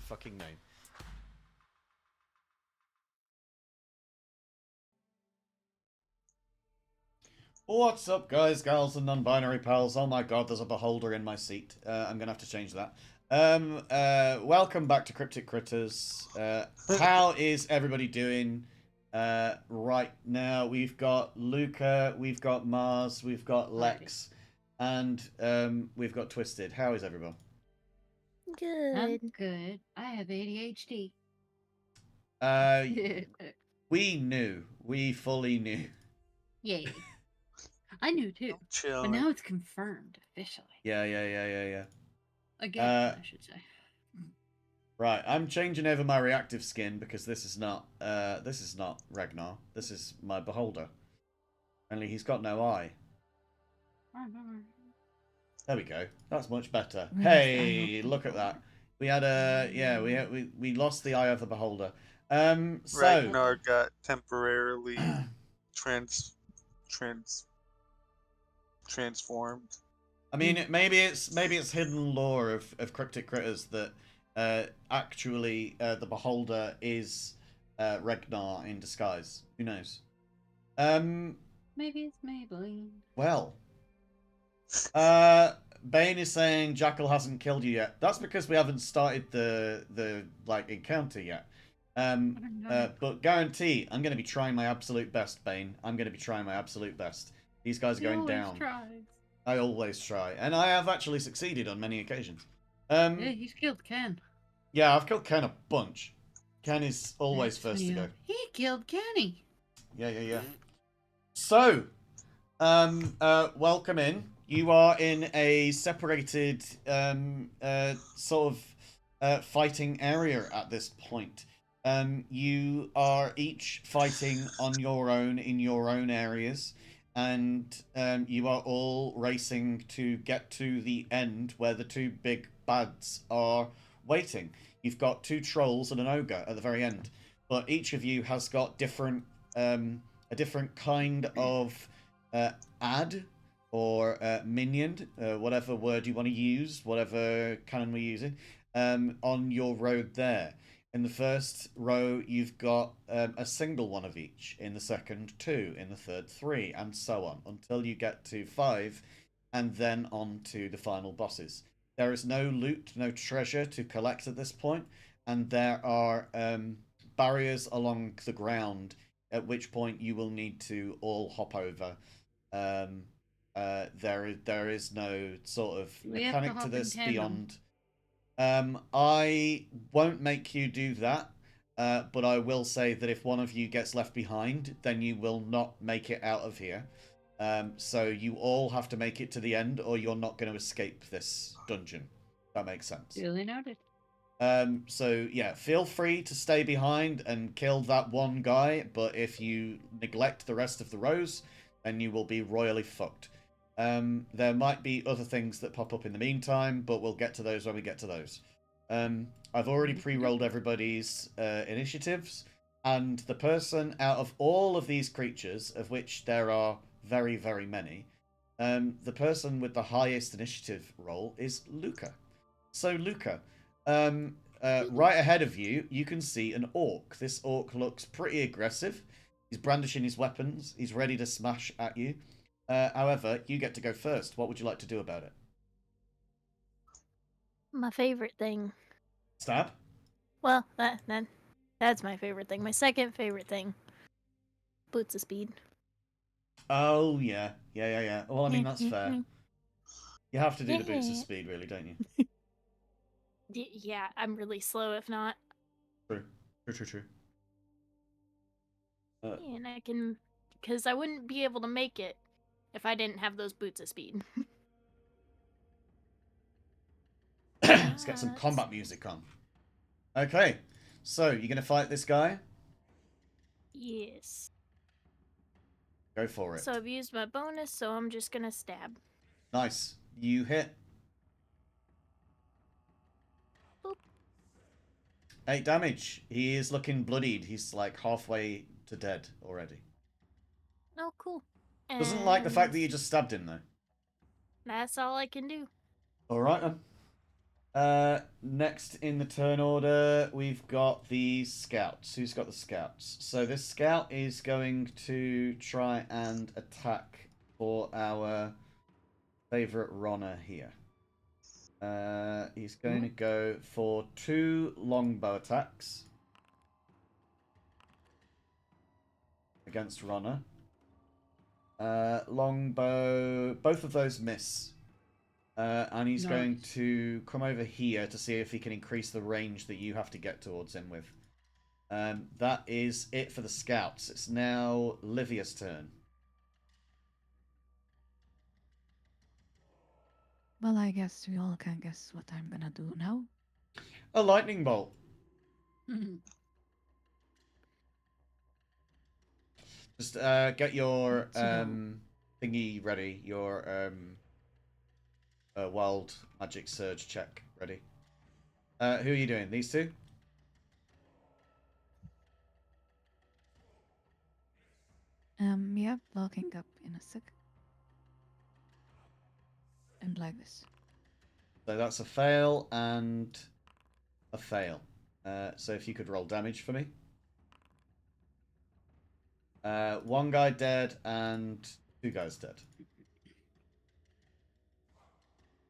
fucking name. What's up, guys, gals, and non-binary pals? Oh my god, there's a beholder in my seat. I'm gonna have to change that. Welcome back to Cryptic Critters. How is everybody doing right now? We've got Luca, we've got Mars, we've got Lex, and we've got Twisted. How is everyone? Good. I'm good. I have ADHD. We knew. We fully knew. Yay. I knew too. But now it's confirmed officially. Yeah. Again, I should say. Right, I'm changing over my reactive skin because this is not Ragnar. This is my beholder. Only he's got no eye. There we go. That's much better. Hey, look at that. We had a we lost the eye of the beholder. So Ragnar got temporarily transformed. I mean, maybe it's hidden lore of Cryptic Critters that actually the beholder is Ragnar in disguise. Who knows? Maybe it's Maybelline. Well, Bane is saying Jackal hasn't killed you yet. That's because we haven't started the like encounter yet. But guarantee, I'm going to be trying my absolute best, Bane. I'm going to be trying my absolute best. These guys are going down. I always try, and I have actually succeeded on many occasions. Yeah, he's killed Ken. Yeah, I've killed Ken a bunch. Ken is always first to go. He killed Kenny. Yeah. So, welcome in. You are in a separated sort of fighting area at this point. You are each fighting on your own in your own areas, and you are all racing to get to the end where the two big bads are waiting. You've got two trolls and an ogre at the very end, but each of you has got different a different kind of ad or minion, whatever word you want to use, whatever canon we're using, on your road there. In the first row, you've got a single one of each. In the second, 2. In the third, 3, and so on, until you get to 5, and then on to the final bosses. There is no loot, no treasure to collect at this point, and there are barriers along the ground, at which point you will need to all hop over. There is no sort of mechanic to this beyond. I won't make you do that, but I will say that if one of you gets left behind, then you will not make it out of here. So you all have to make it to the end, or you're not going to escape this dungeon. That makes sense. Duly noted. So yeah, feel free to stay behind and kill that one guy, but if you neglect the rest of the rows, then you will be royally fucked. There might be other things that pop up in the meantime, but we'll get to those when we get to those. I've already pre-rolled everybody's initiatives, and the person out of all of these creatures, of which there are very, very many, the person with the highest initiative roll is Luca. So Luca, right ahead of you, you can see an orc. This orc looks pretty aggressive. He's brandishing his weapons. He's ready to smash at you. However, you get to go first. What would you like to do about it? My favorite thing. Stab? Well, that's my favorite thing. My second favorite thing. Boots of speed. Oh, yeah. Well, I mean, that's fair. You have to do the boots of speed, really, don't you? Yeah, I'm really slow if not. True. And I can... Because I wouldn't be able to make it if I didn't have those boots of speed. Let's get some combat music on. Okay, so you're going to fight this guy? Yes. Go for it. So I've used my bonus, so I'm just going to stab. Nice. You hit. Boop. 8 damage. He is looking bloodied. He's like halfway to dead already. Oh, cool. Doesn't like the fact that you just stabbed him, though. That's all I can do. Alright, then. Next in the turn order, we've got the scouts. Who's got the scouts? So this scout is going to try and attack for our favorite runner here. He's going to go for 2 longbow attacks against runner. Longbow, both of those miss. And he's going to come over here to see if he can increase the range that you have to get towards him with. That is it for the scouts. It's now Livia's turn. Well, I guess we all can guess what I'm gonna do now. A lightning bolt. Just get your thingy ready. Your wild magic surge check ready. Who are you doing? These two? Yeah, locking up in a sec. And like this. So that's a fail and a fail. So if you could roll damage for me. 1 guy dead and 2 guys dead.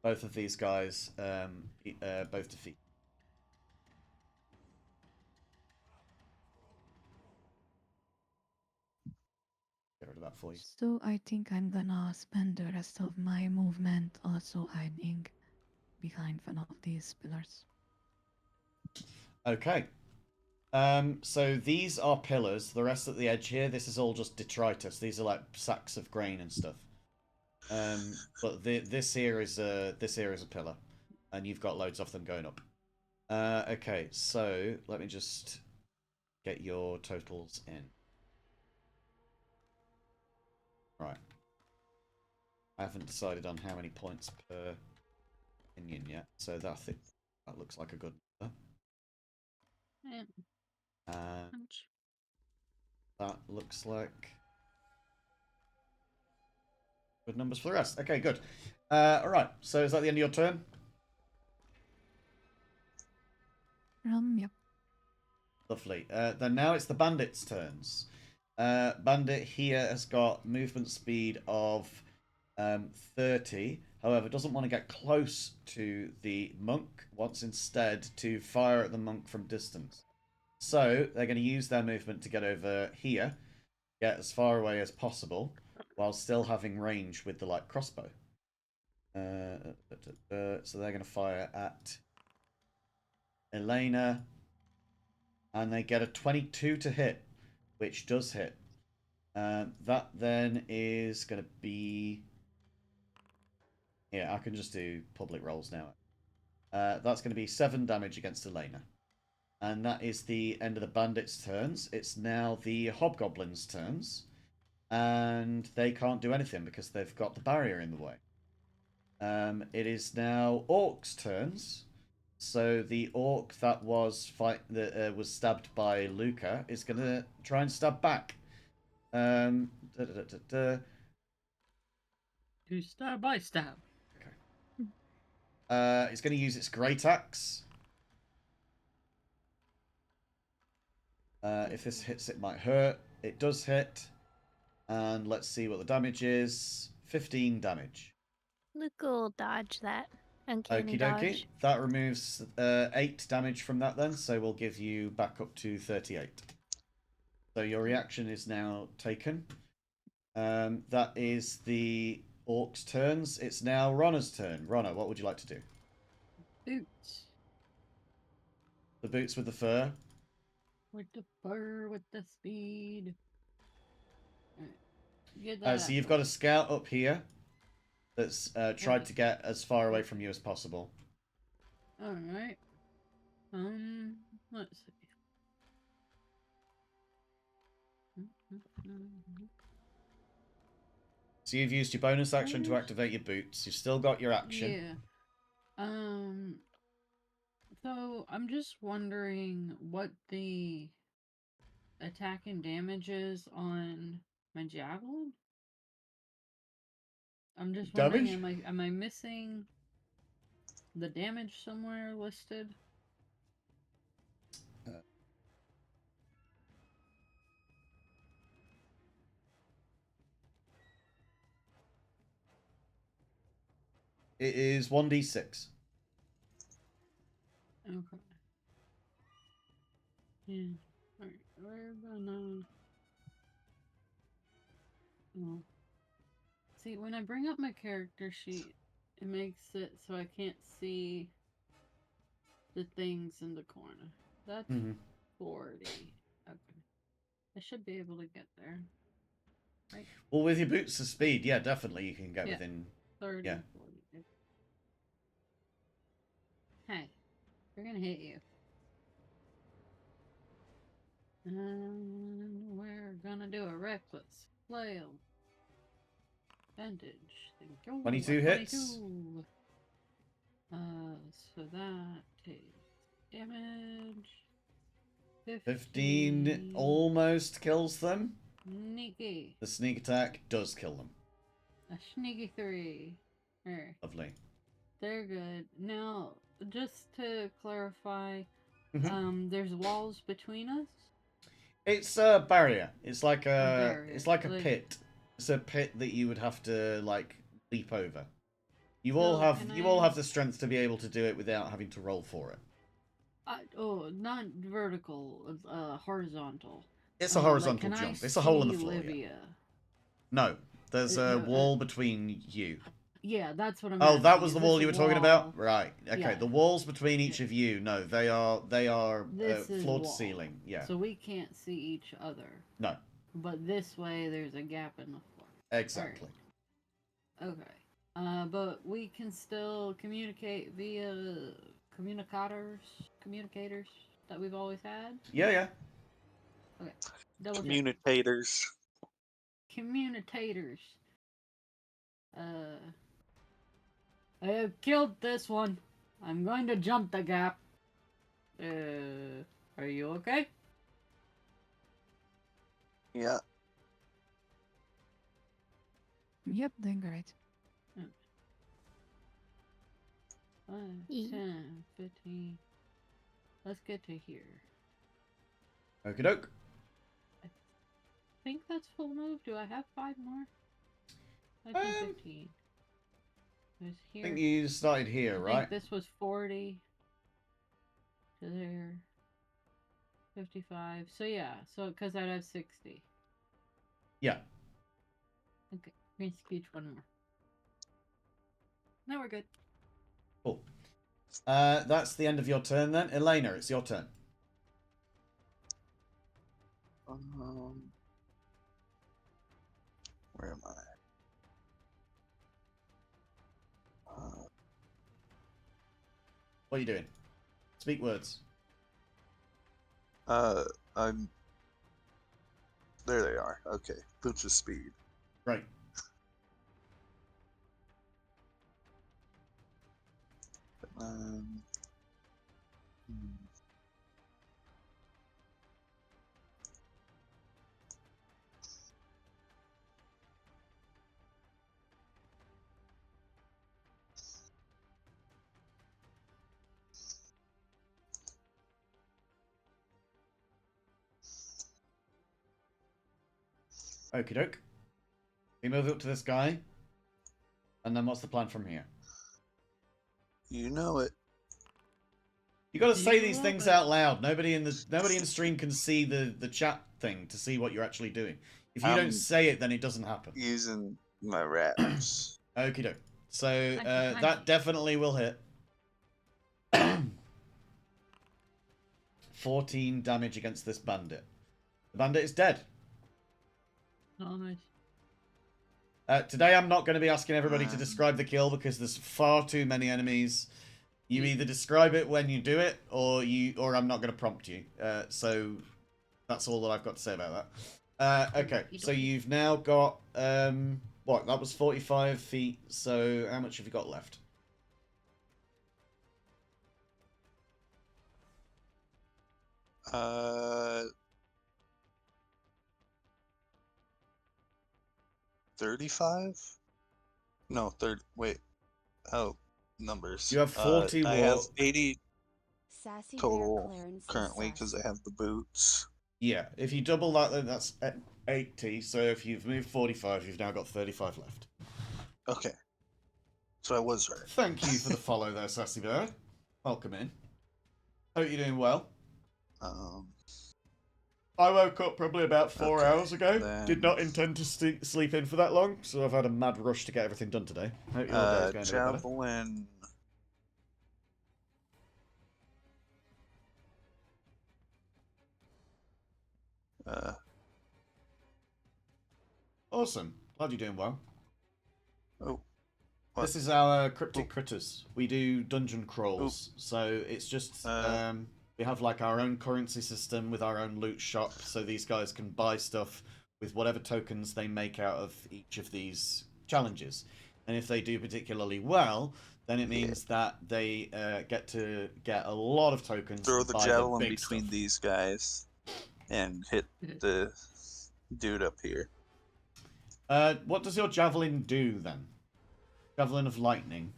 Both of these guys both defeat. Get rid of that for you. So I think I'm gonna spend the rest of my movement also hiding behind one of these pillars. Okay. So these are pillars. The rest at the edge here, this is all just detritus. These are like sacks of grain and stuff. But this here is a pillar, and you've got loads of them going up. Okay, so let me just get your totals in. Right. I haven't decided on how many points per opinion yet, so that looks like a good number. That looks like good numbers for the rest. Okay, good. Alright, so is that the end of your turn? Yep. Lovely. Then now it's the bandits' turns. Bandit here has got movement speed of 30. However, doesn't want to get close to the monk. Wants instead to fire at the monk from distance. So they're going to use their movement to get over here, get as far away as possible, while still having range with the light crossbow. So they're going to fire at Elena, and they get a 22 to hit, which does hit. That then is going to be... Yeah, I can just do public rolls now. That's going to be 7 damage against Elena. And that is the end of the bandits' turns. It's now the hobgoblins' turns. And they can't do anything because they've got the barrier in the way. It is now orcs' turns. So the orc that was was stabbed by Luca is going to try and stab back. Do stab by stab. Okay. It's going to use its great axe. If this hits, it might hurt. It does hit. And let's see what the damage is. 15 damage. Luca will dodge that. Uncanny Okie dokie. dodge. That removes 8 damage from that then, so we'll give you back up to 38. So your reaction is now taken. That is the orc's turns. It's now Ronna's turn. Ronna, what would you like to do? Boots. The boots with the fur. With the fur, with the speed. So you've got a scout up here that's tried to get as far away from you as possible. Alright. Let's see. So you've used your bonus action to activate your boots. You've still got your action. Yeah. So I'm just wondering what the attack and damage is on my javelin. I'm just wondering, am I missing the damage somewhere listed? It is 1d6. Okay. Yeah. Alright, we're gonna... Oh. See, when I bring up my character sheet, it makes it so I can't see the things in the corner. That's 40. Okay. I should be able to get there. Right? Well, with your boots of speed, yeah, definitely you can get Yeah. within. 30, Yeah. 40. Hey, we're gonna hit you. And we're gonna do a reckless flail. Bandage. Thank you. 22 hits. 22. So that takes damage. 15 almost kills them. Sneaky. The sneak attack does kill them. A sneaky 3. There. Lovely. They're good. Now, just to clarify, Mhm. there's walls between us. It's a barrier. It's like barrier. It's like a pit. It's a pit that you would have to like leap over. You all have the strength to be able to do it without having to roll for it. Not vertical, horizontal. It's a horizontal like, jump. It's a hole in the see floor. Yeah. Livia? No, there's a wall between you. Yeah, that's what I'm. Oh, that asking. was Is the this wall a you were talking wall? about, right? Okay, Yeah. the walls between each of you. No, they are This is floor to wall. ceiling. Yeah. So we can't see each other. No. But this way, there's a gap in the floor. Exactly. Right. Okay. But we can still communicate via communicators that we've always had. Yeah, yeah. Okay. Double check. Communicators. Communicators. I have killed this one. I'm going to jump the gap. Are you okay? Yeah. Yep, doing great. 5, 10, 15. Let's get to here. Okie doke. I think that's full move. Do I have 5 more? 5, 10, 15. There's here. I think you started here, I right? think this was 40 to there. 55. So yeah, so because I'd have 60. Yeah. Okay, we're gonna speech one more. Now we're good. Cool. That's the end of your turn then. Elena, it's your turn. Where am I? What are you doing? Speak words. I'm. There they are. Okay, boots of speed. Right. Um. Okie doke. You move up to this guy. And then what's the plan from here? You know it. You got to say these love things it. out loud. Nobody in the stream can see the chat thing to see what you're actually doing. If you don't say it, then it doesn't happen. Using my raps. Okie doke. So Punchy. that definitely will hit. 14 damage against this bandit. The bandit is dead. Oh, nice. Today I'm not going to be asking everybody to describe the kill because there's far too many enemies. You either describe it when you do it, or I'm not going to prompt you. So that's all that I've got to say about that. Okay, so you've now got what? That was 45 feet. So how much have you got left? Uh, 35? No, 30. Wait. Oh, numbers. You have 40 I have walk. 80 Sassy Bear total Clarence is currently because sus. I have the boots. Yeah, if you double that, then that's 80. So if you've moved 45, you've now got 35 left. Okay. So I was right. Thank you for the follow there, Sassy Bear. Welcome in. Hope you're doing well. I woke up probably about 4 hours ago. then- Did not intend to sleep in for that long, so I've had a mad rush to get everything done today. Hope your day's going a bit better. Javelin. Awesome. Glad you're doing well. Oh. What? This is our Cryptic Critters. We do dungeon crawls, Oop. so it's just we have like our own currency system with our own loot shop, so these guys can buy stuff with whatever tokens they make out of each of these challenges. And if they do particularly well, then it means that they get to get a lot of tokens. Throw to the buy javelin big between stuff. these guys and hit the dude up here. What does your javelin do then? Javelin of lightning.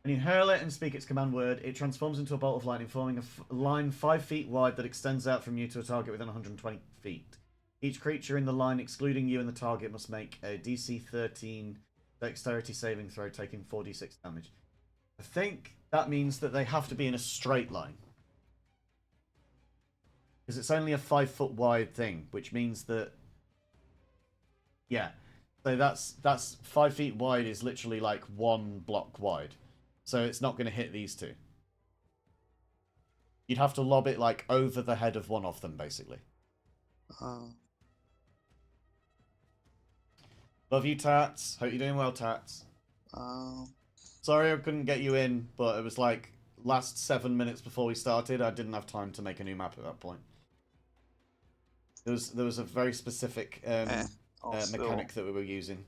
When you hurl it and speak its command word, it transforms into a bolt of lightning, forming a line 5 feet wide that extends out from you to a target within 120 feet. Each creature in the line, excluding you and the target, must make a DC 13 dexterity saving throw, taking 4d6 damage. I think that means that they have to be in a straight line. Because it's only a 5 foot wide thing, which means that... Yeah. So that's 5 feet wide is literally like 1 block wide. So it's not going to hit these two. You'd have to lob it like over the head of one of them, basically. Love you, Tats. Hope you're doing well, Tats. Sorry I couldn't get you in, but it was like last 7 minutes before we started. I didn't have time to make a new map at that point. There was a very specific mechanic that we were using.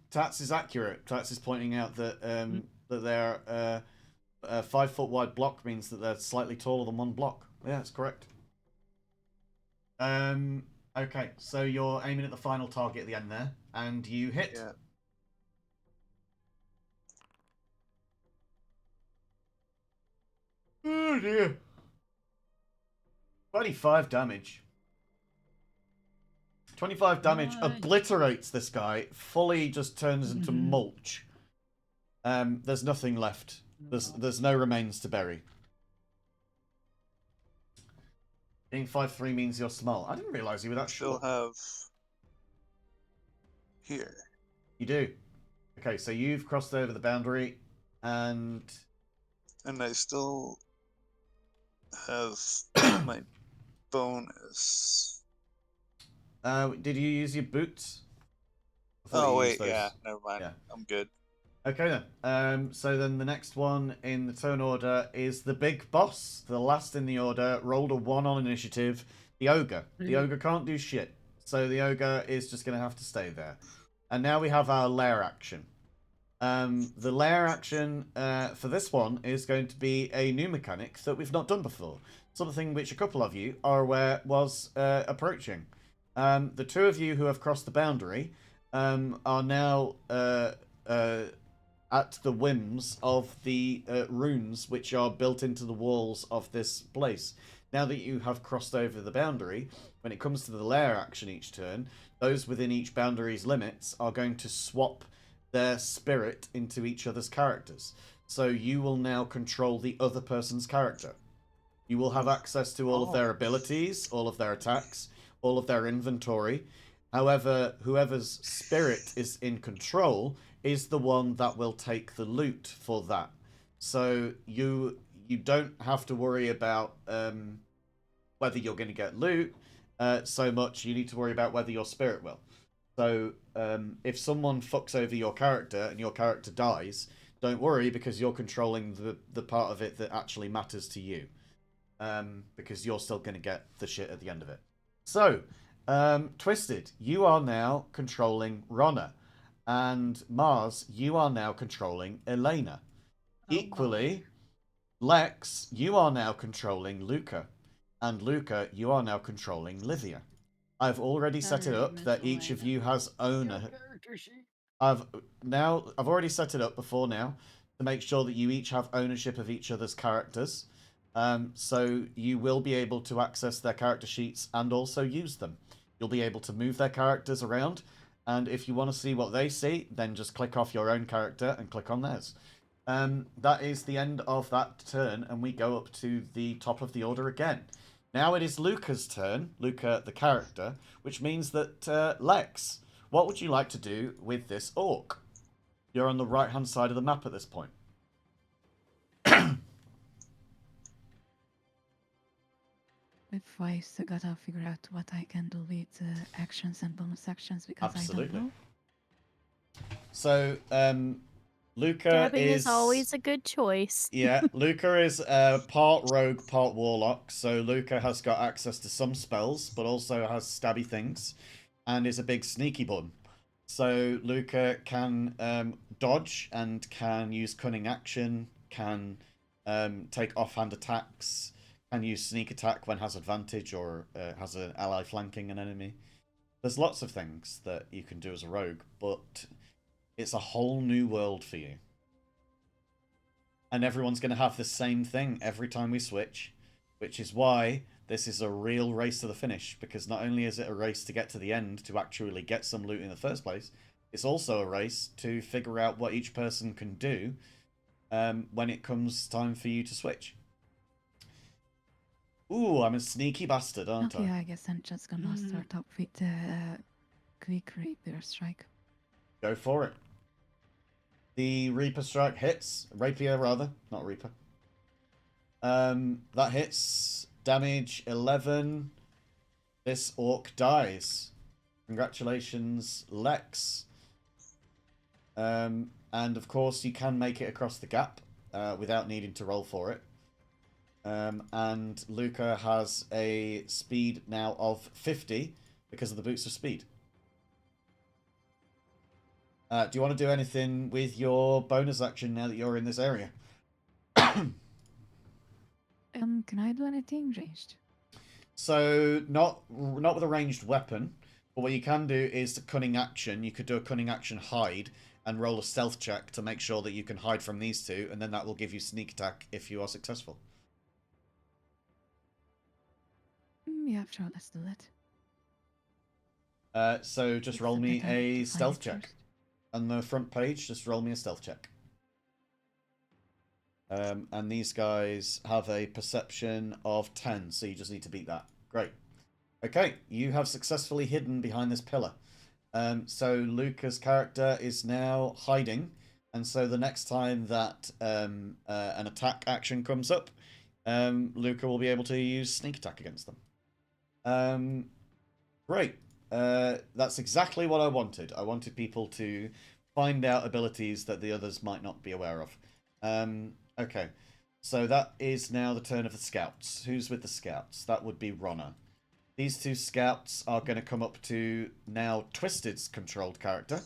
Tats is accurate. Tats is pointing out that that their 5 foot wide block means that they're slightly taller than 1 block. Yeah, that's correct. Okay, so you're aiming at the final target at the end there, and you hit. Yeah. Oh dear. 25 damage. 25 damage obliterates this guy, fully just turns into mulch. There's nothing left. There's no remains to bury. Being 5'3" means you're small. I didn't realise you were that short. Still have here. You do. Okay, so you've crossed over the boundary, and I still have my bonus. did you use your boots? Oh wait, yeah, never mind. Yeah. I'm good. Okay then. So then the next one in the turn order is the big boss, the last in the order. Rolled a 1 on initiative. The ogre. The ogre can't do shit, so the ogre is just going to have to stay there. And now we have our lair action. The lair action for this one is going to be a new mechanic that we've not done before. Something which a couple of you are aware was approaching. The 2 of you who have crossed the boundary are now at the whims of the runes which are built into the walls of this place. Now that you have crossed over the boundary, when it comes to the lair action each turn, those within each boundary's limits are going to swap their spirit into each other's characters. So you will now control the other person's character. You will have access to all of their abilities, all of their attacks, all of their inventory. However, whoever's spirit is in control is the one that will take the loot for that. So you don't have to worry about whether you're going to get loot so much. You need to worry about whether your spirit will. So if someone fucks over your character and your character dies, don't worry, because you're controlling the part of it that actually matters to you. Because you're still going to get the shit at the end of it. So, Twisted, you are now controlling Ronna. And Mars, you are now controlling Elena. Equally, Lex, you are now controlling Luca. And Luca, you are now controlling Livia. I've already set it up that each of you has owner. I've already set it up before now to make sure that you each have ownership of each other's characters. So you will be able to access their character sheets and also use them. You'll be able to move their characters around, and if you want to see what they see, then just click off your own character and click on theirs. That is the end of that turn, and we go up to the top of the order again. Now it is Luca's turn, Luca the character, which means that Lex, what would you like to do with this orc? You're on the right-hand side of the map at this point. If I still gotta figure out what I can do with actions and bonus actions because I don't know. So, Luca Dabbing is always a good choice. Yeah, Luca is part rogue, part warlock. So Luca has got access to some spells, but also has stabby things, and is a big sneaky bun. So Luca can dodge and can use cunning action, can take offhand attacks, can use sneak attack when has advantage or has an ally flanking an enemy. There's lots of things that you can do as a rogue, but it's a whole new world for you. And everyone's going to have the same thing every time we switch, which is why this is a real race to the finish, because not only is it a race to get to the end to actually get some loot in the first place, it's also a race to figure out what each person can do when it comes time for you to switch. Ooh, I'm a sneaky bastard, aren't Okay, I? I guess I'm just gonna start off with the quick rapier strike. Go for it. The Reaper strike hits. Rapier, rather. Not Reaper. That hits. Damage 11. This orc dies. Congratulations, Lex. And of course, you can make it across the gap without needing to roll for it. And Luca has a speed now of 50 because of the boots of speed. Do you want to do anything with your bonus action now that you're in this area? Can I do anything ranged? So not with a ranged weapon, but what you can do is a cunning action. You could do a cunning action hide and roll a stealth check to make sure that you can hide from these two, and then that will give you sneak attack if you are successful. Yeah, sure, let's do that. So just roll me a stealth check. On the front page, just roll me a stealth check. And these guys have a perception of 10, so you just need to beat that. Great. Okay, you have successfully hidden behind this pillar. So Luca's character is now hiding, and so the next time that an attack action comes up, Luca will be able to use sneak attack against them. Great. That's exactly what I wanted. I wanted people to find out abilities that the others might not be aware of. Okay, so that is now the turn of the scouts. Who's with the scouts? That would be Ronna. These two scouts are going to come up to now Twisted's controlled character,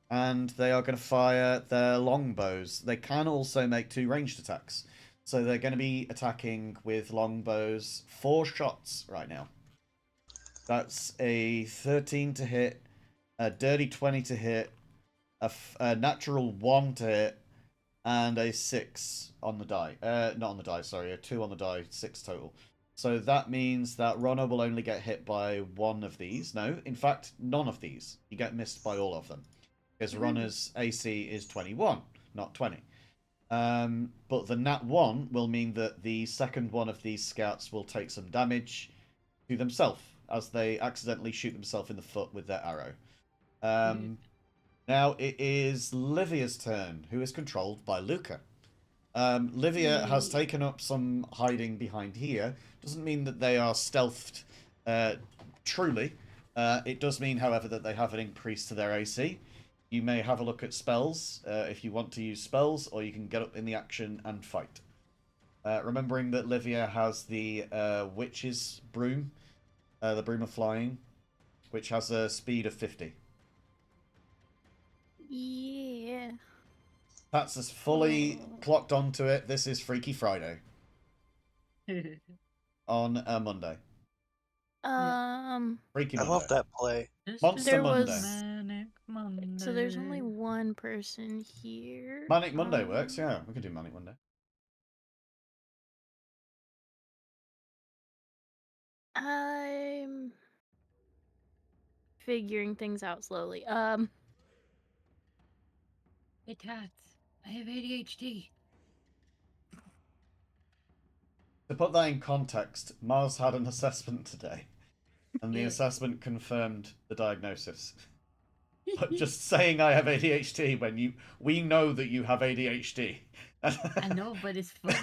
and they are going to fire their longbows. They can also make 2 ranged attacks, so they're going to be attacking with longbows 4 shots right now. That's a 13 to hit, a dirty 20 to hit, a natural 1 to hit, and a 6 on the die. Not on the die, sorry, a 2 on the die, 6 total. So that means that Ronna will only get hit by 1 of these. No, in fact, none of these. You get missed by all of them. Because Ronna's AC is 21, not 20. But the nat 1 will mean that the second one of these scouts will take some damage to themselves as they accidentally shoot themselves in the foot with their arrow. Now it is Livia's turn, who is controlled by Luca. Livia has taken up some hiding behind here. Doesn't mean that they are stealthed truly. It does mean, however, that they have an increase to their AC. You may have a look at spells if you want to use spells, or you can get up in the action and fight. Remembering that Livia has the Witch's Broom, the Broom of Flying, which has a speed of 50. Yeah. Pat's is fully clocked onto it. This is Freaky Friday. On a Monday. Freaky I Monday. love that play. Monster There Monday. was- Manic Monday. So there's only one person here. Manic Monday works, yeah. We could do Manic Monday. I'm figuring things out slowly. Hey, Tats. I have ADHD. To put that in context, Mars had an assessment today, and the Yeah. assessment confirmed the diagnosis. But just saying I have ADHD when we know that you have ADHD. I know, but it's funny.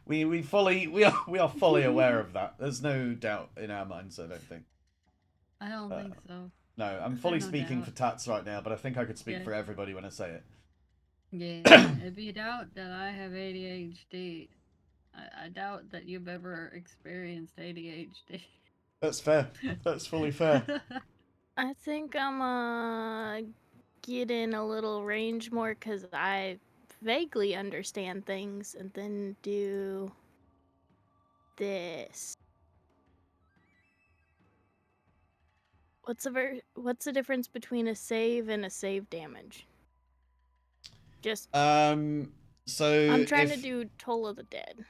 we are fully aware of that. There's no doubt in our minds, I don't think. I don't think so. No, I'm There's fully no speaking doubt. for Tats right now, but I think I could speak Yeah. for everybody when I say it. Yeah, if you doubt that I have ADHD, I doubt that you've ever experienced ADHD. That's fair. That's fully fair. I think I'm get in a little range more because I vaguely understand things, and then do this. What's the difference between a save and a save damage? Just So I'm trying to do Toll of the Dead.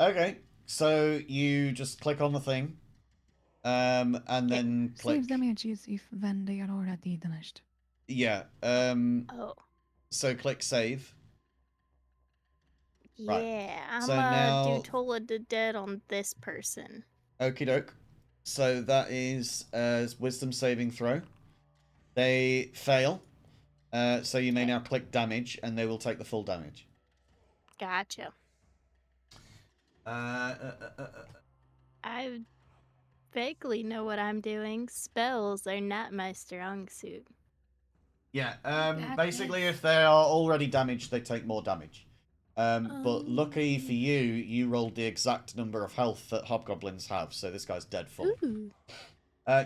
Okay, so you just click on the thing, and then click. Save damages if when they are already damaged. Yeah. Oh. So click save. Right. Yeah, I'm So gonna now, do Toll of the Dead on this person. okie doke. So that is wisdom saving throw. They fail. So you may now click damage, and they will take the full damage. Gotcha. I vaguely know what I'm doing. Spells are not my strong suit. Yeah. Got Basically, this. if they are already damaged, they take more damage. But lucky for you, you rolled the exact number of health that hobgoblins have, so this guy's dead full. Ooh.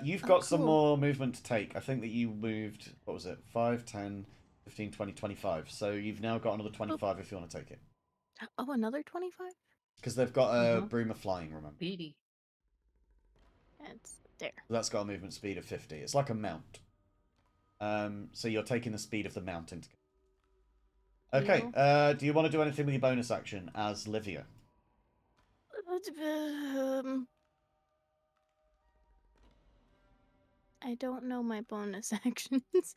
You've got some cool. more movement to take. I think that you moved, what was it, 5, 10, 15, 20, 25. So you've now got another 25 if you want to take it. Oh, another 25? Because they've got a broom of flying, remember. Beady. It's there. That's got a movement speed of 50. It's like a mount. So you're taking the speed of the mount into. Okay, do you want to do anything with your bonus action as Livia? I don't know my bonus actions.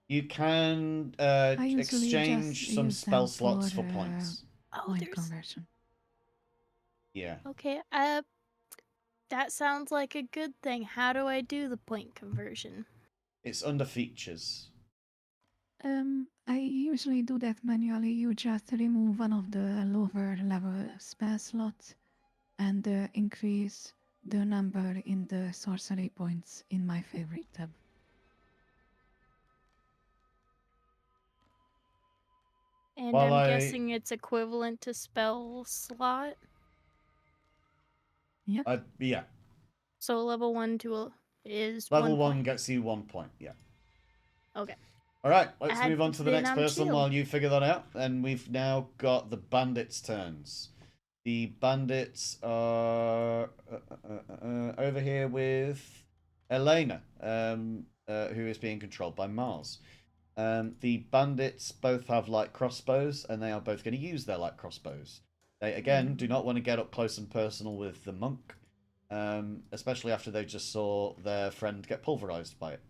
You can usually exchange just some use spell them slots for for, points. Point there's... conversion. Yeah. Okay, that sounds like a good thing. How do I do the point conversion? It's under features. I usually do that manually. You just remove one of the lower level spell slots and increase the number in the sorcery points in my favorite tab. And While I'm guessing it's equivalent to spell slot. Yeah. Yeah. So level 1 is Level 1 1 point. gets you 1 point, yeah. Okay. Alright, let's move on to the then next I'm person chill. while you figure that out. And we've now got the bandits' turns. The bandits are over here with Elena, who is being controlled by Mars. The bandits both have light crossbows, and they are both going to use their light crossbows. They, again, do not want to get up close and personal with the monk, especially after they just saw their friend get pulverized by it.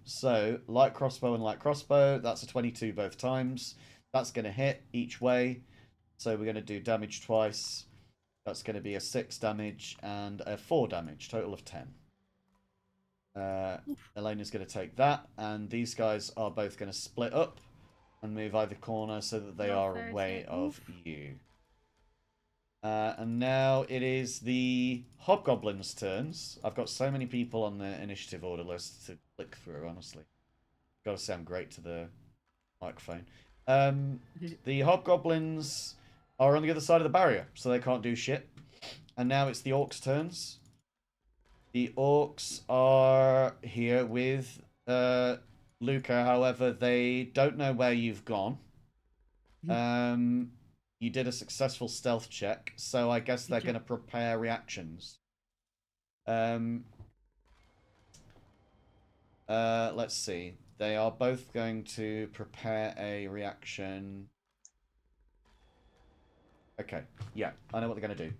So, light crossbow and light crossbow, that's a 22 both times. That's going to hit each way. So we're going to do damage twice. That's going to be a 6 damage and a 4 damage, total of 10. Elena's going to take that, and these guys are both going to split up and move either corner so that they are away of you. And now it is the hobgoblins' turns. I've got so many people on the initiative order list to click through, honestly. Gotta sound great to the microphone. The hobgoblins are on the other side of the barrier, so they can't do shit. And now it's the orcs' turns. The orcs are here with Luca, however, they don't know where you've gone. You did a successful stealth check, so I guess they're Good going to job. prepare reactions. Let's see. They are both going to prepare a reaction. Okay, yeah, I know what they're going to do.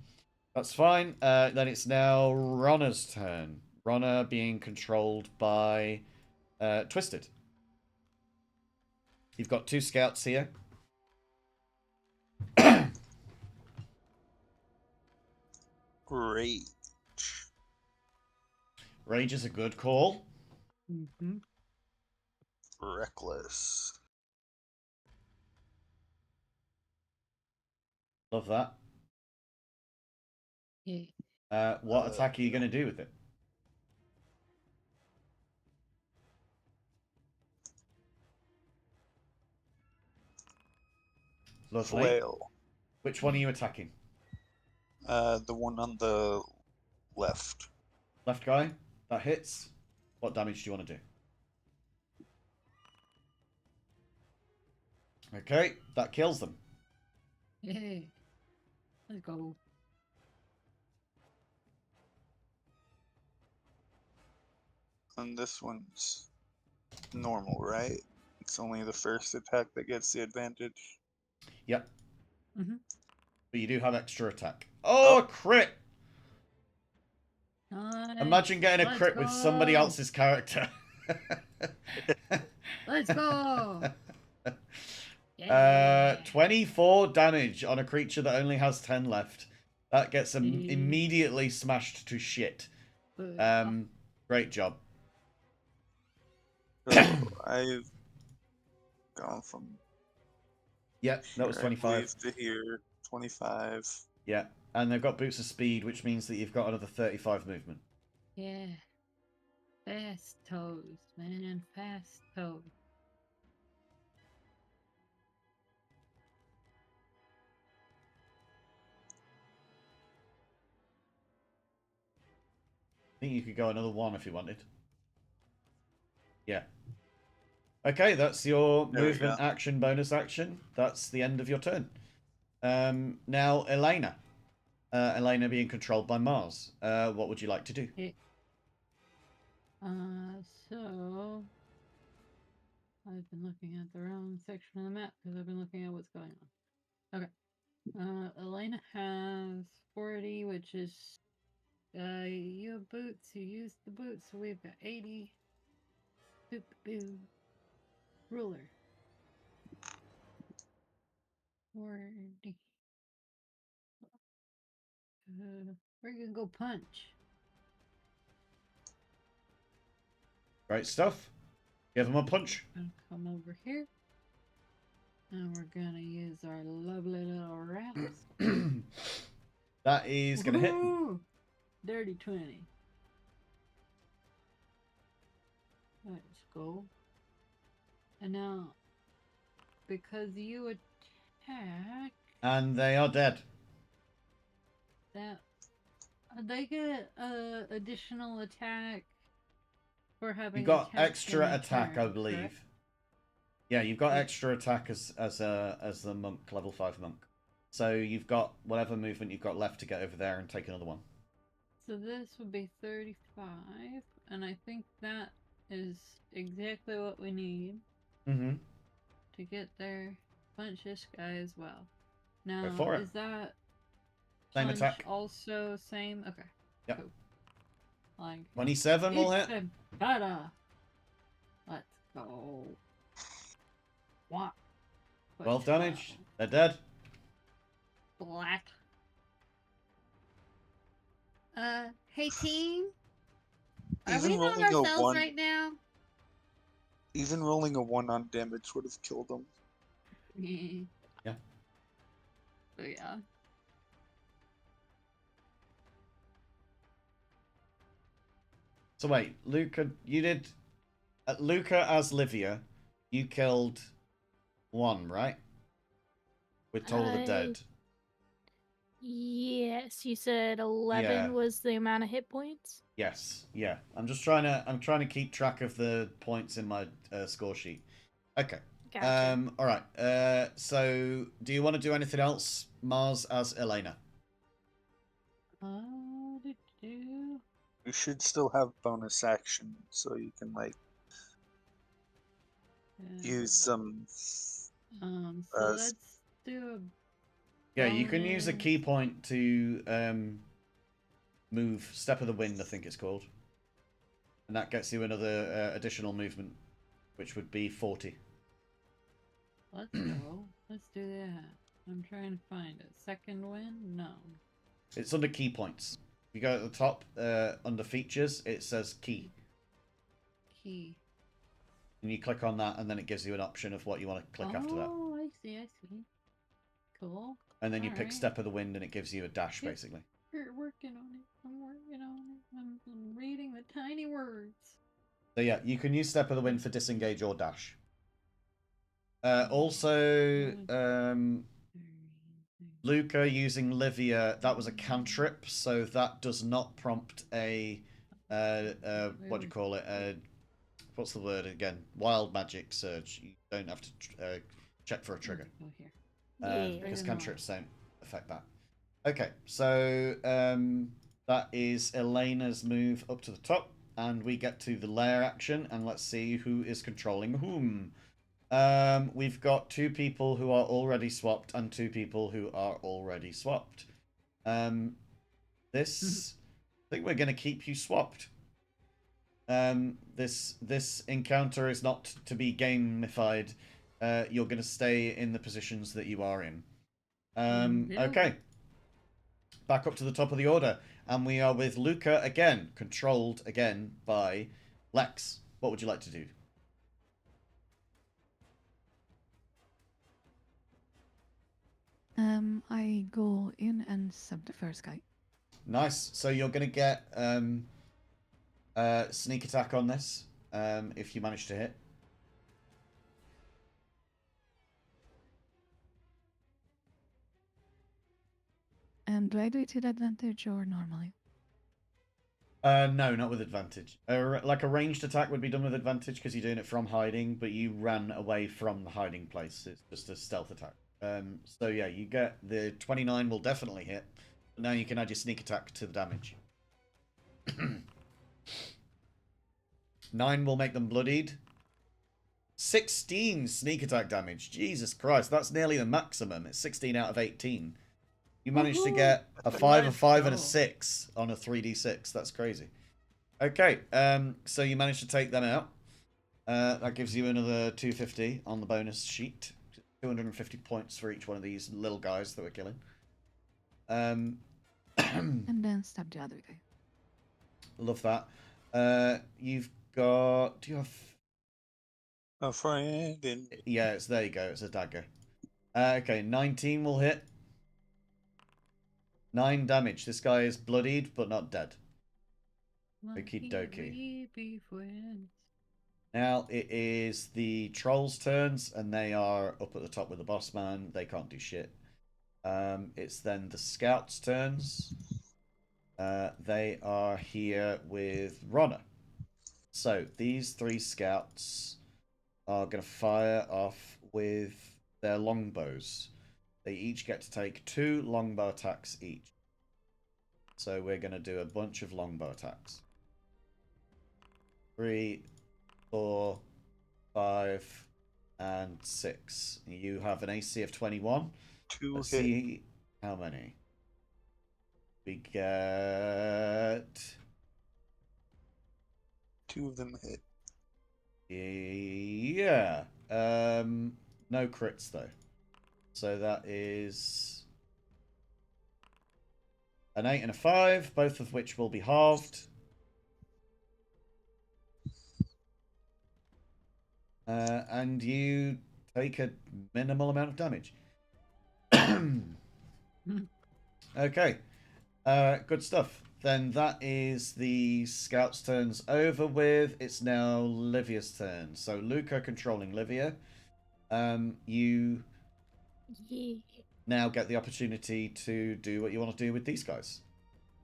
That's fine. Then it's now Ronna's turn. Ronna being controlled by Twisted. You've got 2 scouts here. Great. Rage is a good call. Mm-hmm. Reckless. Love that. Yeah. What attack are you going to do with it? Lovely. Flail. Which one are you attacking? The one on the left. Left guy? That hits. What damage do you want to do? Okay, that kills them. Hey. Let's go. And this one's normal, right? It's only the first attack that gets the advantage. Yep. Mm-hmm. But you do have extra attack. Oh, a crit! Nice. Imagine getting a Let's crit with somebody go. else's character. Let's go. Yeah. 24 damage on a creature that only has 10 left. That gets them immediately smashed to shit. Great job. So I've gone from Yeah, that was here, I 25. believe, to here, 25. Yeah, and they've got boots of speed, which means that you've got another 35 movement. Yeah. Fast toes, man. Fast toes. I think you could go another 1 if you wanted. Yeah. Okay, that's your There we movement go. action, bonus action. That's the end of your turn. Now, Elena. Elena being controlled by Mars. What would you like to do? So I've been looking at the wrong section of the map because I've been looking at what's going on. Okay. Elena has 40, which is you have boots, you use the boots, so we've got 80. Boop boo. Ruler. 40. We're gonna go punch. Great stuff. Give them a punch. Gonna come over here. And we're gonna use our lovely little wraps. That is going to hit. Woohoo! Dirty 20. Let's go. And now, because you attack, And they are dead. that they get additional attack for having You've got attacked extra in a attack, turn, I believe. correct? Yeah, you've got Yeah. extra attack as the monk, level 5 monk. So you've got whatever movement you've got left to get over there and take another one. So this would be 35, and I think that is exactly what we need Mm-hmm. to get there. Punch this guy as well. Now, Go for it. is that Same punch attack. also same? Okay. Yep. Cool. Like 27 will hit. it's better. Let's go. What? 12 damage. They're dead. Black. Hey team. Are Even we not rolling a ourselves 1, right now? even rolling a 1 on damage would have killed him. Yeah. Oh yeah. So wait, Luca, you did... Luca as Livia, you killed 1, right? With Toll of the Dead. Yes, you said 11 Yeah. was the amount of hit points. Yes, yeah. I'm trying to keep track of the points in my score sheet. Okay, Gotcha. All right. So do you want to do anything else, Mars, as Elena? Do. You should still have bonus action, so you can like use some. So Uh, let's do a Yeah, you can use a bonus. key point to move. Step of the Wind, I think it's called. And that gets you another additional movement, which would be 40. Let's go. Let's do that. I'm trying to find it. Second win? No. It's under key points. If you go at the top, under features, it says key. Key. And you click on that, and then it gives you an option of what you want to click after that. Oh, I see, I see. Cool. And then you pick Alright. Step of the Wind, and it gives you a dash, Yep. basically. We're working on it. I'm working on it. I'm reading the tiny words. So yeah, you can use Step of the Wind for disengage or dash. Also, Luca using Livia, that was a cantrip, so that does not prompt a what do you call it? What's the word again? Wild magic surge. You don't have to check for a trigger. Oh, here. Because Yeah. cantrips don't affect that. Okay, so that is Elena's move up to the top, and we get to the lair action, and let's see who is controlling whom. We've got 2 people who are already swapped and 2 people who are already swapped. This, I think we're going to keep you swapped. This encounter is not to be gamified. You're going to stay in the positions that you are in. Okay. Back up to the top of the order. And we are with Luca again, controlled again by Lex. What would you like to do? I go in and sub the first guy. Nice. So you're going to get sneak attack on this if you manage to hit. And do I do it with advantage or normally? No, not with advantage. Like a ranged attack would be done with advantage because you're doing it from hiding, but you ran away from the hiding place. It's just a stealth attack. So yeah, you get the 29 will definitely hit. But now you can add your sneak attack to the damage. 9 will make them bloodied. 16 sneak attack damage. Jesus Christ, that's nearly the maximum. It's 16 out of 18. You managed to get a 5, a 5, and a 6 on a 3d6. That's crazy. Okay, so you managed to take them out. That gives you another 250 on the bonus sheet. 250 points for each one of these little guys that we're killing. And then stab the other guy. Love that. You've got... Do you have... a friend in. Yeah, there you go. It's a dagger. Okay, 19 will hit. 9 damage. This guy is bloodied, but not dead. Okie dokie. Now it is the trolls' turns, and they are up at the top with the boss man. They can't do shit. It's then the scouts' turns. They are here with Ronna. So these 3 scouts are going to fire off with their longbows. They each get to take 2 longbow attacks each. So we're going to do a bunch of longbow attacks. 3, 4, 5, and 6. You have an AC of 21. 2 Let's hit. see how many. We get... 2 of them hit. Yeah. No crits, though. So that is... an 8 and a 5, both of which will be halved. And you take a minimal amount of damage. Okay. Good stuff. Then that is the scouts' turns over with. It's now Livia's turn. So Luca controlling Livia. You now get the opportunity to do what you want to do with these guys.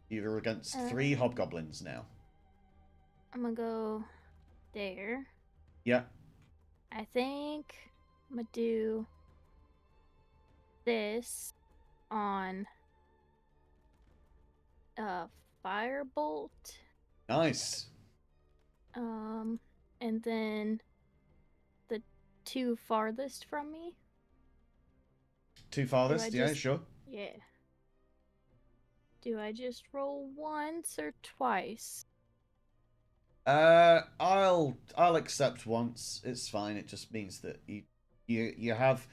You're against 3 hobgoblins now. I'm gonna go there. Yeah. I think I'm gonna do this on firebolt. Nice. And then the two farthest from me. Two farthest, yeah, sure. Yeah. Do I just roll once or twice? I'll accept once. It's fine. It just means that you have.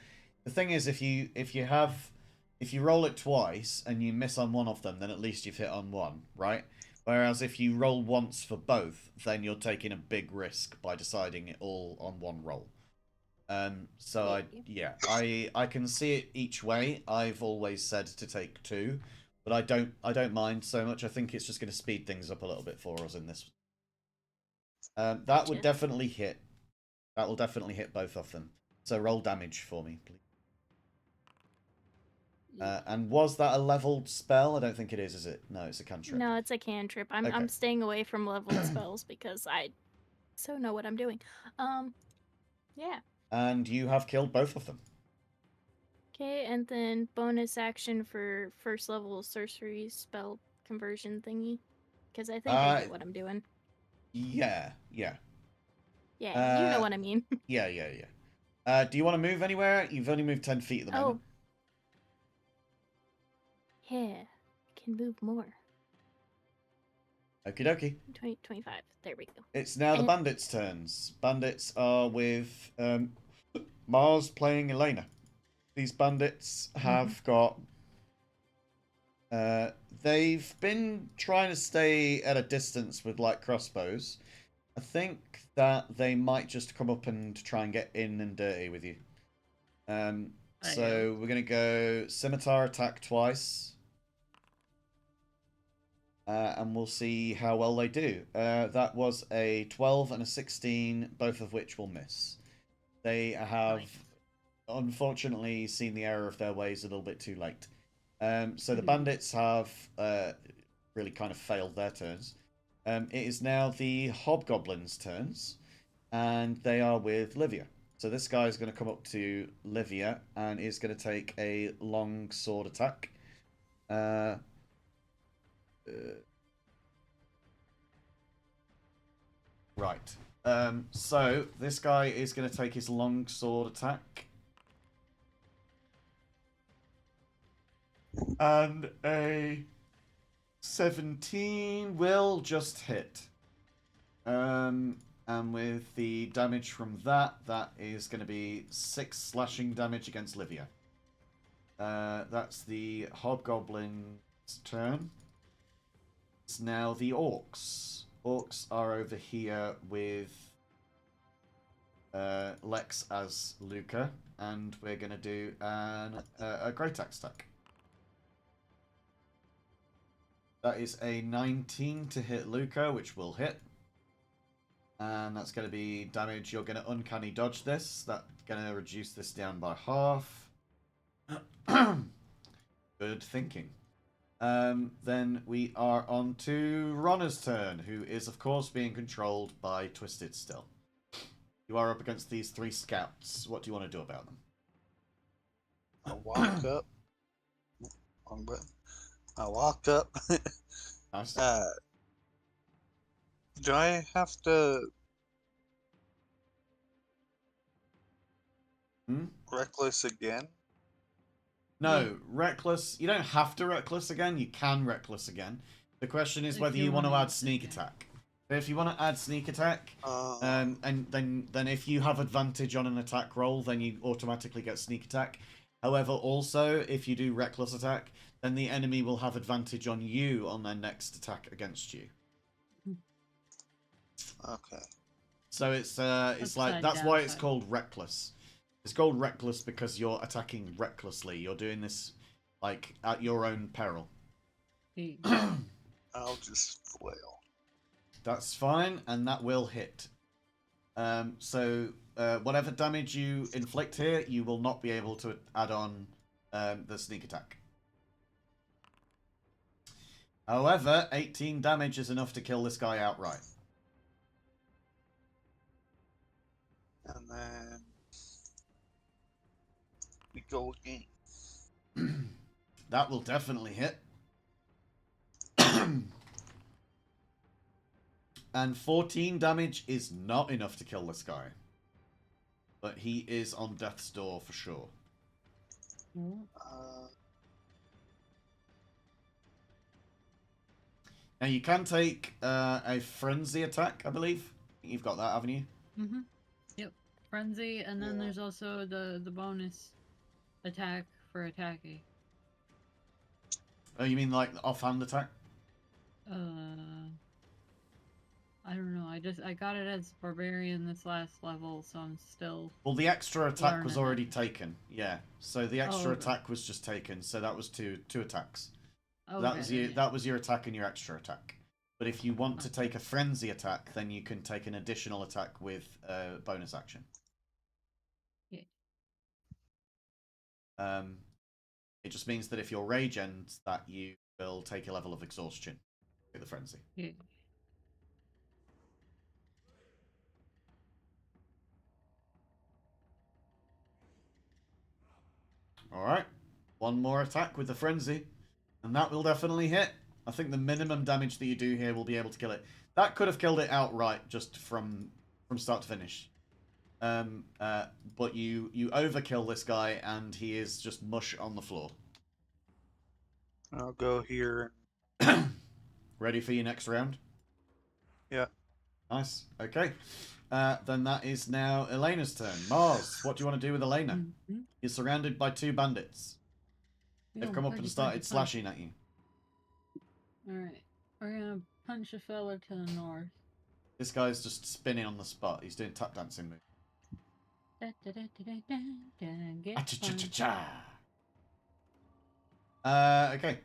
The thing is, if you roll it twice and you miss on one of them, then at least you've hit on one, right? Whereas if you roll once for both, then you're taking a big risk by deciding it all on one roll. So I can see it each way. I've always said to take two, but I don't mind so much. I think it's just going to speed things up a little bit for us in this. That would definitely hit. That will definitely hit both of them. So roll damage for me, please. And was that a leveled spell? I don't think it is it? No, it's a cantrip. No, it's a cantrip. I'm staying away from leveled spells because I so know what I'm doing. Yeah. And you have killed both of them. Okay, and then bonus action for first level sorcery spell conversion thingy. Because I think I get what I'm doing. Yeah. Yeah, you know what I mean. Yeah. Do you want to move anywhere? You've only moved 10 feet at the moment. Yeah, I can move more. Okie dokie. 20, 25. There we go. It's now the bandits' turns. Bandits are with Mars playing Elena. These bandits have got... they've been trying to stay at a distance with light crossbows. I think that they might just come up and try and get in and dirty with you. So we're going to go scimitar attack twice. And we'll see how well they do. That was a 12 and a 16, both of which will miss. They have, unfortunately, seen the error of their ways a little bit too late. So the bandits have really kind of failed their turns. It is now the hobgoblins' turns, and they are with Livia. So this guy is going to come up to Livia and is going to take a long sword attack. Right. So this guy is going to take his long sword attack. And a 17 will just hit. And with the damage from that, that is going to be 6 slashing damage against Livia. That's the hobgoblin's turn. It's now the orcs. Orcs are over here with Lex as Luca, and we're going to do a great axe attack. That is a 19 to hit Luca, which will hit. And that's going to be damage. You're going to uncanny dodge this. That's going to reduce this down by half. Good thinking. Then we are on to Ronna's turn, who is, of course, being controlled by Twisted still. You are up against these 3 scouts. What do you want to do about them? I walk up. Wrong button. I walk up. Nice. Do I have to reckless again? No, reckless. You don't have to reckless again. You can reckless again. The question is whether you want to add sneak attack. But if you want to add sneak attack, and then if you have advantage on an attack roll, then you automatically get sneak attack. However, also if you do reckless attack, then the enemy will have advantage on you on their next attack against you. Okay. So it's like that's why it's called reckless. It's called reckless because you're attacking recklessly. You're doing this like at your own peril. I'll just flail. That's fine, and that will hit. So whatever damage you inflict here, you will not be able to add on the sneak attack. However, 18 damage is enough to kill this guy outright. And then we go again. That will definitely hit. And 14 damage is not enough to kill this guy. But he is on death's door for sure. Now you can take a frenzy attack, I believe. You've got that, haven't you? Mm-hmm. Yep. Frenzy, and then there's also the bonus attack for attacking. Oh, you mean like the offhand attack? I don't know. I got it as barbarian this last level, so I'm still. Well, the extra attack was learning already it. taken. Yeah. So the extra okay. attack was just taken. So that was two attacks. Okay, That was your attack and your extra attack. But if you want to take a frenzy attack, then you can take an additional attack with a bonus action. Yeah. It just means that if your rage ends, that you will take a level of exhaustion with the frenzy. Yeah. Alright. One more attack with the frenzy. And that will definitely hit. I think the minimum damage that you do here will be able to kill it. That could have killed it outright just from start to finish. But you overkill this guy and he is just mush on the floor. I'll go here. Ready for your next round? Yeah. Nice. Okay. Then that is now Elena's turn. Mars, what do you want to do with Elena? Mm-hmm. You're surrounded by two bandits. They've come up and started slashing at you. Alright. We're gonna punch a fella to the north. This guy's just spinning on the spot. He's doing tap dancing moves. Get Ah-cha-cha-cha-cha. Okay.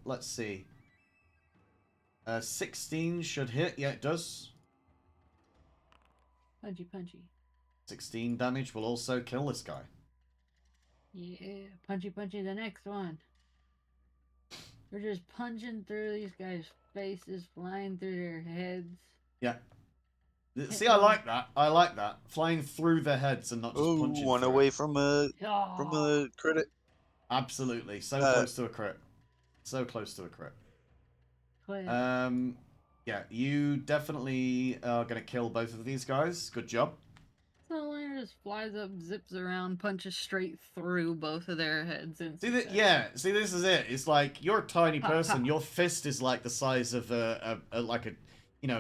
Let's see. 16 should hit. Yeah, it does. punchy, punchy. 16 damage will also kill this guy. Yeah, punchy, punchy. The next one. We're just punching through these guys' faces, flying through their heads. Yeah. See, I like that. I like that. Flying through their heads and not just Oh, punching one through. away from a credit. Absolutely. So close to a crit. So close to a crit. Yeah, you definitely are going to kill both of these guys. Good job. So Elena just flies up, zips around, punches straight through both of their heads. See, this is it. It's like, you're a tiny person. Your fist is like the size of what do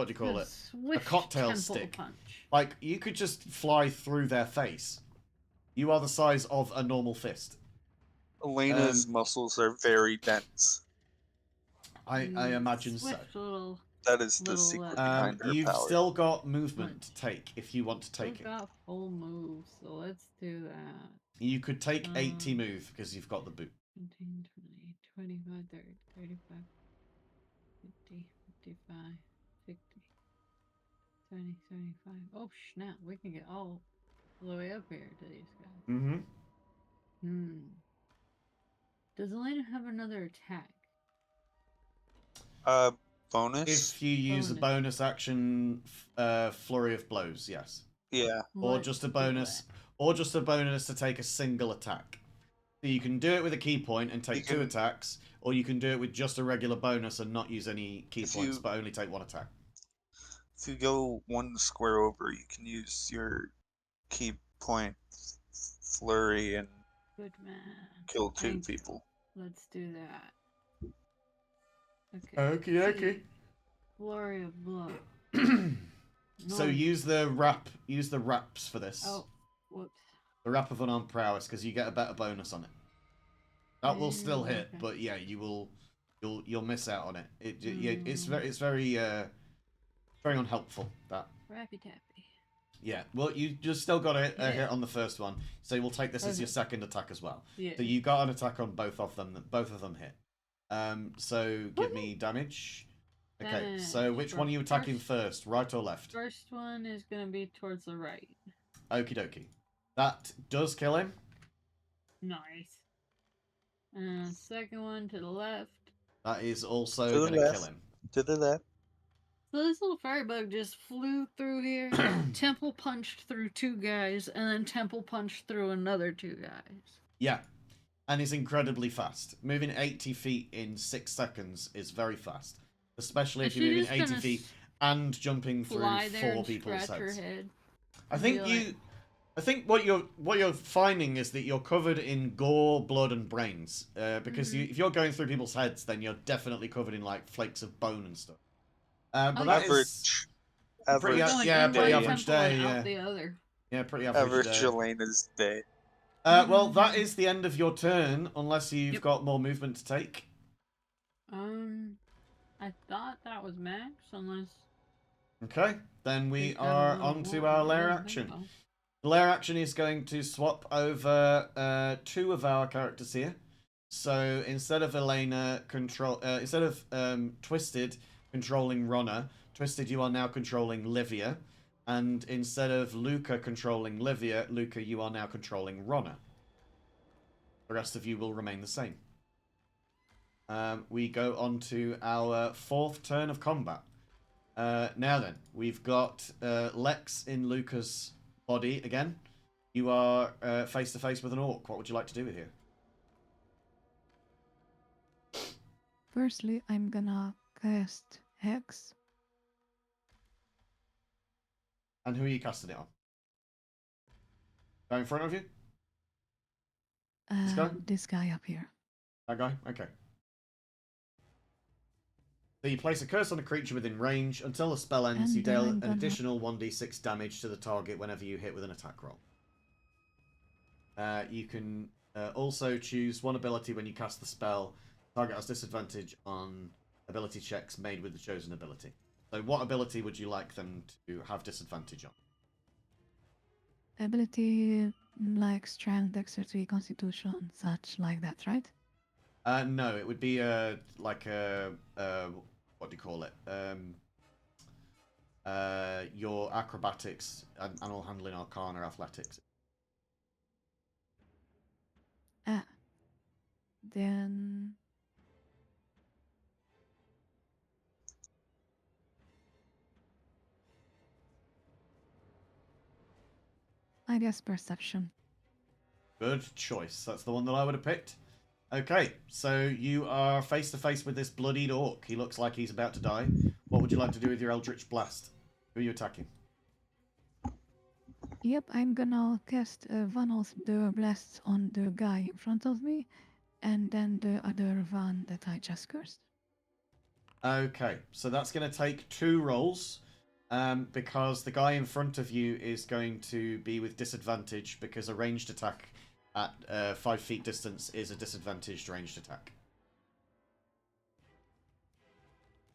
you call it? A cocktail stick. Punch. Like, you could just fly through their face. You are the size of a normal fist. Elena's muscles are very dense. I imagine so. That is the secret behind her You've power. still got movement to take if you want to take it. I've got full moves, so let's do that. You could take 80 move because you've got the boot. 19, 20, 25, 30, 35, 50, 55, 60, 70, 75. Oh snap, we can get all the way up here to these guys. Mm-hmm. Does Elena have another attack? Bonus? If you use a bonus action, flurry of blows, yes. Yeah. Or just a bonus, to take a single attack. So you can do it with a key point and take 2 attacks, or you can do it with just a regular bonus and not use any key points, but only take 1 attack. If you go 1 square over, you can use your key point flurry and kill 2 people. Let's do that. Okay. Okay. Flurry of blow. So use the wraps for this. Oh, whoops. The wrap of unarmed prowess, because you get a better bonus on it. That will still hit, but yeah, you'll miss out on it. It's very unhelpful, that. Rappy tappy. Yeah, well, you just still got a hit on the first one, so we'll take this as your second attack as well. Yeah. So you got an attack on both of them. Both of them hit. So give me damage. Okay, so which one are you attacking first, right or left? First one is gonna be towards the right. Okie dokie. That does kill him. Nice. Second one to the left. That is also going to kill him. To the left. So this little fairy bug just flew through here, temple punched through 2 guys, and then temple punched through another 2 guys. Yeah, and is incredibly fast. Moving 80 feet in 6 seconds is very fast, especially if you're moving 80 feet and jumping through 4 people's heads. I think what you're finding is that you're covered in gore, blood, and brains. Because if you're going through people's heads, then you're definitely covered in like flakes of bone and stuff. But that is pretty average day. Yeah, pretty average day. Elena's day. Well, that is the end of your turn, unless you've got more movement to take. I thought that was max, unless... Okay, then we are on to our lair action. The lair action is going to swap over 2 of our characters here. So instead of Elena instead of Twisted controlling Ronna, Twisted, you are now controlling Livia. And instead of Luca controlling Livia, Luca, you are now controlling Ronna. The rest of you will remain the same. We go on to our 4th turn of combat. Now then, we've got Lex in Luca's body again. You are face to face with an orc. What would you like to do with here? Firstly, I'm gonna cast Hex. And who are you casting it on? Guy in front of you? This guy up here. That guy? Okay. So you place a curse on a creature within range. Until the spell ends, And you deal I'm an additional 1d6 damage to the target whenever you hit with an attack roll. You can also choose one ability when you cast the spell. Target has disadvantage on ability checks made with the chosen ability. So what ability would you like them to have disadvantage on? Ability like strength, dexterity, constitution, such like that, right? No, it would be like a what do you call it? Your acrobatics, animal handling, arcana, athletics. Then I guess perception. Good choice. That's the one that I would have picked. Okay, so you are face to face with this bloodied orc. He looks like he's about to die. What would you like to do with your Eldritch Blast? Who are you attacking? Yep, I'm gonna cast one of the blasts on the guy in front of me, and then the other one that I just cursed. Okay, so that's going to take 2 rolls, because the guy in front of you is going to be with disadvantage, because a ranged attack at 5 feet distance is a disadvantaged ranged attack.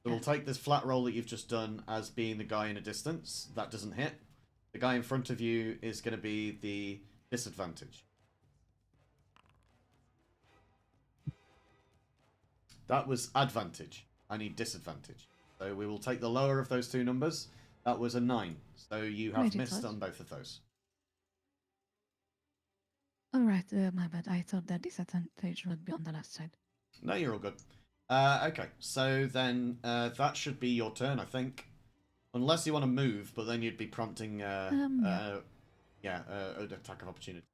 So we'll take this flat roll that you've just done as being the guy in a distance. That doesn't hit. The guy in front of you is going to be the disadvantage. That was advantage. I need disadvantage. So we will take the lower of those 2 numbers. That was a 9. So you have missed on both of those. Alright, my bad. I thought that disadvantage would be on the left side. No, you're all good. Okay, so then that should be your turn, I think. Unless you want to move, but then you'd be prompting an attack of opportunity.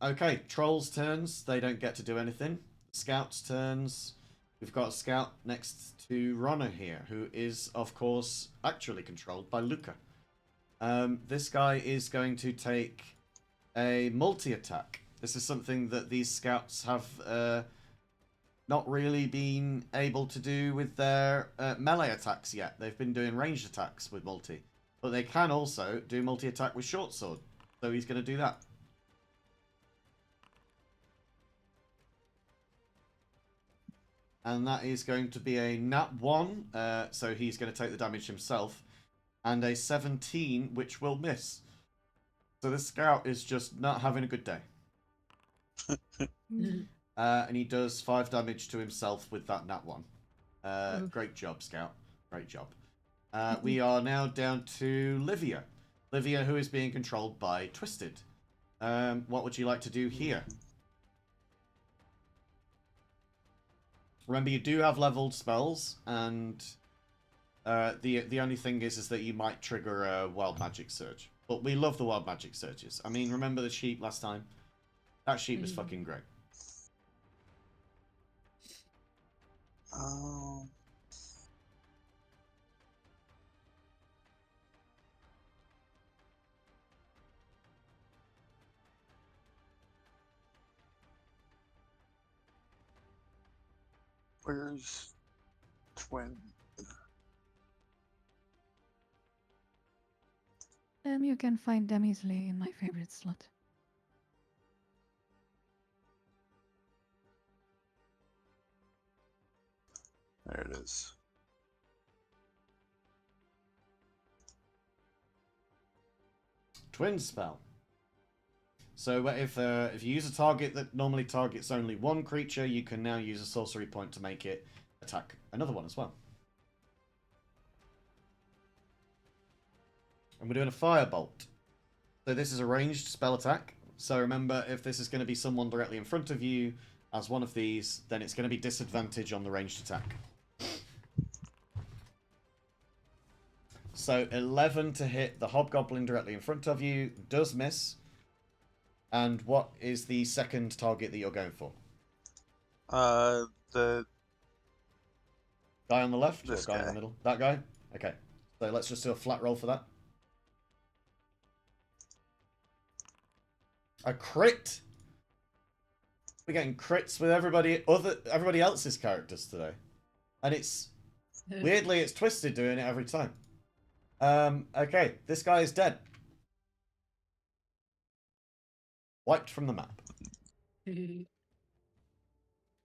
Okay, trolls' turns. They don't get to do anything. Scouts' turns. We've got a scout next to Ronna here, who is, of course, actually controlled by Luca. This guy is going to take a multi-attack. This is something that these scouts have not really been able to do with their melee attacks yet. They've been doing ranged attacks with multi. But they can also do multi-attack with short sword. So he's going to do that. And that is going to be a nat 1. So he's going to take the damage himself. And a 17, which will miss. So this scout is just not having a good day. And he does 5 damage to himself with that nat 1. Great job, scout. Great job. We are now down to Livia. Livia, who is being controlled by Twisted. What would you like to do here? Remember, you do have leveled spells, and The only thing is that you might trigger a wild magic surge. But we love the wild magic surges. I mean, remember the sheep last time? That sheep was fucking great. Where's Twin? You can find them easily in my favorite slot. There it is. Twin spell. So if you use a target that normally targets only one creature, you can now use a sorcery point to make it attack another one as well. And we're doing a firebolt. So this is a ranged spell attack. So remember, if this is going to be someone directly in front of you as one of these, then it's going to be disadvantage on the ranged attack. So 11 to hit the hobgoblin directly in front of you does miss. And what is the second target that you're going for? The guy on the left or guy guy in the middle? That guy? Okay. So let's just do a flat roll for that. A crit. We're getting crits with everybody else's characters today. And it's weirdly it's Twisted doing it every time. Okay, this guy is dead. Wiped from the map.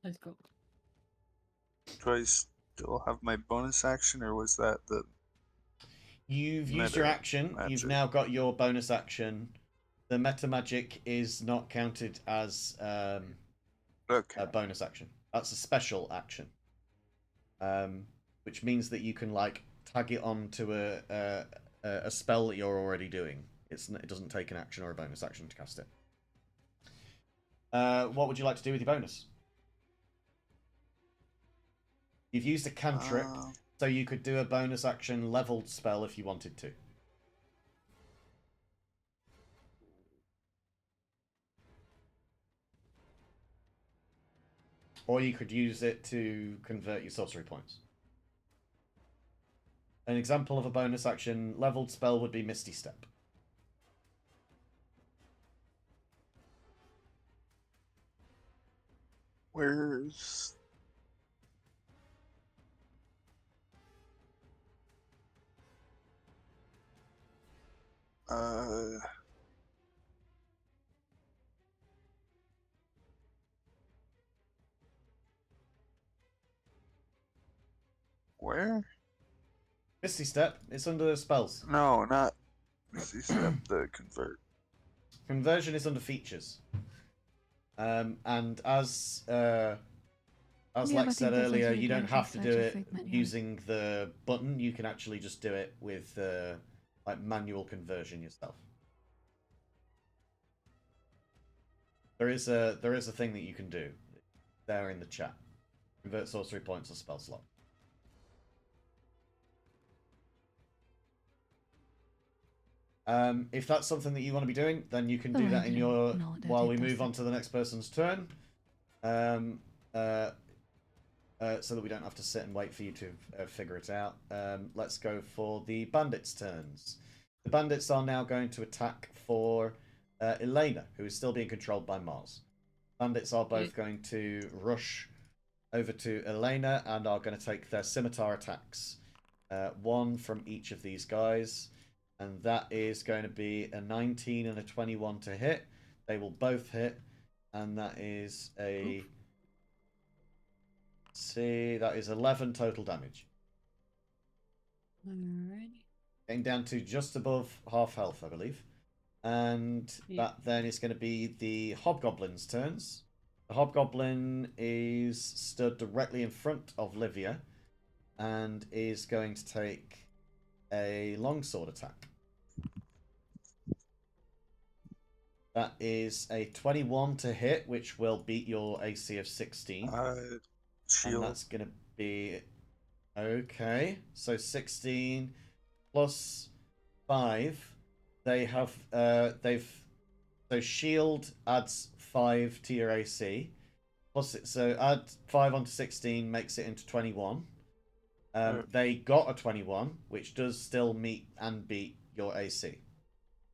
Let's go. Do I still have my bonus action, or was that the... You've used your action. Magic. You've now got your bonus action. The meta magic is not counted as Okay. a bonus action. That's a special action. Which means that you can like tag it onto a spell that you're already doing. It doesn't take an action or a bonus action to cast it. What would you like to do with your bonus? You've used a cantrip, so you could do a bonus action leveled spell if you wanted to. Or you could use it to convert your sorcery points. An example of a bonus action leveled spell would be Misty Step. Where's... Where? Misty Step, it's under the spells. No, not Misty Step, the convert. Conversion is under features. And as Lex said earlier, you don't have to do it using the button. You can actually just do it with like manual conversion yourself. There is a thing that you can do there in the chat. Convert sorcery points or spell slot. If that's something that you want to be doing, then you can do that in your while we move on to the next person's turn. So that we don't have to sit and wait for you to figure it out. Let's go for the bandits' turns. The bandits are now going to attack for Elena, who is still being controlled by Mars. Bandits are both going to rush over to Elena and are going to take their scimitar attacks. One from each of these guys. And that is going to be a 19 and a 21 to hit. They will both hit. And that is a... See, that is 11 total damage. Alrighty. Getting down to just above half health, I believe. And that then is going to be the Hobgoblin's turns. The Hobgoblin is stood directly in front of Livia. And is going to take a longsword attack. That is a 21 to hit, which will beat your AC of 16. Shield. And that's going to be Okay, so 16 plus 5. They have so shield adds 5 to your AC. Plus it, so add 5 onto 16 makes it into 21. They got a 21, which does still meet and beat your AC.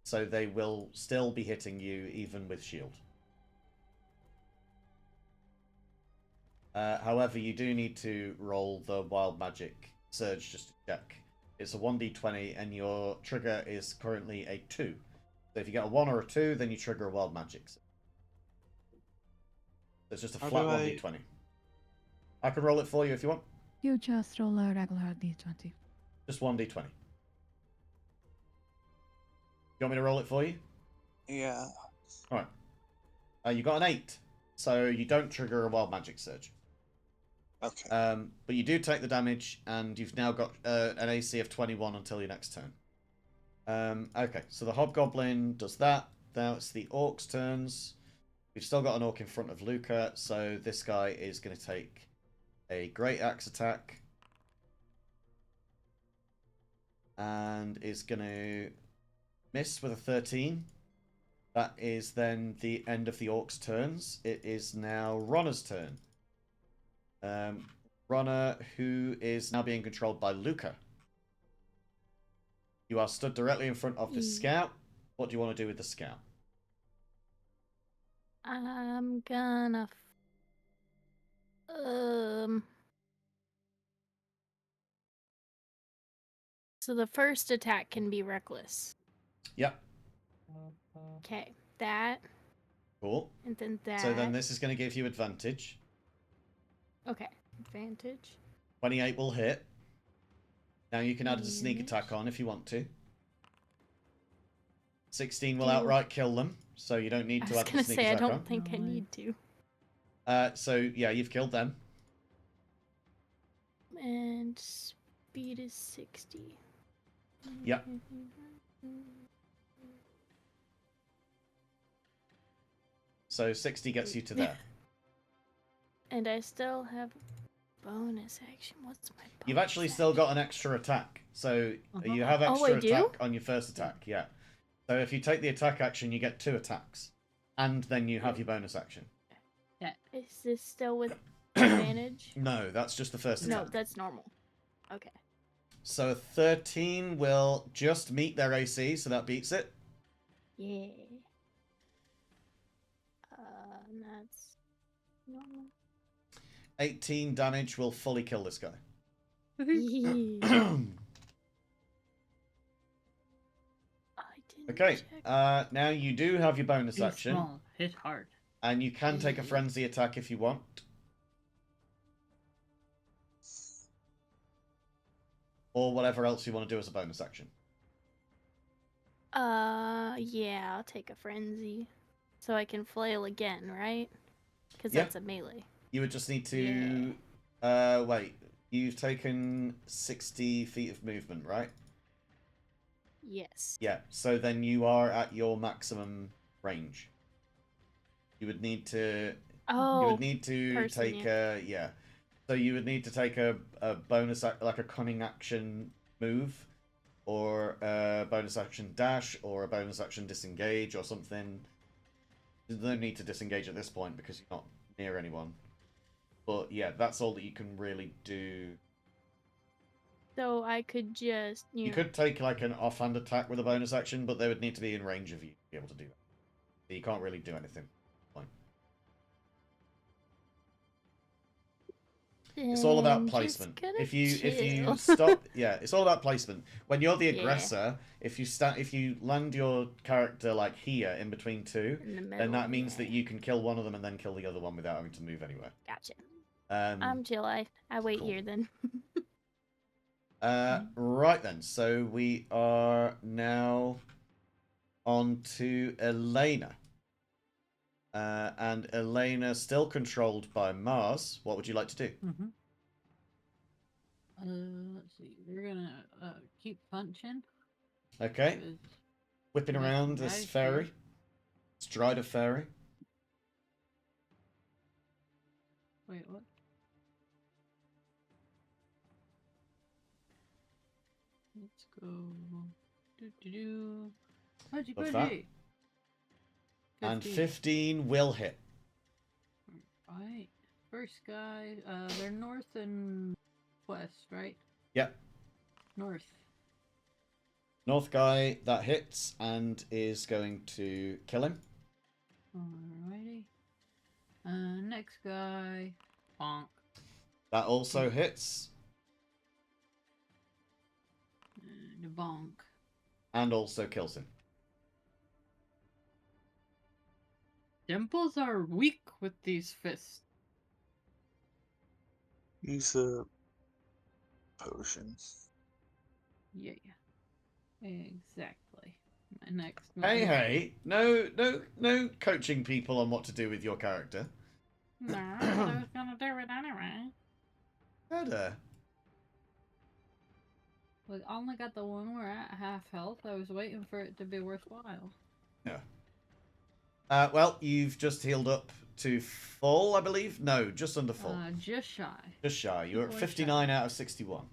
So they will still be hitting you even with shield. However, you do need to roll the wild magic surge just to check. It's a 1d20 and your trigger is currently a 2. So if you get a 1 or a 2, then you trigger a wild magic. So it's just a flat 1d20. I can roll it for you if you want. You just roll a regular d20. Just 1d20. You want me to roll it for you? Yeah. Alright. You got an 8. So you don't trigger a wild magic surge. Okay. But you do take the damage, and you've now got an AC of 21 until your next turn. Okay, so the Hobgoblin does that. Now it's the Orc's turns. We've still got an Orc in front of Luca, so this guy is going to take a Great Axe attack. And is going to miss with a 13. That is then the end of the Orc's turns. It is now Ronna's turn. Ronna, who is now being controlled by Luca. You are stood directly in front of the scout. What do you want to do with the scout? I'm gonna... So the first attack can be reckless. Yep. Okay, that. Cool. And then that. So then this is going to give you advantage. Okay, advantage. 28 will hit. Now you can add a sneak attack on if you want to. 16 will outright kill them, so you don't need to add the sneak attack on. I don't think I need to. So yeah, you've killed them. And speed is 60. Yep. So 60 gets you to there. And I still have bonus action. What's my bonus You've actually still got an extra attack. So you have extra attack on your first attack, yeah. So if you take the attack action, you get 2 attacks. And then you have your bonus action. Yeah. Is this still with advantage? No, that's just the first attack. No, that's normal. Okay. So a 13 will just meet their AC, so that beats it. Yeah. And that's normal. 18 damage will fully kill this guy. Okay, now you do have your bonus action. Small, hit hard. And you can take a frenzy attack if you want. Or whatever else you want to do as a bonus action. Yeah, I'll take a frenzy. So I can flail again, right? Because that's a melee. You would just need to... wait. You've taken 60 feet of movement, right? Yes. Yeah, so then you are at your maximum range. You would need to... Oh, you would need to take a... Yeah. So you would need to take a bonus, like a cunning action move, or a bonus action dash, or a bonus action disengage, or something. There's no need to disengage at this point because you're not near anyone. But yeah, that's all that you can really do. So I could just... You could take like an offhand attack with a bonus action, but they would need to be in range of you to be able to do that. So you can't really do anything. It's all about placement. If you stop, yeah, it's all about placement. When you're the aggressor, if you land your character like here in between two, then that means that you can kill one of them and then kill the other one without having to move anywhere. Gotcha. I'm chill. I wait here then. Right then. So we are now on to Elena. And Elena, still controlled by Mars. What would you like to do? Let's see. We're gonna keep punching. Okay. Whipping around this fairy. Strider fairy. Wait, what? go. How'd you Of put that. it? And 15 will hit. Alright. First guy, they're north and west, right? Yep. North. North guy, that hits and is going to kill him. Alrighty. Next guy, bonk. That also hits. And a bonk. And also kills him. Dimples are weak with these fists. Use a potion. Yeah. Exactly. My next Hey, move. hey. No coaching people on what to do with your character. No, I was gonna do it anyway. Better. We only got the one we're at half health. I was waiting for it to be worthwhile. Yeah. Well, you've just healed up to full, I believe. No, just under full. Just shy. Just shy. You're at Boy 59 shy. out of 61.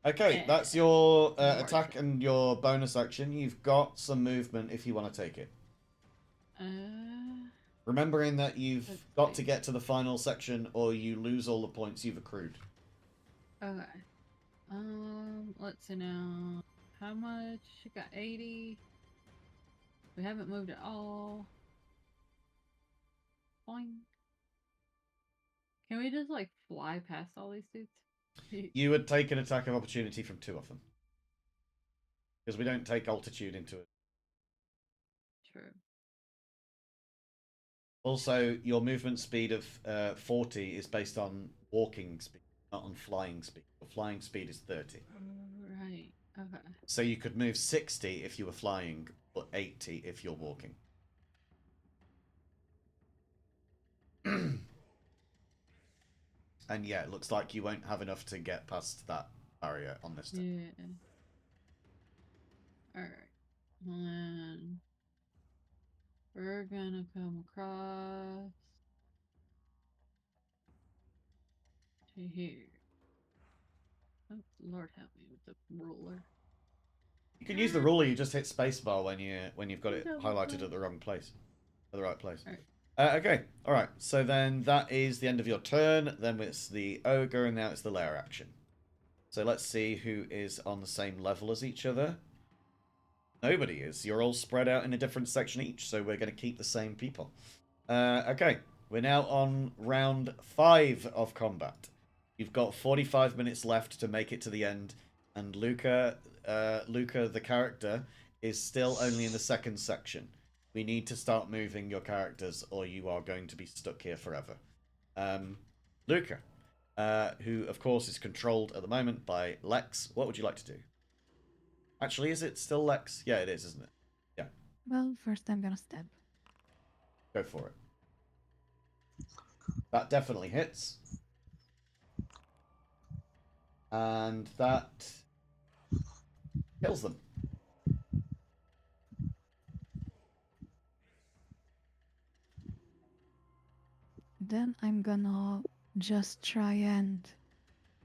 Okay, Yeah. that's your Boy attack shy. and your bonus action. You've got some movement if you want to take it. Remembering that you've got to get to the final section or you lose all the points you've accrued. Okay. Let's see now. How much? Got 80. We haven't moved at all. Boing. Can we just like fly past all these dudes? You would take an attack of opportunity from 2 of them. Because we don't take altitude into it. True. Also, your movement speed of 40 is based on walking speed, not on flying speed. Your flying speed is 30. Right. Okay. So you could move 60 if you were flying, but 80 if you're walking. And yeah, it looks like you won't have enough to get past that barrier on this turn. Yeah. Alright. And we're gonna come across to here. Oh, Lord help me with the ruler. You can use the ruler. You just hit spacebar when you've got it highlighted at the wrong place, at the right place. Okay, all right. So then that is the end of your turn. Then it's the ogre, and now it's the lair action. So let's see who is on the same level as each other. Nobody is. You're all spread out in a different section each, so we're going to keep the same people. Okay, we're now on round 5 of combat. You've got 45 minutes left to make it to the end, and Luca, the character, is still only in the second section. We need to start moving your characters, or you are going to be stuck here forever. Luca, who of course is controlled at the moment by Lex, what would you like to do? Actually, is it still Lex? Yeah, it is, isn't it? Yeah. Well, first I'm gonna stab. Go for it. That definitely hits. And that kills them. Then I'm gonna just try and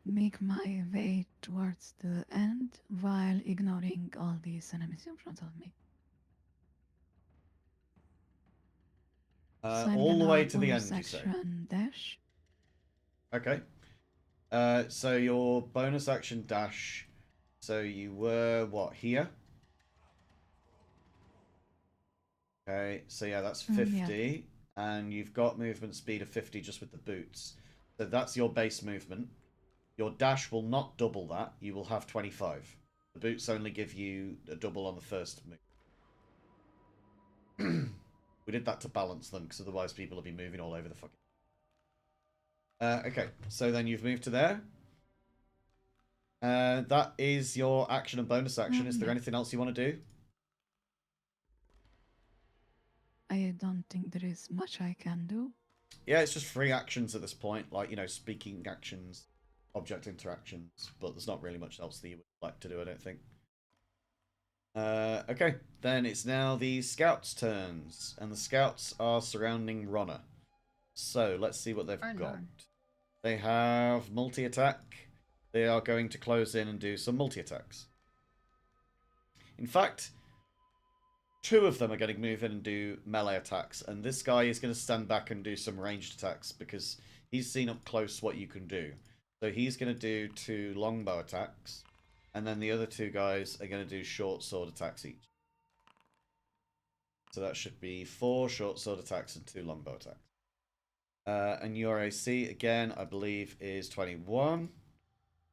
make my way towards the end while ignoring all these enemies in front of me. So I'm All the gonna way to the bonus end, you say? action dash. Okay. So your bonus action dash. So you were, what, here? Okay, so yeah, that's 50. Yeah. And you've got movement speed of 50 just with the boots. So that's your base movement. Your dash will not double that. You will have 25. The boots only give you a double on the first move. We did that to balance them, because otherwise people will be moving all over the fucking... okay, so then you've moved to there. That is your action and bonus action. Is there anything else you want to do? I don't think there is much I can do. Yeah, it's just free actions at this point, like, you know, speaking actions, object interactions, but there's not really much else that you would like to do, I don't think. Okay, then it's now the scouts' turns, and the scouts are surrounding Ronna. So, let's see what they've got. They have multi-attack. They are going to close in and do some multi-attacks. In fact, 2 of them are going to move in and do melee attacks, and this guy is going to stand back and do some ranged attacks because he's seen up close what you can do. So he's going to do 2 longbow attacks, and then the other 2 guys are going to do short sword attacks each. So that should be 4 short sword attacks and 2 longbow attacks. And your AC, again, I believe is 21.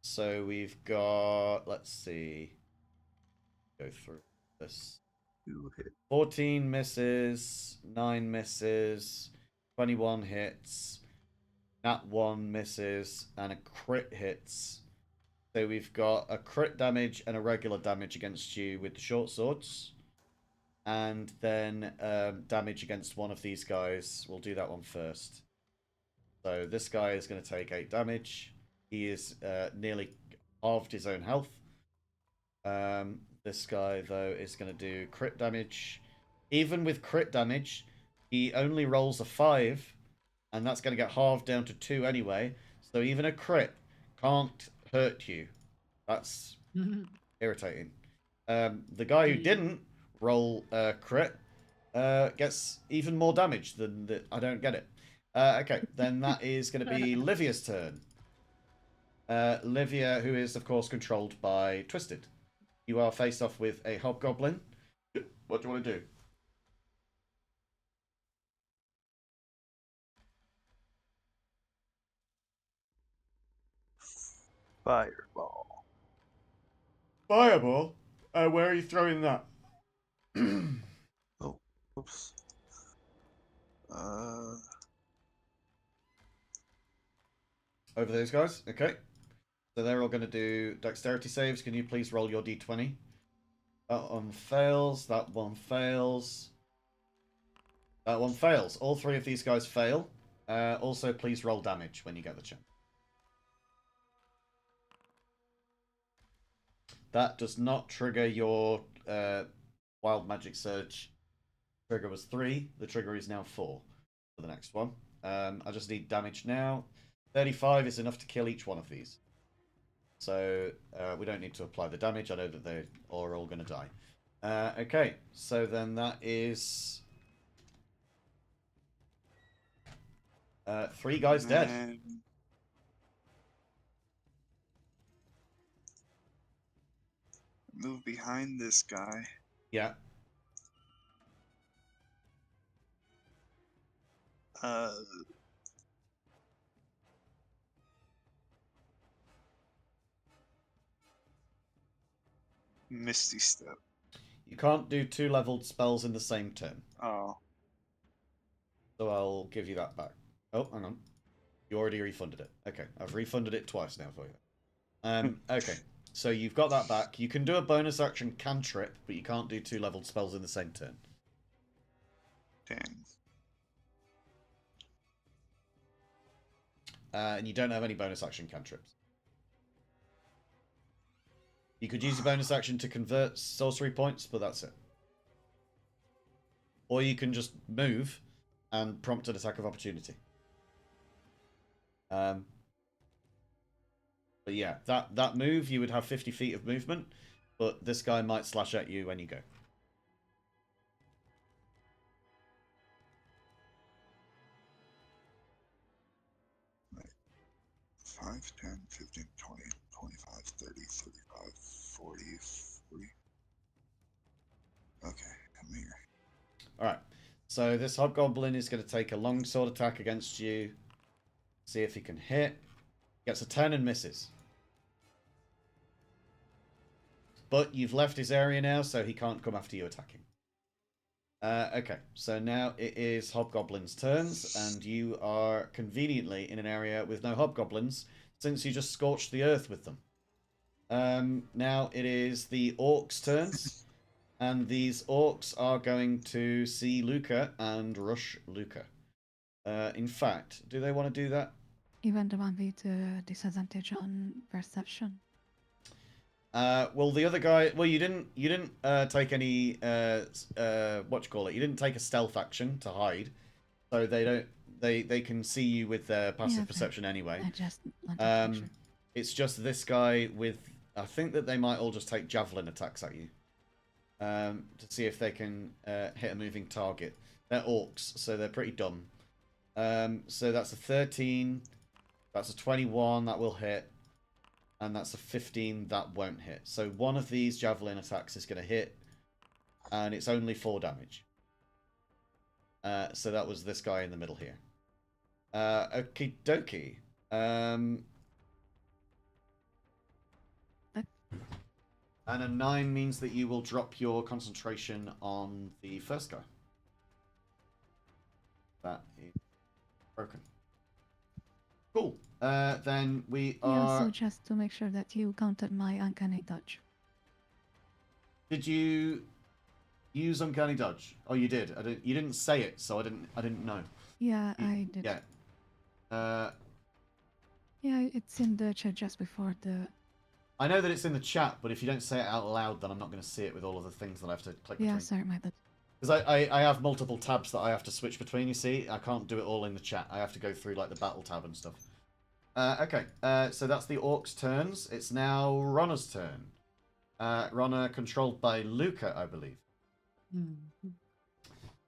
So we've got, let's see, go through this. 14 misses, 9 misses, 21 hits, nat 1 misses, and a crit hits. So we've got a crit damage and a regular damage against you with the short swords. And then damage against one of these guys. We'll do that one first. So this guy is going to take 8 damage. He is nearly halved his own health. This guy, though, is going to do crit damage. Even with crit damage, he only rolls a 5, and that's going to get halved down to 2 anyway. So even a crit can't hurt you. That's irritating. The guy who didn't roll crit gets even more damage than the... I don't get it. Okay, then that is going to be Livia's turn. Livia, who is, of course, controlled by Twisted. You are faced off with a hobgoblin. What do you want to do? Fireball. Fireball? Where are you throwing that? Oh, oops. Over those guys? Okay. So they're all going to do dexterity saves. Can you please roll your d20? That one fails. That one fails. That one fails. All 3 of these guys fail. Also, please roll damage when you get the chance. That does not trigger your Wild Magic Surge. Trigger was 3. The trigger is now 4 for the next one. I just need damage now. 35 is enough to kill each one of these. So we don't need to apply the damage. I know that they are all going to die. Okay, so then that is 3 guys dead. Move behind this guy. Yeah. Misty Step. You can't do 2 leveled spells in the same turn. Oh. So I'll give you that back. Oh, hang on. You already refunded it. Okay, I've refunded it twice now for you. Okay, so you've got that back. You can do a bonus action cantrip, but you can't do 2 leveled spells in the same turn. Dang. And you don't have any bonus action cantrips. You could use your bonus action to convert sorcery points, but that's it. Or you can just move and prompt an attack of opportunity. But yeah, that move, you would have 50 feet of movement, but this guy might slash at you when you go. Right. 5, 10, 15, 20, 25, 30, 35, 40, 40. Okay, come here. Alright, so this hobgoblin is going to take a long sword attack against you. See if he can hit. Gets a 10 and misses. But you've left his area now, so he can't come after you attacking. Okay, so now it is Hobgoblin's turns, and you are conveniently in an area with no Hobgoblins, since you just scorched the earth with them. Now it is the Orcs' turns, and these Orcs are going to see Luca and rush Luca. In fact, do they want to do that? Even the one with disadvantage on perception. Well, the other guy. Well, you didn't take any. What you call it? You didn't take a stealth action to hide, so they don't. They can see you with their passive perception anyway. I just want to make sure. It's just this guy with. I think that they might all just take javelin attacks at you. to see if they can hit a moving target. They're orcs, so they're pretty dumb. So that's a 13. That's a 21. That will hit. And that's a 15. That won't hit. So one of these javelin attacks is going to hit. And it's only 4 damage. So that was this guy in the middle here. Okie dokie. And a 9 means that you will drop your concentration on the first guy. That is broken. Cool. Then we Yeah, are... so just to make sure that you counted my uncanny dodge. Did you use uncanny dodge? Oh, you did. You didn't say it, so I didn't know. Yeah, I did. Yeah. Yeah, it's in the chat just before the... I know that it's in the chat, but if you don't say it out loud, then I'm not going to see it with all of the things that I have to click between. Yeah, sorry, my bad. Because I have multiple tabs that I have to switch between, you see. I can't do it all in the chat. I have to go through, like, the battle tab and stuff. Okay, so that's the orcs' turns. It's now Ronna's turn. Ronna controlled by Luca, I believe. Mm-hmm.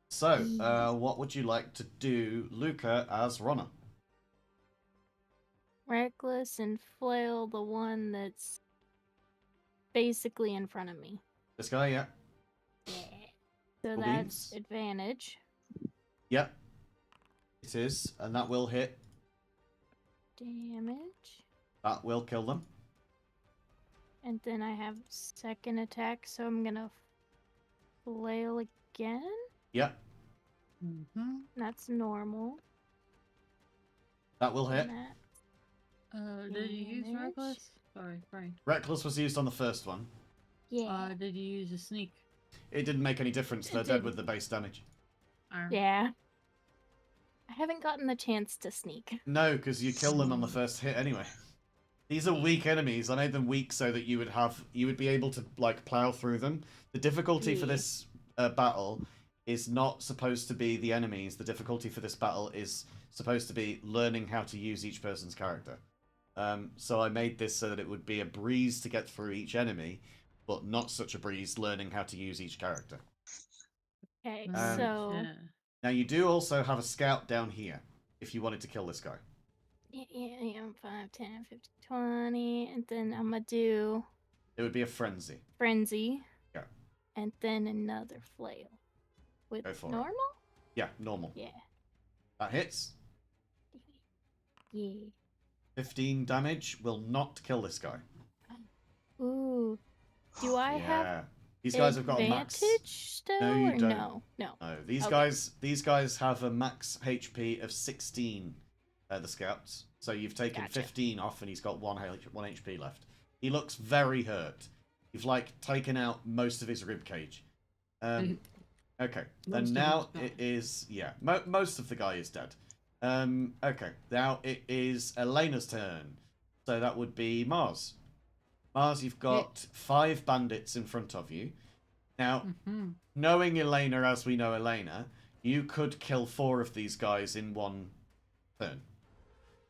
So, what would you like to do, Luca, as Ronna? Reckless and flail the one that's basically in front of me. This guy, yeah. Yeah. So Cool that's beans. advantage. Yep. It is, and that will hit. Damage. That will kill them. And then I have second attack, so I'm gonna flail again. Yep. Mm-hmm. That's normal. That will hit. And that Did you use damage. Reckless? Sorry, Frank. Reckless was used on the first one. Yeah. Did you use a sneak? It didn't make any difference. They're dead with the base damage. Yeah. I haven't gotten the chance to sneak. No, because you kill them on the first hit anyway. These are weak enemies. I made them weak so that you would be able to like plow through them. The difficulty for this battle is not supposed to be the enemies. The difficulty for this battle is supposed to be learning how to use each person's character. So I made this so that it would be a breeze to get through each enemy, but not such a breeze learning how to use each character. Okay, Um, so Yeah. Now you do also have a scout down here if you wanted to kill this guy. yeah, 5, 10, 15, 20, and then I'm gonna do It would be a frenzy. frenzy. Yeah. And then another flail. With Go for it. normal? Yeah, normal. Yeah. That hits. Yeah. 15 damage will not kill this guy. Ooh. Do I have These guys have got a max. advantage still? No, you or don't. No. No, these Okay. guys have a max HP of 16. The scouts. So you've taken Gotcha. 15 off, and he's got one HP left. He looks very hurt. You've like taken out most of his rib cage. Okay, Most then of now his it is most of the guy is dead. Okay, now it is Elena's turn. So that would be Mars. Mars, you've got 5 bandits in front of you. Now, knowing Elena as we know Elena, you could kill 4 of these guys in one turn.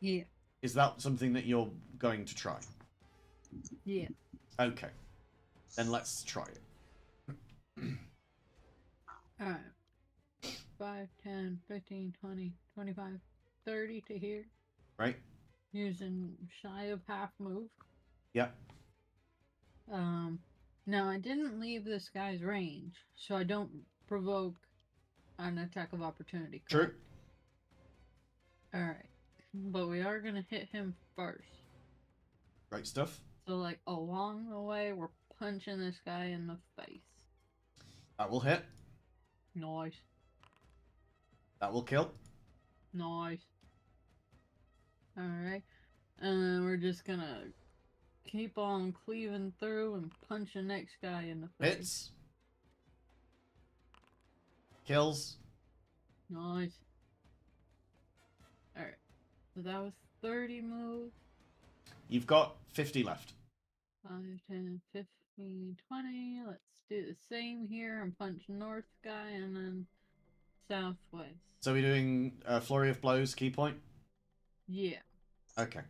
Yeah. Is that something that you're going to try? Yeah. Okay. Then let's try it. Alright. 5, 10, 15, 20, 25, 30 to here. Right? Using shy of half move. Yep. Now I didn't leave this guy's range, so I don't provoke an attack of opportunity. True. Alright. But we are gonna hit him first. Great stuff. So like along the way we're punching this guy in the face. That will hit. Nice. That will kill. Nice. Alright. And we're just gonna keep on cleaving through and punch the next guy in the face. Hits. Kills. Nice. Alright. So that was 30 moves. You've got 50 left. 5, 10, 15, 20. Let's do the same here and punch north guy and then southwest. So we're doing Flurry of Blows, key point? Yeah. Okay.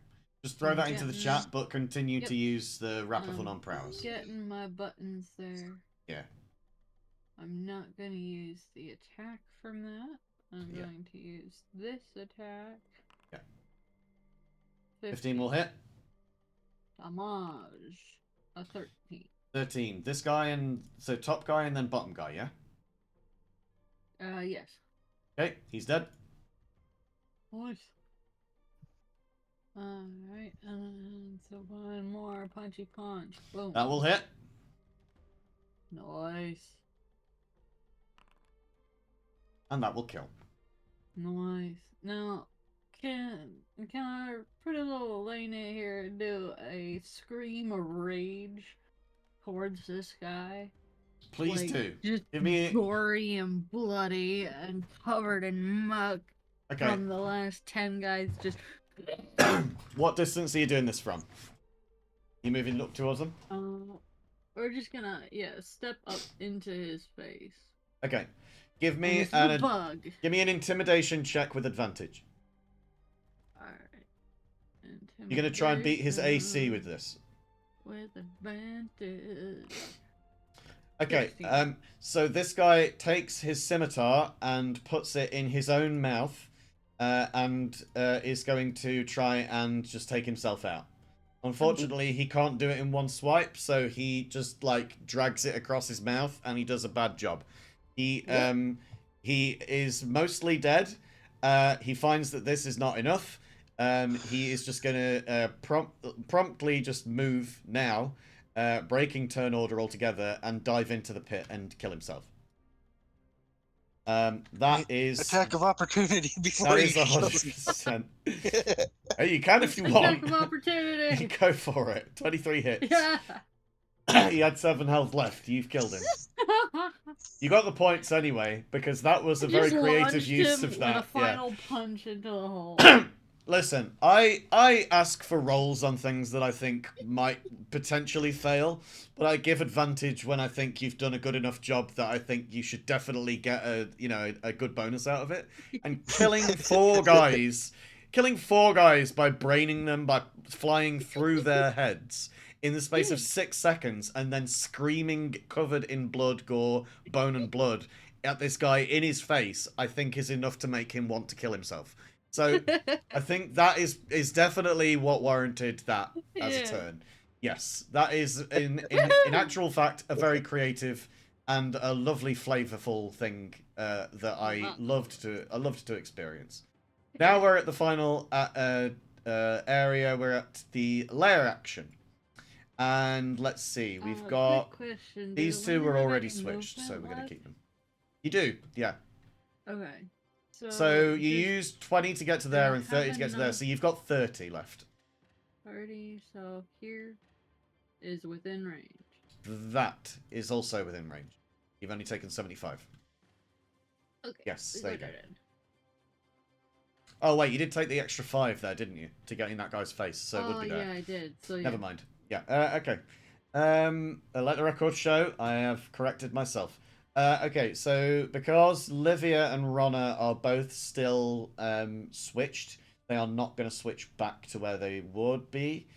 Just throw that into the chat, but continue to use the Rapid on prowess. Getting my buttons there. Yeah. I'm not going to use the attack from that. I'm Yeah. going to use this attack. Yeah. 15 will hit. Damage. A 13. 13. This guy and... So top guy and then bottom guy, yeah? Yes. Okay, he's dead. Nice. Alright, and so one more punchy punch. Boom. That will hit. Nice. And that will kill. Nice. Now, can I put a little Elena here and do a scream of rage towards this guy? Please Like, do. Just Give me... gory and bloody and covered in muck Okay. from the last 10 guys just... What distance are you doing this from? You moving up towards them? We're just gonna, step up into his face. Okay. Give me bug. Give me an intimidation check with advantage. Alright. You're gonna try and beat his AC with this. With advantage. Okay, 16. so this guy takes his scimitar and puts it in his own mouth, and is going to try and just take himself out. Unfortunately, he can't do it in one swipe, so he just, like, drags it across his mouth, and he does a bad job. He is mostly dead. He finds that this is not enough. He is just gonna promptly just move now, breaking turn order altogether, and dive into the pit and kill himself. That is attack of opportunity before that he is kills 100%. Hey, you can if you want. Attack of opportunity! Go for it. 23 hits. Yeah! He had 7 health left. You've killed him. You got the points anyway, because that was a very Just creative launched use him of that. with a final punch into the hole. Listen, I ask for rolls on things that I think might potentially fail, but I give advantage when I think you've done a good enough job that I think you should definitely get a good bonus out of it. And killing 4 guys by braining them, by flying through their heads in the space of 6 seconds, and then screaming covered in blood, gore, bone and blood at this guy in his face, I think is enough to make him want to kill himself. So I think that is definitely what warranted that as a turn. Yes, that is in actual fact a very creative and a lovely flavorful thing that I loved to experience. Now we're at the final area. We're at the lair action, and let's see. We've got question. these 2 were already switched, so we're gonna keep them. You do, yeah. Okay. So you use 20 to get to there and 30 to get to there, so you've got 30 left. 30, so here is within range. That is also within range. You've only taken 75. Okay. Yes, there you go. Oh wait, you did take the extra 5 there, didn't you? To get in that guy's face, so it would be there. Yeah, I did. So Never mind. Yeah, okay. Let the record show, I have corrected myself. Okay, so because Livia and Ronna are both still switched, they are not going to switch back to where they would be.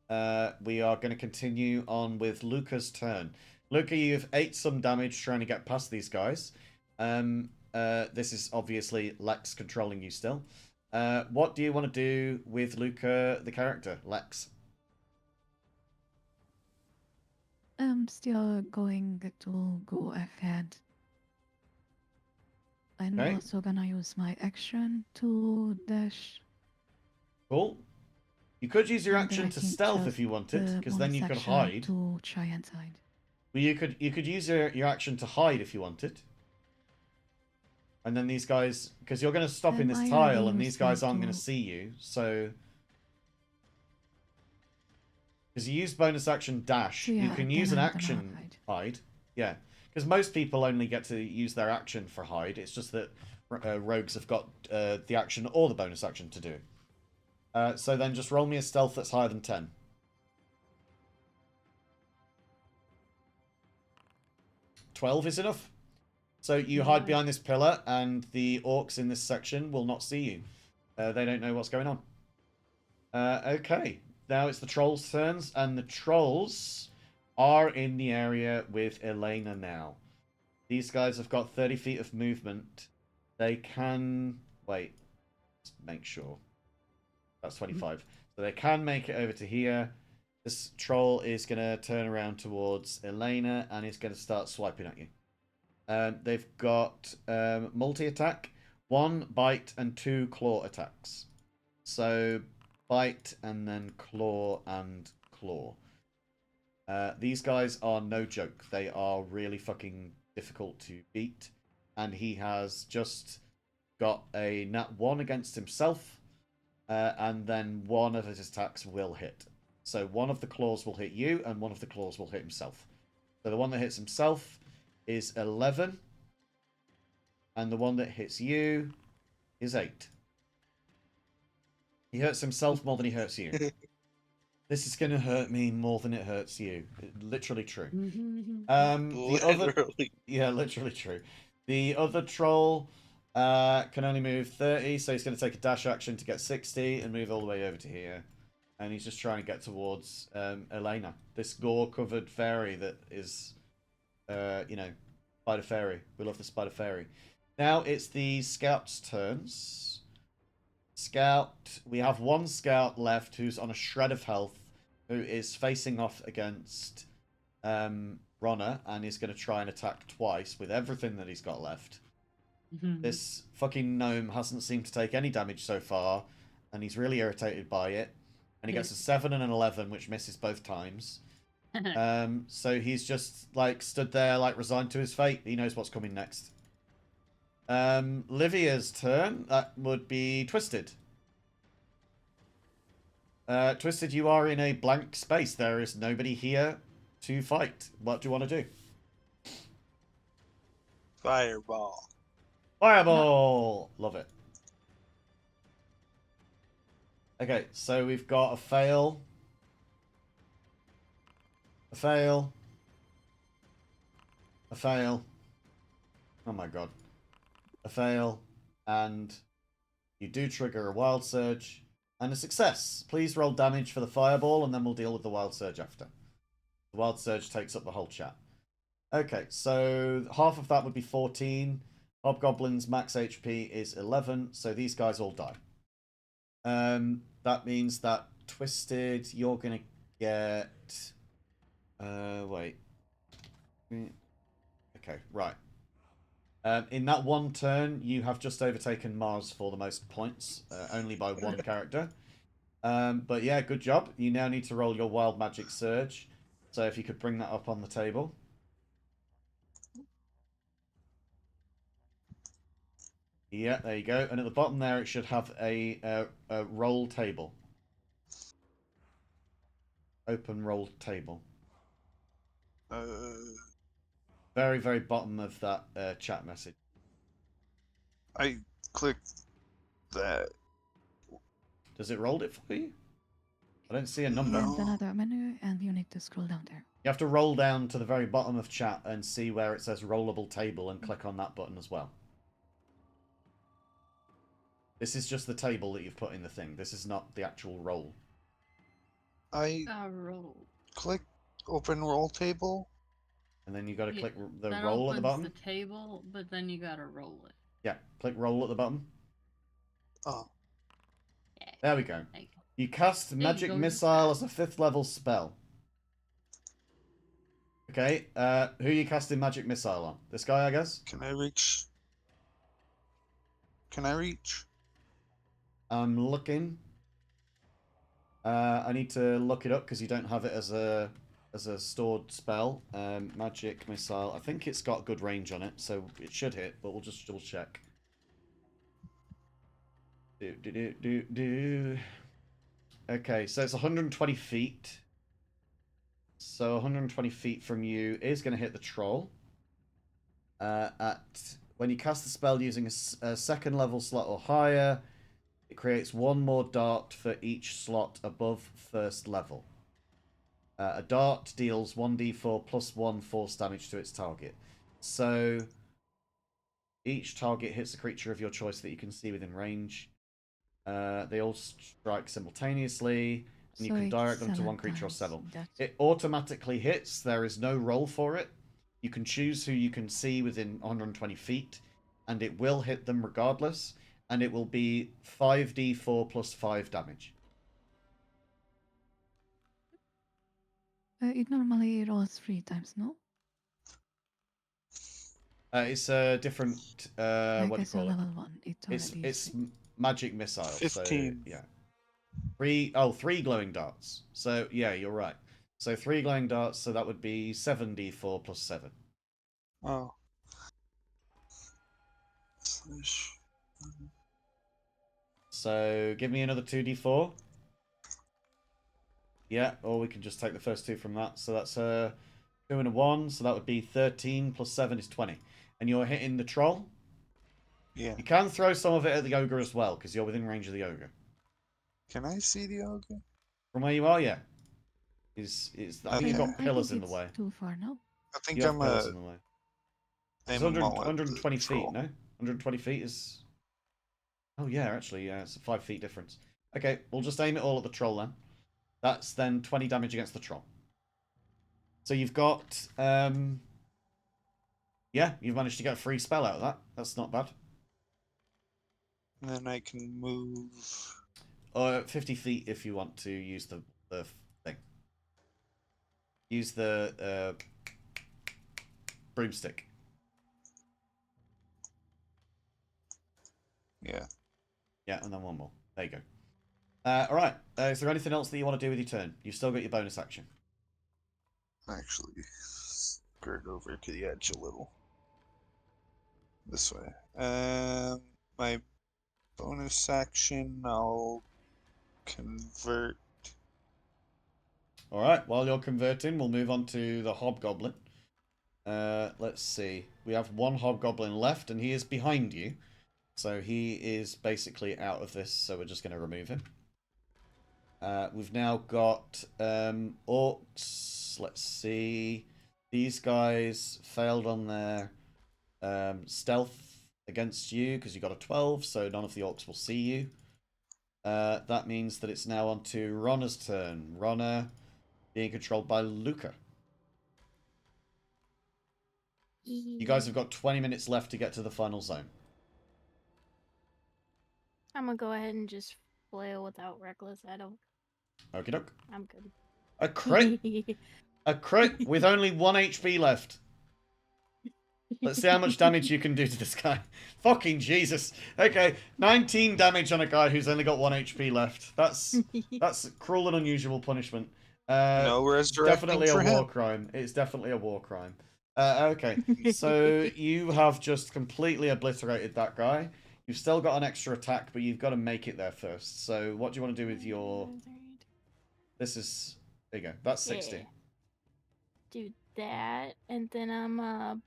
We are going to continue on with Luca's turn. Luca, you've 8 some damage trying to get past these guys. This is obviously Lex controlling you still. What do you want to do with Luca, the character, Lex? I'm still going to go ahead. I'm also gonna use my action to dash. Cool. You could use your action to stealth if you wanted, because then you could hide. To try and hide. Well, you could use your action to hide if you wanted. And then these guys, because you're going to stop in this tile, and these guys aren't going to see you, so. Because you use bonus action dash, you can use an action hide. Yeah, because most people only get to use their action for hide. It's just that rogues have got the action or the bonus action to do. So then just roll me a stealth that's higher than 10. 12 is enough. So you hide behind this pillar, and the orcs in this section will not see you. They don't know what's going on. Okay. Now it's the trolls' turns, and the trolls are in the area with Elena now. These guys have got 30 feet of movement. They can... Wait. Let's make sure. That's 25. So they can make it over to here. This troll is going to turn around towards Elena and is going to start swiping at you. They've got multi-attack, 1 bite and 2 claw attacks. So bite and then claw and claw. These guys are no joke. They are really fucking difficult to beat. And he has just got a nat 1 against himself. And then one of his attacks will hit. So one of the claws will hit you, and one of the claws will hit himself. So the one that hits himself is 11. And the one that hits you is 8. He hurts himself more than he hurts you. This is going to hurt me more than it hurts you. Literally true. Yeah, literally true. The other troll can only move 30, so he's going to take a dash action to get 60 and move all the way over to here. And he's just trying to get towards Elena, this gore-covered fairy that is, Spider Fairy. We love the Spider Fairy. Now it's the Scout's turns. Scout, we have one Scout left who's on a shred of health, who is facing off against Ronna, and is going to try and attack twice with everything that he's got left. This fucking gnome hasn't seemed to take any damage so far, and he's really irritated by it. And he gets a 7 and an 11, which misses both times. So he's just, like, stood there, like, resigned to his fate. He knows what's coming next. Livia's turn. That would be Twisted. Twisted, you are in a blank space. There is nobody here to fight. What do you want to do? Fireball. Fireball! Love it. Okay, so we've got a fail. A fail. A fail. Oh my god. A fail. And you do trigger a wild surge. And a success. Please roll damage for the fireball, and then we'll deal with the wild surge after. The wild surge takes up the whole chat. Okay, so half of that would be 14. Hobgoblin's max HP is 11, so these guys all die. That means that Twisted, you're gonna get... wait. Okay, right. In that one turn, you have just overtaken Mars for the most points, only by one character. But yeah, good job. You now need to roll your Wild Magic Surge. So if you could bring that up on the table. Yeah, there you go. And at the bottom there, it should have a roll table. Open roll table. Very, very bottom of that chat message. I clicked that. Does it roll it for you? I don't see a number. There's another menu, and you need to scroll down there. You have to roll down to the very bottom of chat and see where it says rollable table and click on that button as well. This is just the table that you've put in the thing. This is not the actual roll. I click open roll table. And then you got to click the that roll at the bottom. The table, but then you gotta roll it. Yeah, click roll at the bottom. Oh. Yeah. There we go. You cast Magic Missile as a 5th level spell. Okay, who are you casting Magic Missile on? This guy, I guess? Can I reach? Can I reach? I'm looking. I need to look it up because you don't have it as a stored spell. Magic Missile. I think it's got good range on it, so it should hit, but we'll just double check. Okay, so it's 120 feet. So 120 feet from you is going to hit the troll. When you cast the spell using a 2nd level slot or higher, it creates 1 more dart for each slot above 1st level. A dart deals 1d4 plus 1 force damage to its target. So each target hits a creature of your choice that you can see within range. They all strike simultaneously, and you can direct them to one creature or several. It automatically hits. There is no roll for it. You can choose who you can see within 120 feet, and it will hit them regardless, and it will be 5d4 plus 5 damage. It normally rolls 3 times, no? It's a different, what do you guess call it? level 1, it already It's is 3. magic missile, 15. so, yeah. 3 glowing darts. So, yeah, you're right. So 3 glowing darts, so that would be 7d4 plus 7. Oh. So, give me another 2d4. Yeah, or we can just take the first 2 from that. So that's 2 and a 1, so that would be 13 plus 7 is 20. And you're hitting the troll? Yeah. You can throw some of it at the ogre as well, because you're within range of the ogre. Can I see the ogre? From where you are, yeah. I think you've got I pillars think in the way. too far now. I think You have I'm pillars in the way. It's aiming 120 feet, no? 120 feet is... Oh, yeah, actually, yeah, it's a 5 feet difference. Okay, we'll just aim it all at the troll then. That's then 20 damage against the troll. So you've got... Yeah, you've managed to get a free spell out of that. That's not bad. And then I can move... 50 feet if you want to use the thing. Use the broomstick. Yeah. Yeah, and then one more. There you go. Alright, is there anything else that you want to do with your turn? You've still got your bonus action. Actually, skirt over to the edge a little. This way. My bonus action, I'll convert. Alright, while you're converting, we'll move on to the hobgoblin. Let's see. We have one hobgoblin left, and he is behind you. So he is basically out of this, so we're just going to remove him. We've now got orcs. Let's see. These guys failed on their stealth against you because you got a 12, so none of the orcs will see you. That means that it's now on to Ronna's turn. Ronna being controlled by Luca. You guys have got 20 minutes left to get to the final zone. I'm gonna go ahead and just flail without reckless. Okie doke. I'm good. A crit! A crit with only 1 HP left. Let's see how much damage you can do to this guy. Fucking Jesus. Okay, 19 damage on a guy who's only got 1 HP left. That's cruel and unusual punishment. No resurrecting definitely a for war him. crime. It's definitely a war crime. Okay, so you have just completely obliterated that guy. You've still got an extra attack, but you've got to make it there first. So what do you want to do with your... This is... There you go. That's 60. Yeah. Do that, and then I'm a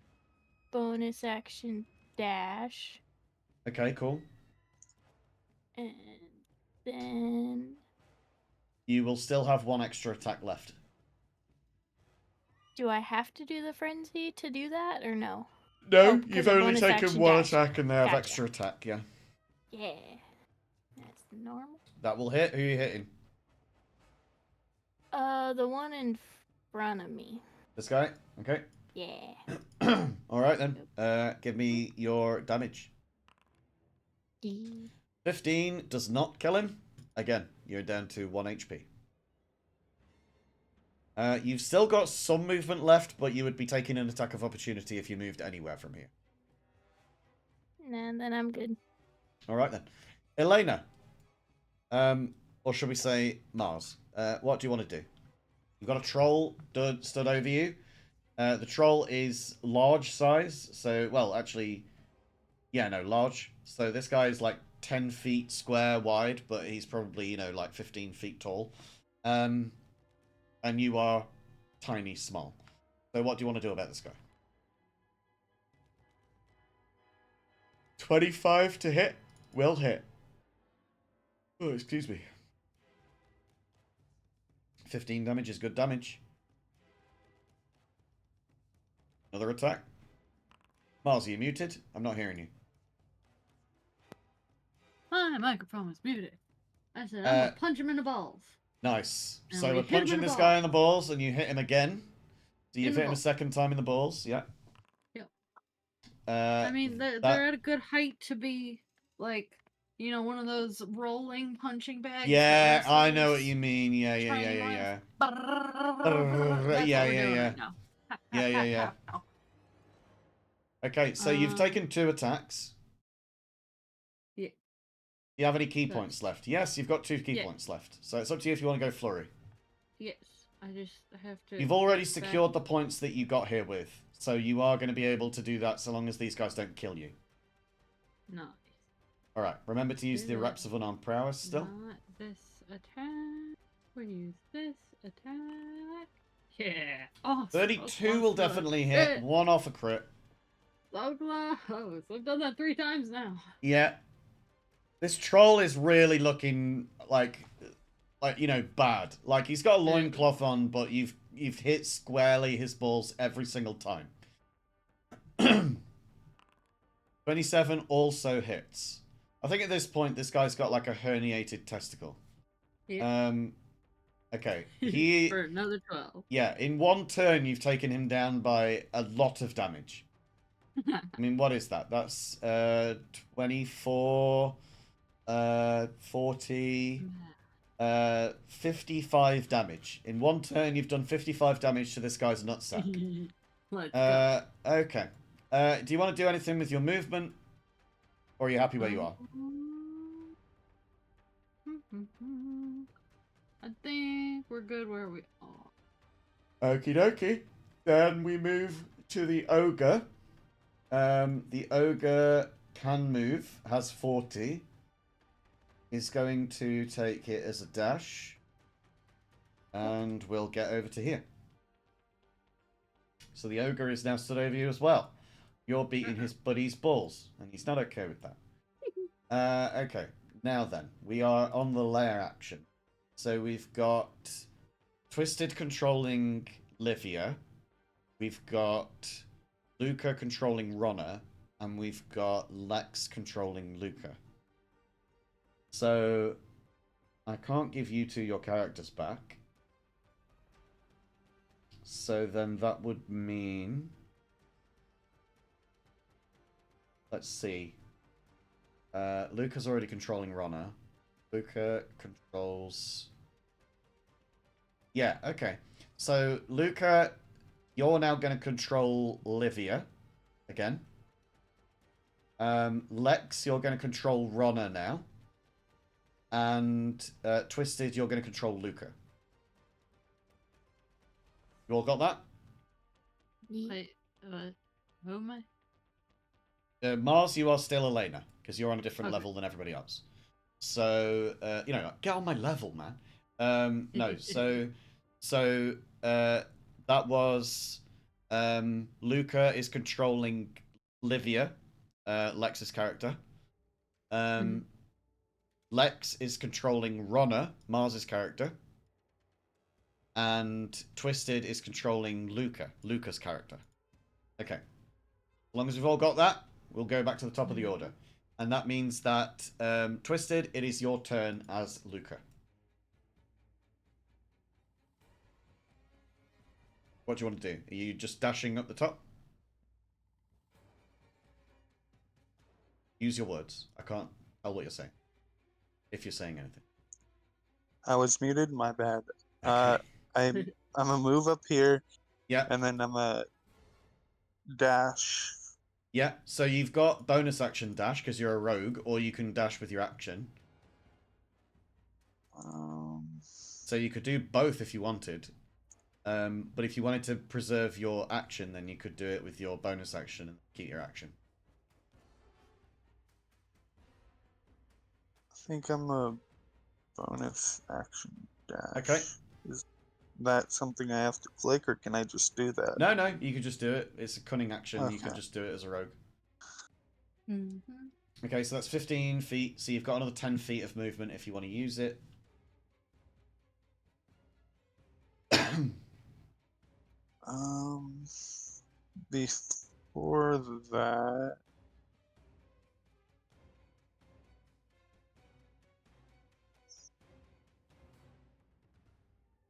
bonus action dash. Okay, cool. And then... You will still have 1 extra attack left. Do I have to do the frenzy to do that, or no? No, Oh, 'cause you've of only bonus taken action 1 dash. attack and they have Gotcha. extra attack, yeah. Yeah. That's normal. That will hit. Who are you hitting? The one in front of me. This guy? Okay. Yeah. Alright then. Give me your damage. 15 does not kill him. Again, you're down to 1 HP. You've still got some movement left, but you would be taking an attack of opportunity if you moved anywhere from here. And then I'm good. Alright then. Elena. Or should we say Mars? What do you want to do? You've got a troll stood over you. The troll is large size. So, well, actually... Yeah, no, large. So this guy is like 10 feet square wide, but he's probably, you know, like 15 feet tall. And you are tiny small. So what do you want to do about this guy? 25 to hit. Will hit. Oh, excuse me. 15 damage is good damage. Another attack. Mars, are you muted? I'm not hearing you. My microphone is muted. I said, I'm gonna punch him in the balls. Nice. And So we we're hit him in punching the this balls. guy in the balls, and you hit him again. So you've hit him a second time in the balls, yeah? Yep. I mean, they're at a good height to be, like, you know, one of those rolling punching bags. Yeah, I know what you mean. Yeah. That's Yeah, what we're doing right now. Yeah. Okay, so you've taken 2 attacks. Yeah. Do you have any key points left? Yes, you've got 2 key points left. So it's up to you if you want to go flurry. Yes, I just have to... You've already secured the points that you got here with. So you are going to be able to do that so long as these guys don't kill you. Nice. Alright, remember to use the reps of unarmed prowess still. Not this attack. We use this attack. Yeah. Oh, 32 will definitely hit. 1 off a crit. So close. I've done that 3 times now. Yeah. This troll is really looking like you know, bad. Like he's got a loincloth on, but you've hit squarely his balls every single time. 27 also hits. I think at this point this guy's got like a herniated testicle. Yeah. Okay. For another 12. Yeah, in 1 turn you've taken him down by a lot of damage. I mean, what is that? That's 24 40 55 damage. In 1 turn you've done 55 damage to this guy's nutsack. Let's go. Okay. Do you want to do anything with your movement? Or are you happy where you are? I think we're good where we are. Okie dokie. Then we move to the ogre. The ogre can move, has 40. Is going to take it as a dash. And we'll get over to here. So the ogre is now stood over you as well. You're beating his buddy's balls, and he's not okay with that. Okay, now then, we are on the lair action. So we've got Twisted controlling Livia. We've got Luca controlling Ronna. And we've got Lex controlling Luca. So I can't give you 2 your characters back. So then that would mean... Let's see. Luca's already controlling Ronna. Luca controls... Yeah, okay. So, Luca, you're now going to control Livia again. Lex, you're going to control Ronna now. And Twisted, you're going to control Luca. You all got that? Wait, who am I? Mars, you are still Elena, because you're on a different level than everybody else. So, you know, get on my level, man. No, so that was Luca is controlling Livia, Lex's character. Lex is controlling Ronna, Mars's character. And Twisted is controlling Luca's character. Okay. As long as we've all got that, we'll go back to the top of the order. And that means that, Twisted, it is your turn as Luca. What do you want to do? Are you just dashing up the top? Use your words. I can't tell what you're saying. If you're saying anything. I was muted, my bad. Okay. I'm gonna move up here. Yeah. And then I'm gonna dash. Yeah, so you've got bonus action dash because you're a rogue, or you can dash with your action. So you could do both if you wanted. But if you wanted to preserve your action, then you could do it with your bonus action and keep your action. I think I'm a bonus action dash. Okay. Is that something I have to click, or can I just do that? No, you could just do it. It's a cunning action. Okay. You could just do it as a rogue. Okay, so that's 15 feet. So you've got another 10 feet of movement if you want to use it. Before that...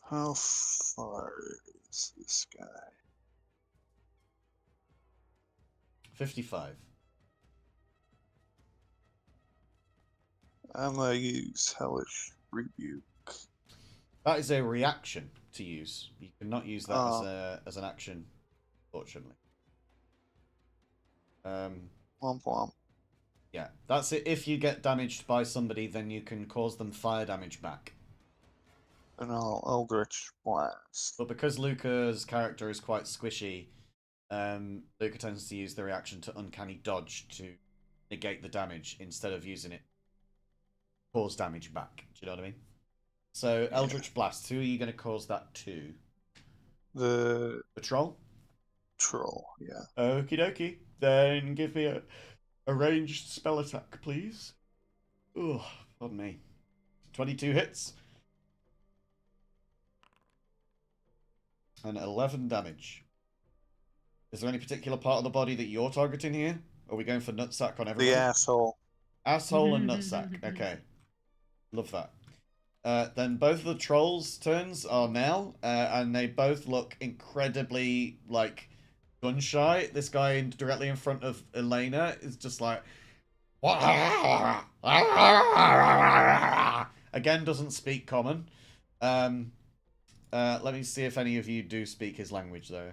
How far is this guy? 55. I'm gonna use Hellish Rebuke. That is a reaction to use. You cannot use that as an action, fortunately. Womp womp. Yeah, that's it. If you get damaged by somebody, then you can cause them fire damage back. And I'll Eldritch Blast. But because Luca's character is quite squishy, Luca tends to use the reaction to Uncanny Dodge to negate the damage instead of using it to cause damage back. Do you know what I mean? So, Eldritch Blast, who are you going to cause that to? The troll? Troll, yeah. Okie dokie. Then give me a ranged spell attack, please. Oh, pardon me. 22 hits. And 11 damage. Is there any particular part of the body that you're targeting here? Or are we going for nutsack on everybody? The asshole. Asshole and nutsack. Okay. Love that. Then both of the trolls' turns are now, and they both look incredibly, like, gun shy. This guy directly in front of Elena is just like... Again, doesn't speak common. Let me see if any of you do speak his language, though.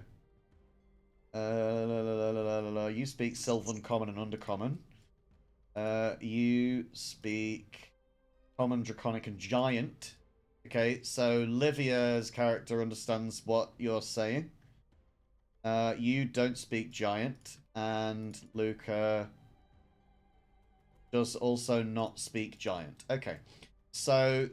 You speak Sylvan, Common, and Undercommon. You speak Common, Draconic, and Giant. Okay, so Livia's character understands what you're saying. You don't speak Giant, and Luca does also not speak Giant. Okay, so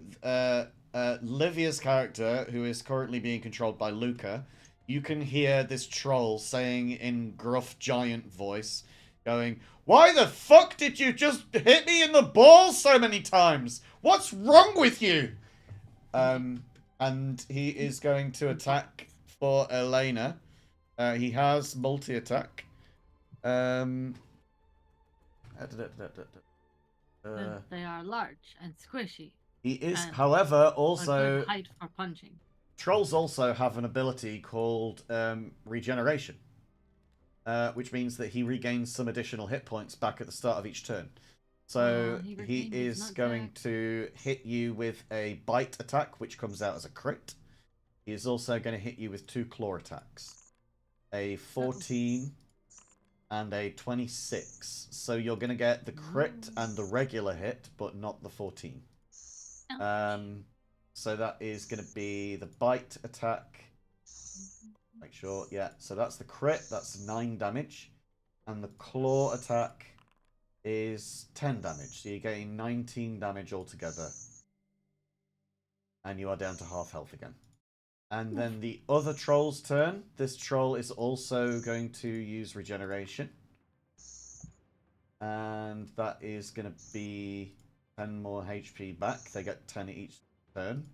Livia's character, who is currently being controlled by Luca, you can hear this troll saying in gruff giant voice, going, "Why the fuck did you just hit me in the balls so many times? What's wrong with you?" And he is going to attack for Elena. He has multi-attack. They are large and squishy. He is, however, also... a good height for punching. Trolls also have an ability called regeneration, which means that he regains some additional hit points back at the start of each turn. So he is going to hit you with a bite attack, which comes out as a crit. He is also going to hit you with 2 claw attacks. A 14 and a 26. So you're going to get the crit and the regular hit, but not the 14. So that is going to be the bite attack. Make sure, yeah. So that's the crit. That's 9 damage. And the claw attack is 10 damage. So you're getting 19 damage altogether. And you are down to half health again. And then the other troll's turn. This troll is also going to use regeneration. And that is going to be 10 more HP back. They get 10 each turn.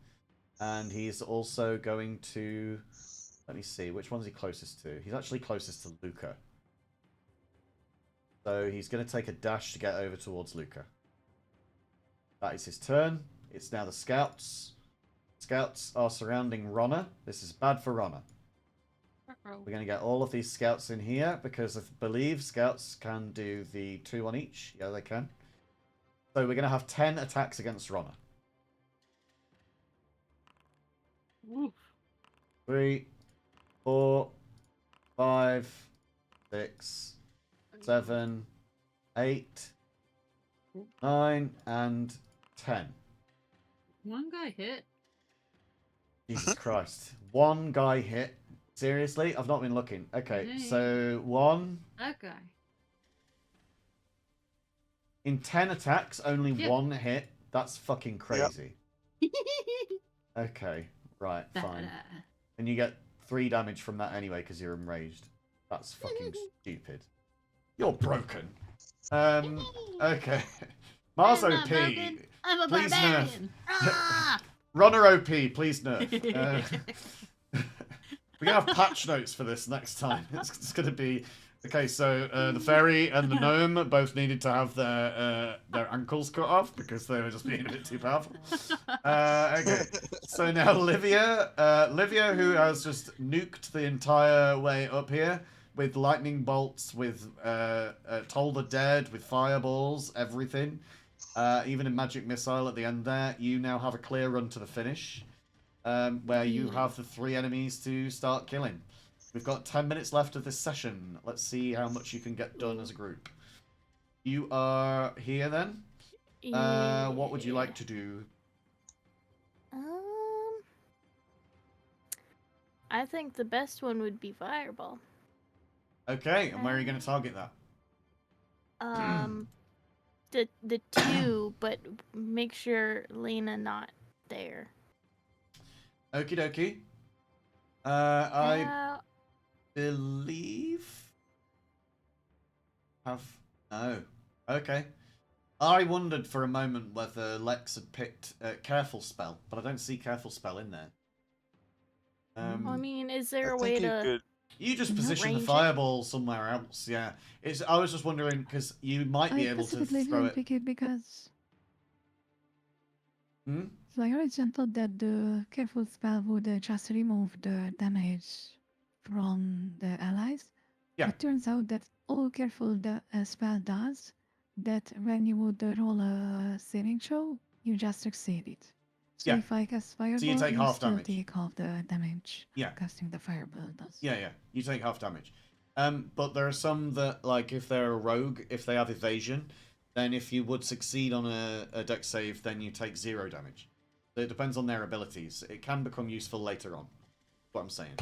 And he's also going to... Let me see. Which one's he closest to? He's actually closest to Luca. So he's going to take a dash to get over towards Luca. That is his turn. It's now the scouts. Scouts are surrounding Ronna. This is bad for Ronna. We're going to get all of these scouts in here because I believe scouts can do the 2 on each. Yeah, they can. So we're going to have 10 attacks against Ronna. 3, 4, 5, 6, 7, 8, 9, and 10. One guy hit. Jesus Christ. One guy hit. Seriously? I've not been looking. Okay, so 1. That guy. In 10 attacks, only 1 hit. That's fucking crazy. Yep. Okay, right, fine. And you get 3 damage from that anyway because you're enraged. That's fucking stupid. You're broken. Okay. Mars OP. I'm a please barbarian. Nerf. Runner OP, please nerf. We're going to have patch notes for this next time. It's going to be... Okay, so the fairy and the gnome both needed to have their ankles cut off because they were just being a bit too powerful. Okay, so now Livia, who has just nuked the entire way up here, with lightning bolts, with Toll the Dead, with fireballs, everything. Even a magic missile at the end there. You now have a clear run to the finish, where you have the 3 enemies to start killing. We've got 10 minutes left of this session. Let's see how much you can get done as a group. You are here then? What would you like to do? I think the best one would be fireball. Okay, and where are you going to target that? The 2, but make sure Lena not there. Okie dokie. I believe... Oh, okay. I wondered for a moment whether Lex had picked Careful Spell, but I don't see Careful Spell in there. I mean, is there I a way think to... You just position the range fireball somewhere else, yeah. I was just wondering, because you might be able to throw it... pick it because Hmm? so I always thought that the careful spell would just remove the damage from the allies. Yeah. It turns out that all careful the spell does, that when you would roll a saving throw, you just succeed it. So Yeah. if I cast fireball, you take half still damage. take half the damage Yeah. casting the fireball does. Yeah, you take half damage. But there are some that, like, if they're a rogue, if they have evasion, then if you would succeed on a dex save, then you take 0 damage. So it depends on their abilities. It can become useful later on, what I'm saying.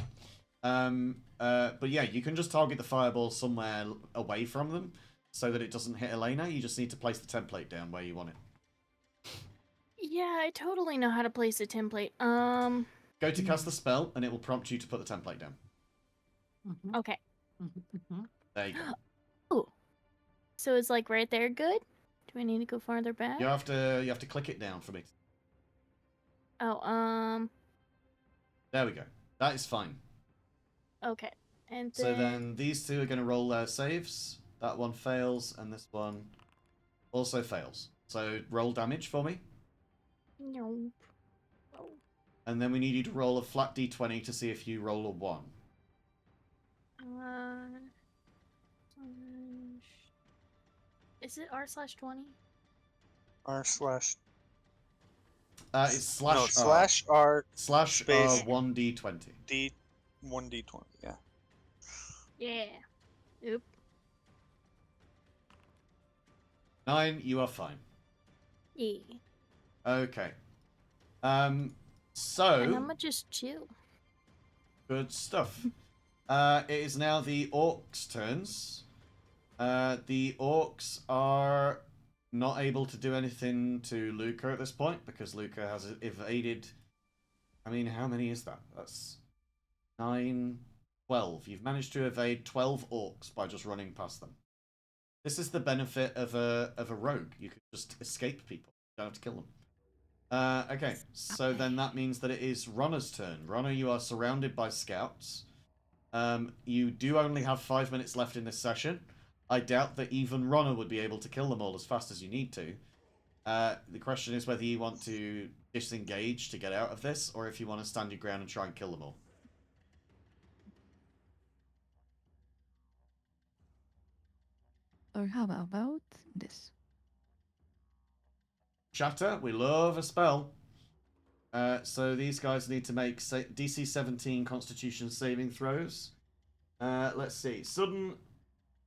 But yeah, you can just target the fireball somewhere away from them so that it doesn't hit Elena. You just need to place the template down where you want it. Yeah, I totally know how to place a template. Go to cast the spell, and it will prompt you to put the template down. Okay. There you go. Oh. So it's like right there good? Do I need to go farther back? You have to click it down for me. Oh, There we go. That is fine. okay. And So then these 2 are going to roll their saves. That one fails, and this one also fails. So roll damage for me. Nope. Oh. And then we need you to roll a flat d20 to see if you roll a 1. Is it r/20? R/. It's slash no, R. slash R Slash space 1d20. D1d20, yeah. Yeah. Oop. 9, you are fine. Yeah. Okay. And So I'm gonna just chill. good stuff. It is now the orcs' turns. The orcs are not able to do anything to Luca at this point because Luca has evaded. I mean, how many is that? That's 9, 12. You've managed to evade 12 orcs by just running past them. This is the benefit of a rogue. You can just escape people. You don't have to kill them. Okay, so then that means that it is Runner's turn. Runner, you are surrounded by scouts. You do only have 5 minutes left in this session. I doubt that even Runner would be able to kill them all as fast as you need to. The question is whether you want to disengage to get out of this, or if you want to stand your ground and try and kill them all. Or how about this? Shatter, we love a spell. So these guys need to make DC 17 Constitution saving throws. Let's see. Sudden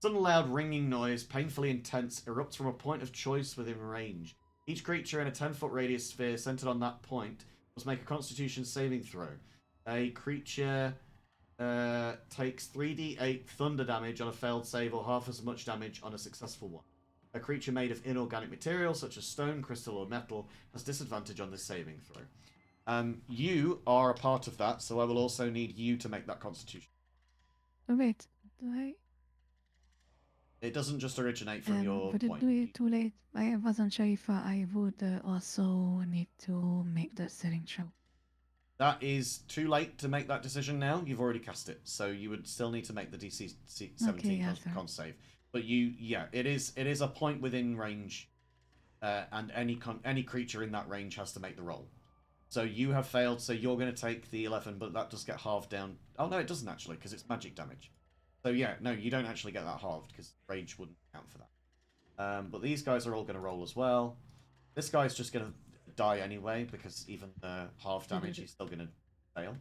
loud ringing noise, painfully intense, erupts from a point of choice within range. Each creature in a 10-foot radius sphere centered on that point must make a Constitution saving throw. A creature takes 3d8 thunder damage on a failed save or half as much damage on a successful one. A creature made of inorganic material, such as stone, crystal, or metal, has disadvantage on this saving throw. You are a part of that, so I will also need you to make that Constitution. Oh wait, do I? It doesn't just originate from your Would it point. do it too late? I wasn't sure if I would also need to make the saving throw. That is too late to make that decision now. You've already cast it, so you would still need to make the DC 17 con save. But it is a point within range, and any creature in that range has to make the roll. So you have failed, so you're going to take the 11, but that does get halved down. Oh no, it doesn't actually, because it's magic damage. So yeah, no, you don't actually get that halved because rage wouldn't count for that. But these guys are all going to roll as well. This guy's just going to die anyway because even the half damage, he's still going to fail.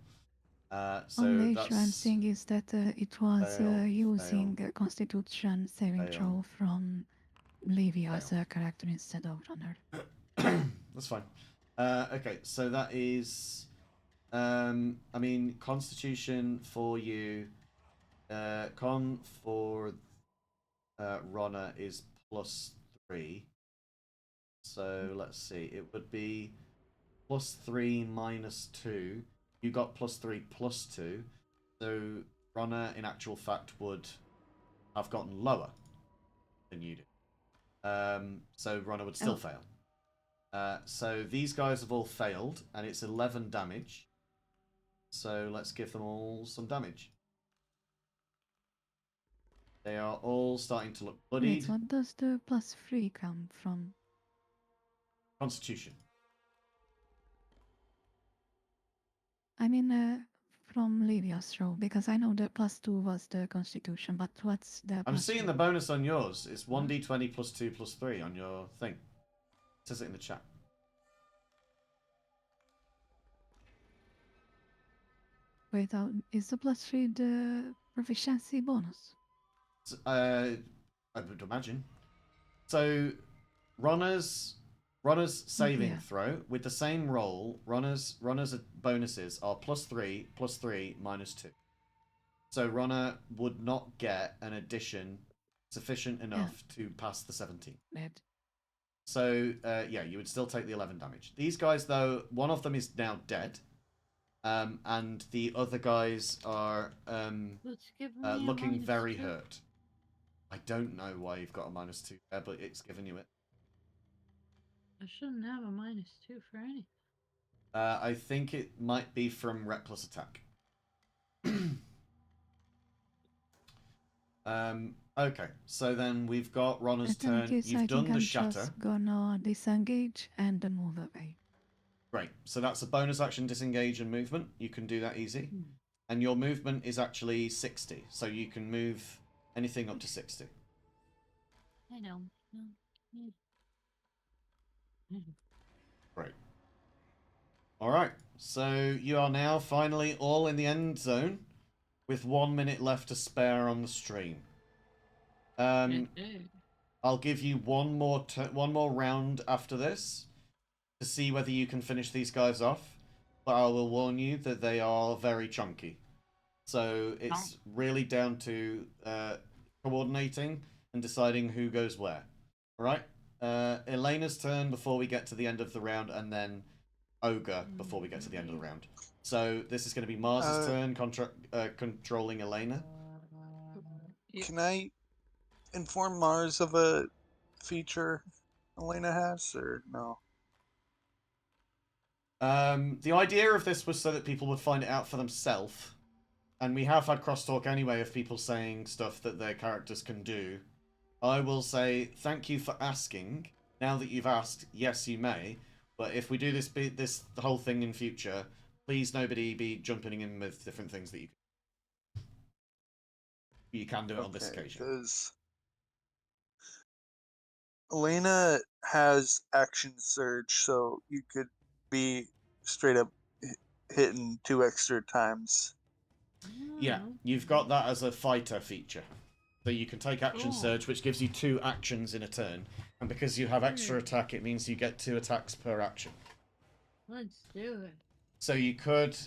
So Only that's issue I'm seeing is that it was fail, using Constitution saving fail, throw from Livia as a character instead of Runner. That's fine. Okay, so that is, I mean, Constitution for you, Con for Runner is +3. So let's see, it would be +3 -2. You got +3 +2. So Runner, in actual fact, would have gotten lower than you do. So Runner would still fail. So these guys have all failed, and it's 11 damage. So let's give them all some damage. They are all starting to look bloodied. Wait, what does the +3 come from? Constitution. I mean, from Livia's row, because I know the +2 was the Constitution, but what's the I'm seeing +3? the bonus on yours. It's 1d20 +2 +3 on your thing. It says it in the chat. Wait, is the +3 the proficiency bonus? I would imagine. So, runners saving throw with the same roll. Runners bonuses are +3 +3 -2. So runner would not get an addition sufficient enough to pass the 17. Bled. So yeah, you would still take the 11 damage. These guys, though, one of them is now dead. And the other guys are looking very hurt. I don't know why you've got a -2 there, but it's given you it. I shouldn't have a -2 for anything. I think it might be from reckless attack. Okay, so then we've got Ronna's turn. You've done the shatter. Just gonna disengage and move away. Great. So that's a bonus action, disengage and movement. You can do that easy. And your movement is actually 60. So you can move anything up to 60. I know. Great. Alright. So you are now finally all in the end zone with 1 minute left to spare on the stream. I'll give you one more round after this to see whether you can finish these guys off, but I will warn you that they are very chunky. So it's really down to coordinating and deciding who goes where. Alright? Elena's turn before we get to the end of the round, and then Ogre before we get to the end of the round. So this is going to be Mars's turn, controlling Elena. Can I inform Mars of a feature Elena has, or no? The idea of this was so that people would find it out for themselves. And we have had crosstalk anyway of people saying stuff that their characters can do. I will say thank you for asking. Now that you've asked, yes, you may. But if we do this whole thing in future, please nobody be jumping in with different things that you can do it on this occasion. Because Elena has action surge, so you could be straight up hitting 2 extra times. Yeah, you've got that as a fighter feature. So you can take action surge, which gives you 2 actions in a turn. And because you have extra attack, it means you get 2 attacks per action. Let's do it. So you could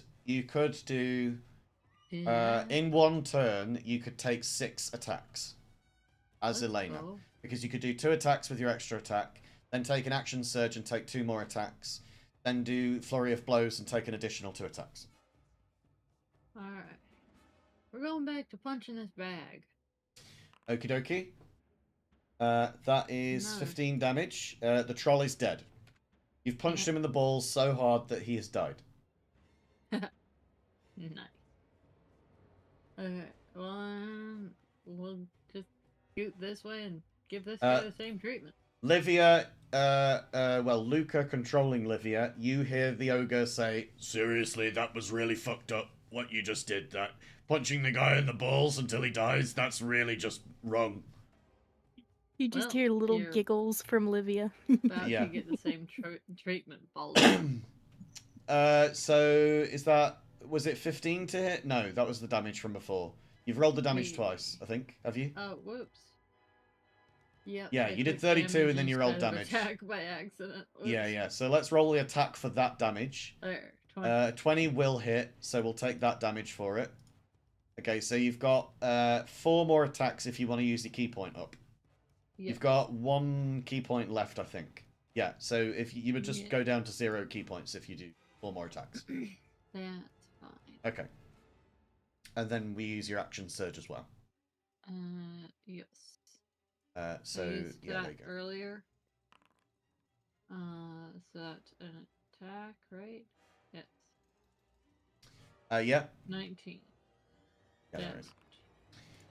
do in one turn you could take 6 attacks as Elena. Because you could do 2 attacks with your extra attack, then take an action surge and take 2 more attacks, then do flurry of blows and take an additional 2 attacks. Alright. We're going back to punching this bag. Okie dokie. That is 15 damage. The troll is dead. You've punched him in the balls so hard that he has died. Nice. Okay, we'll just shoot this way and give this guy the same treatment. Livia, Luca controlling Livia, you hear the ogre say, "Seriously, that was really fucked up, what you just did, that. punching the guy in the balls until he dies, that's really just wrong. You just hear little giggles from Livia. About to get the same treatment, balls. So is that, was it 15 to hit? No, that was the damage from before. You've rolled the damage twice, I think. Have you? Oh, whoops. Yep, yeah, you did 32 and then you rolled damage. Attack by accident. Oops. Yeah. So let's roll the attack for that damage. There, 20. 20 will hit, so we'll take that damage for it. Okay, so you've got 4 more attacks if you want to use the key point up. Yep. You've got 1 key point left, I think. Yeah, so if you would just go down to 0 key points if you do 4 more attacks. That's fine. Okay. And then we use your action surge as well. Yes. So yeah, there you go. Earlier. So that's an attack, right? Yes. Yeah. 19. Yeah, there is.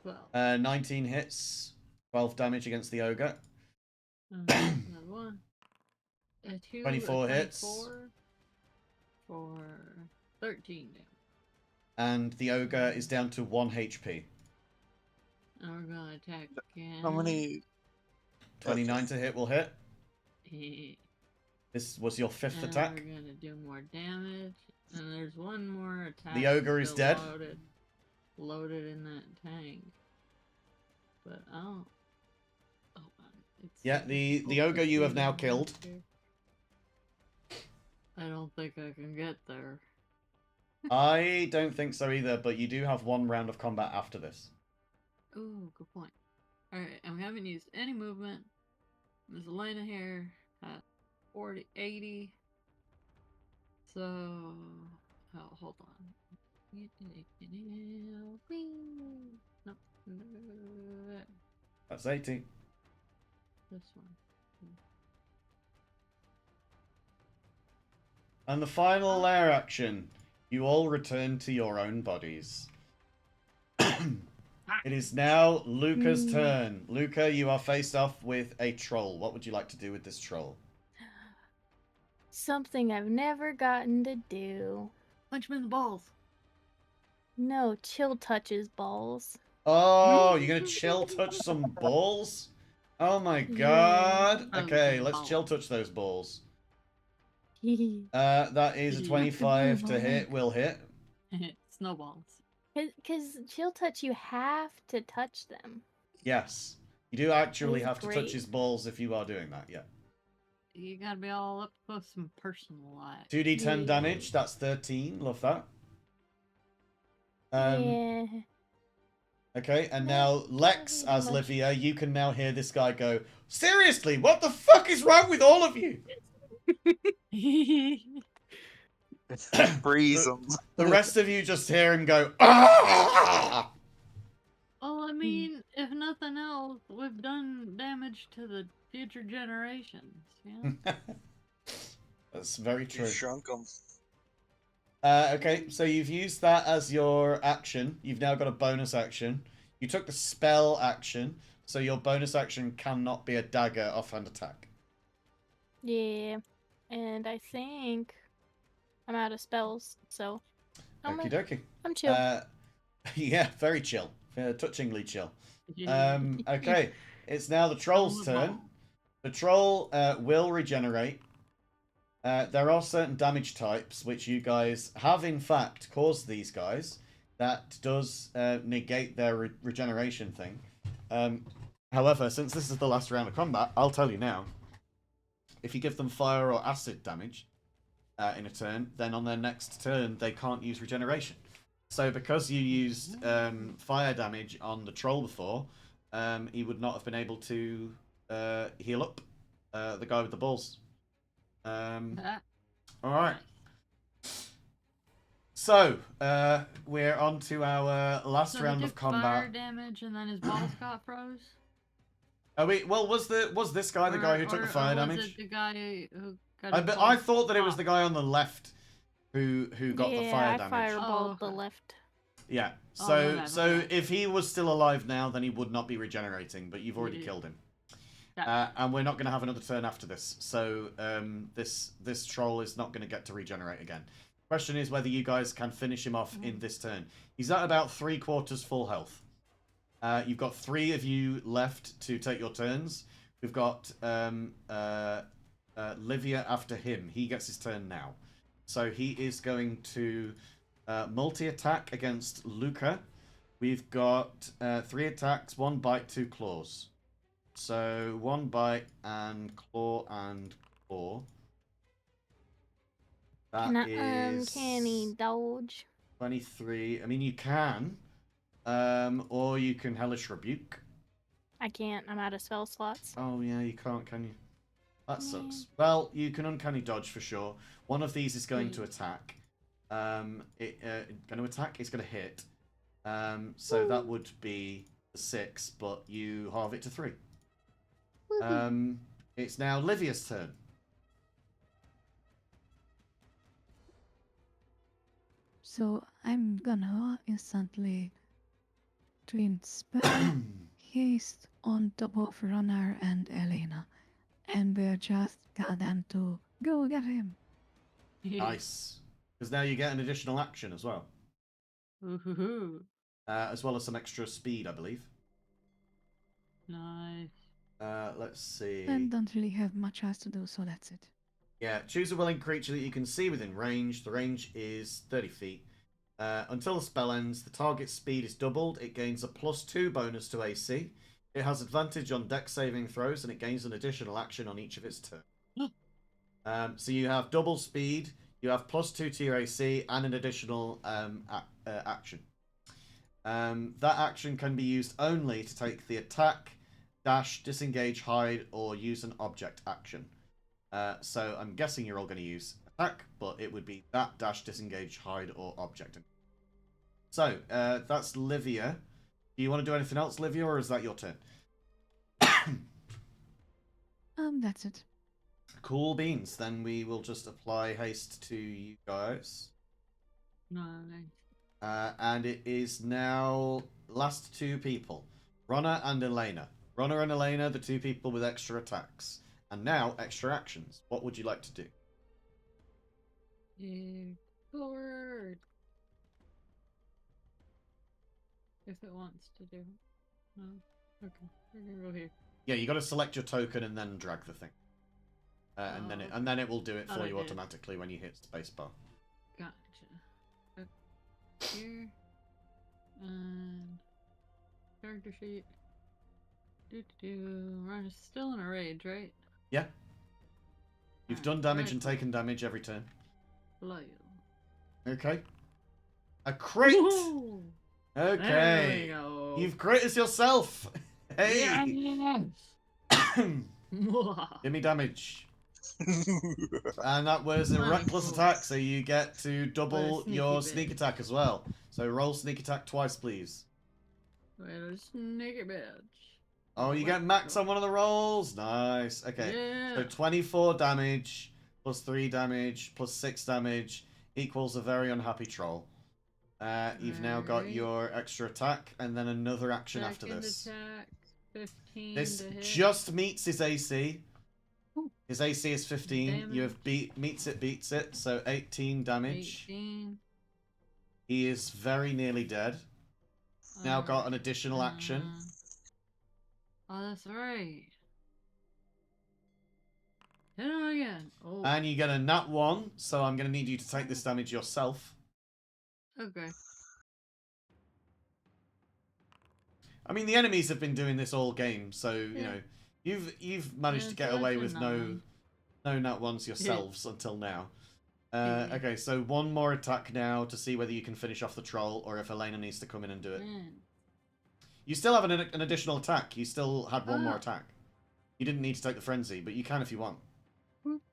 12. 19 hits. 12 damage against the ogre. Another one. 24 hits. For 13 damage. And the ogre is down to 1 HP. And we're gonna attack again. How many? 29 to hit will hit. This was your 5th attack. We're gonna do more damage. And there's one more attack. The ogre is dead. Loaded in that tank. But oh. Yeah, the ogre you have now killed. I don't think I can get there. I don't think so either, but you do have 1 round of combat after this. Ooh, good point. Alright, and we haven't used any movement. There's Elena here at 40, 80. So, oh, hold on. Nope. That's 80. This one. And the final lair action. You all return to your own bodies. It is now Luca's turn. Luca, you are faced off with a troll. What would you like to do with this troll? Something I've never gotten to do. Punch him in the balls. No, chill touches balls. Oh, you're gonna chill touch some balls? Oh my god. Okay, let's chill touch those balls. That is a 25 to hit. Will hit. Snowballs. Because chill touch, you have to touch them. Yes. You do actually have to touch his balls if you are doing that, yeah. You gotta be all up close and personal. 2d10 damage, that's 13. Love that. Yeah. Okay, and now Lex as Livia, you can now hear this guy go, seriously, what the fuck is wrong with all of you? Freeze him. The rest of you just hear him go, ah! Well, I mean, if nothing else, we've done damage to the future generations. Yeah. That's very true. You shrunk him. Okay, so you've used that as your action. You've now got a bonus action. You took the spell action, so your bonus action cannot be a dagger offhand attack. Yeah, and I think I'm out of spells, so Okie dokie. I'm chill. Yeah, very chill. Touchingly chill. Okay, it's now the troll's turn. The troll will regenerate. There are certain damage types which you guys have in fact caused these guys that does negate their regeneration thing. However, since this is the last round of combat, I'll tell you now. If you give them fire or acid damage in a turn, then on their next turn they can't use regeneration. So because you used fire damage on the troll before, he would not have been able to heal up the guy with the balls. Alright. So, we're on to our last round of combat. Fire damage and then his balls got froze? Oh wait, well, was this guy the guy who took the fire damage? Was it the guy who got I thought that it was the guy on the left who got the fire damage. Yeah, I fireballed the left. Yeah, so if he was still alive now, then he would not be regenerating, but you've already killed him. And we're not going to have another turn after this, so this troll is not going to get to regenerate again. Question is whether you guys can finish him off in this turn. He's at about 3/4 full health. You've got 3 of you left to take your turns. We've got Livia after him. He gets his turn now. So he is going to multi-attack against Luca. We've got 3 attacks, 1 bite, 2 claws. So 1 bite and claw and claw. That is uncanny dodge. 23. I mean, you can. Or you can Hellish Rebuke. I can't. I'm out of spell slots. Oh, yeah, you can't, can you? That sucks. Well, you can Uncanny Dodge for sure. One of these is going to attack. Going to attack, it's going to hit. So that would be 6, but you halve it to 3. It's now Livia's turn. So I'm gonna instantly twin spell haste on top of Runner and Elena. And we're just got them to go get him. Nice. Because now you get an additional action as well. As well as some extra speed, I believe. Nice. Let's see. And don't really have much else to do, so that's it. Yeah, choose a willing creature that you can see within range. The range is 30 feet. Until the spell ends, the target's speed is doubled. It gains a +2 bonus to AC. It has advantage on dex saving throws, and it gains an additional action on each of its turns. So you have double speed, you have +2 to your AC, and an additional action. That action can be used only to take the attack, dash, disengage, hide, or use an object action. So I'm guessing you're all going to use attack, but it would be that, dash, disengage, hide, or object. So that's Livia. Do you want to do anything else, Livia, or is that your turn? That's it. Cool beans. Then we will just apply haste to you guys. Nice. And it is now last 2 people. Runner and Elena. Runner and Elena, the 2 people with extra attacks. And now, extra actions. What would you like to do? Forward. If it wants to do. No. Okay. We're gonna go here. Yeah, you got to select your token and then drag the thing. And then it will do it for you automatically when you hit spacebar. Gotcha. Okay. Here. And character sheet. Run is still in a rage, right? Yeah. You've done damage and taken damage every turn. Loyal. Okay. A crit! Woohoo! Okay. There we go. You've critted yourself! Hey! Yes! Give me damage. And that was a reckless attack, so you get to double your sneak attack as well. So roll sneak attack twice, please. Wait a sneaky bitch. Oh, you get max on one of the rolls? Nice. Okay. Yeah. So 24 damage, plus 3 damage, plus 6 damage, equals a very unhappy troll. You've now got your extra attack, and then another action after this. Attack, 15 This to hit. just meets his AC. Ooh. His AC is 15. Damage. You have beats it, so 18 damage. 18. He is very nearly dead. Now got an additional action. Oh, that's right. Hit him again. Oh. And you get a nat 1, so I'm going to need you to take this damage yourself. Okay. I mean, the enemies have been doing this all game, so, you know, you've managed to get away with no nat 1s yourselves until now. Okay, so one more attack now to see whether you can finish off the troll, or if Elena needs to come in and do it. You still have an additional attack. You still had one more attack. You didn't need to take the frenzy, but you can if you want.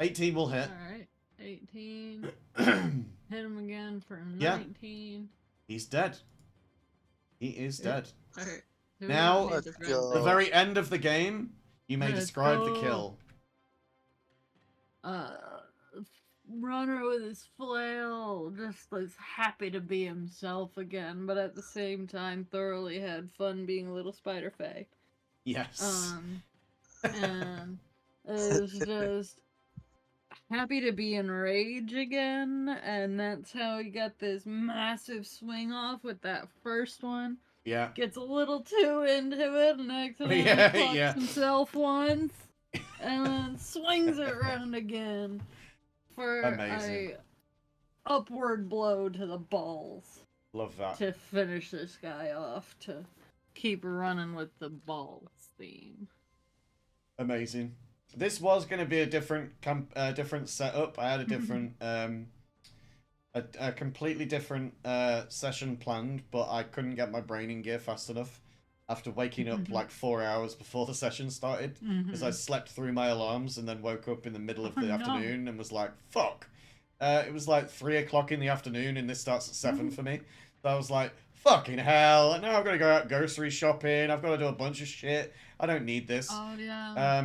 18 will hit. Alright. 18. Hit him again for 19. He's dead. He is dead. Alright. Now, Let's go. the very end of the game, you may describe the kill. Runner with his flail just was happy to be himself again, but at the same time thoroughly had fun being a little spider fae. Yes. And it was just happy to be in rage again, and that's how he got this massive swing off with that first one. Yeah. Gets a little too into it and accidentally clocks himself once, and then swings it around again for Amazing. a upward blow to the balls. Love that. To finish this guy off, to keep running with the balls theme. Amazing. This was going to be a different setup. I had a different, a completely different session planned, but I couldn't get my brain in gear fast enough after waking up like 4 hours before the session started, because I slept through my alarms and then woke up in the middle of the afternoon and was like, fuck. It was like 3 o'clock in the afternoon, and this starts at 7 for me. So I was like, fucking hell, now I've got to go out grocery shopping, I've got to do a bunch of shit, I don't need this. Oh, yeah.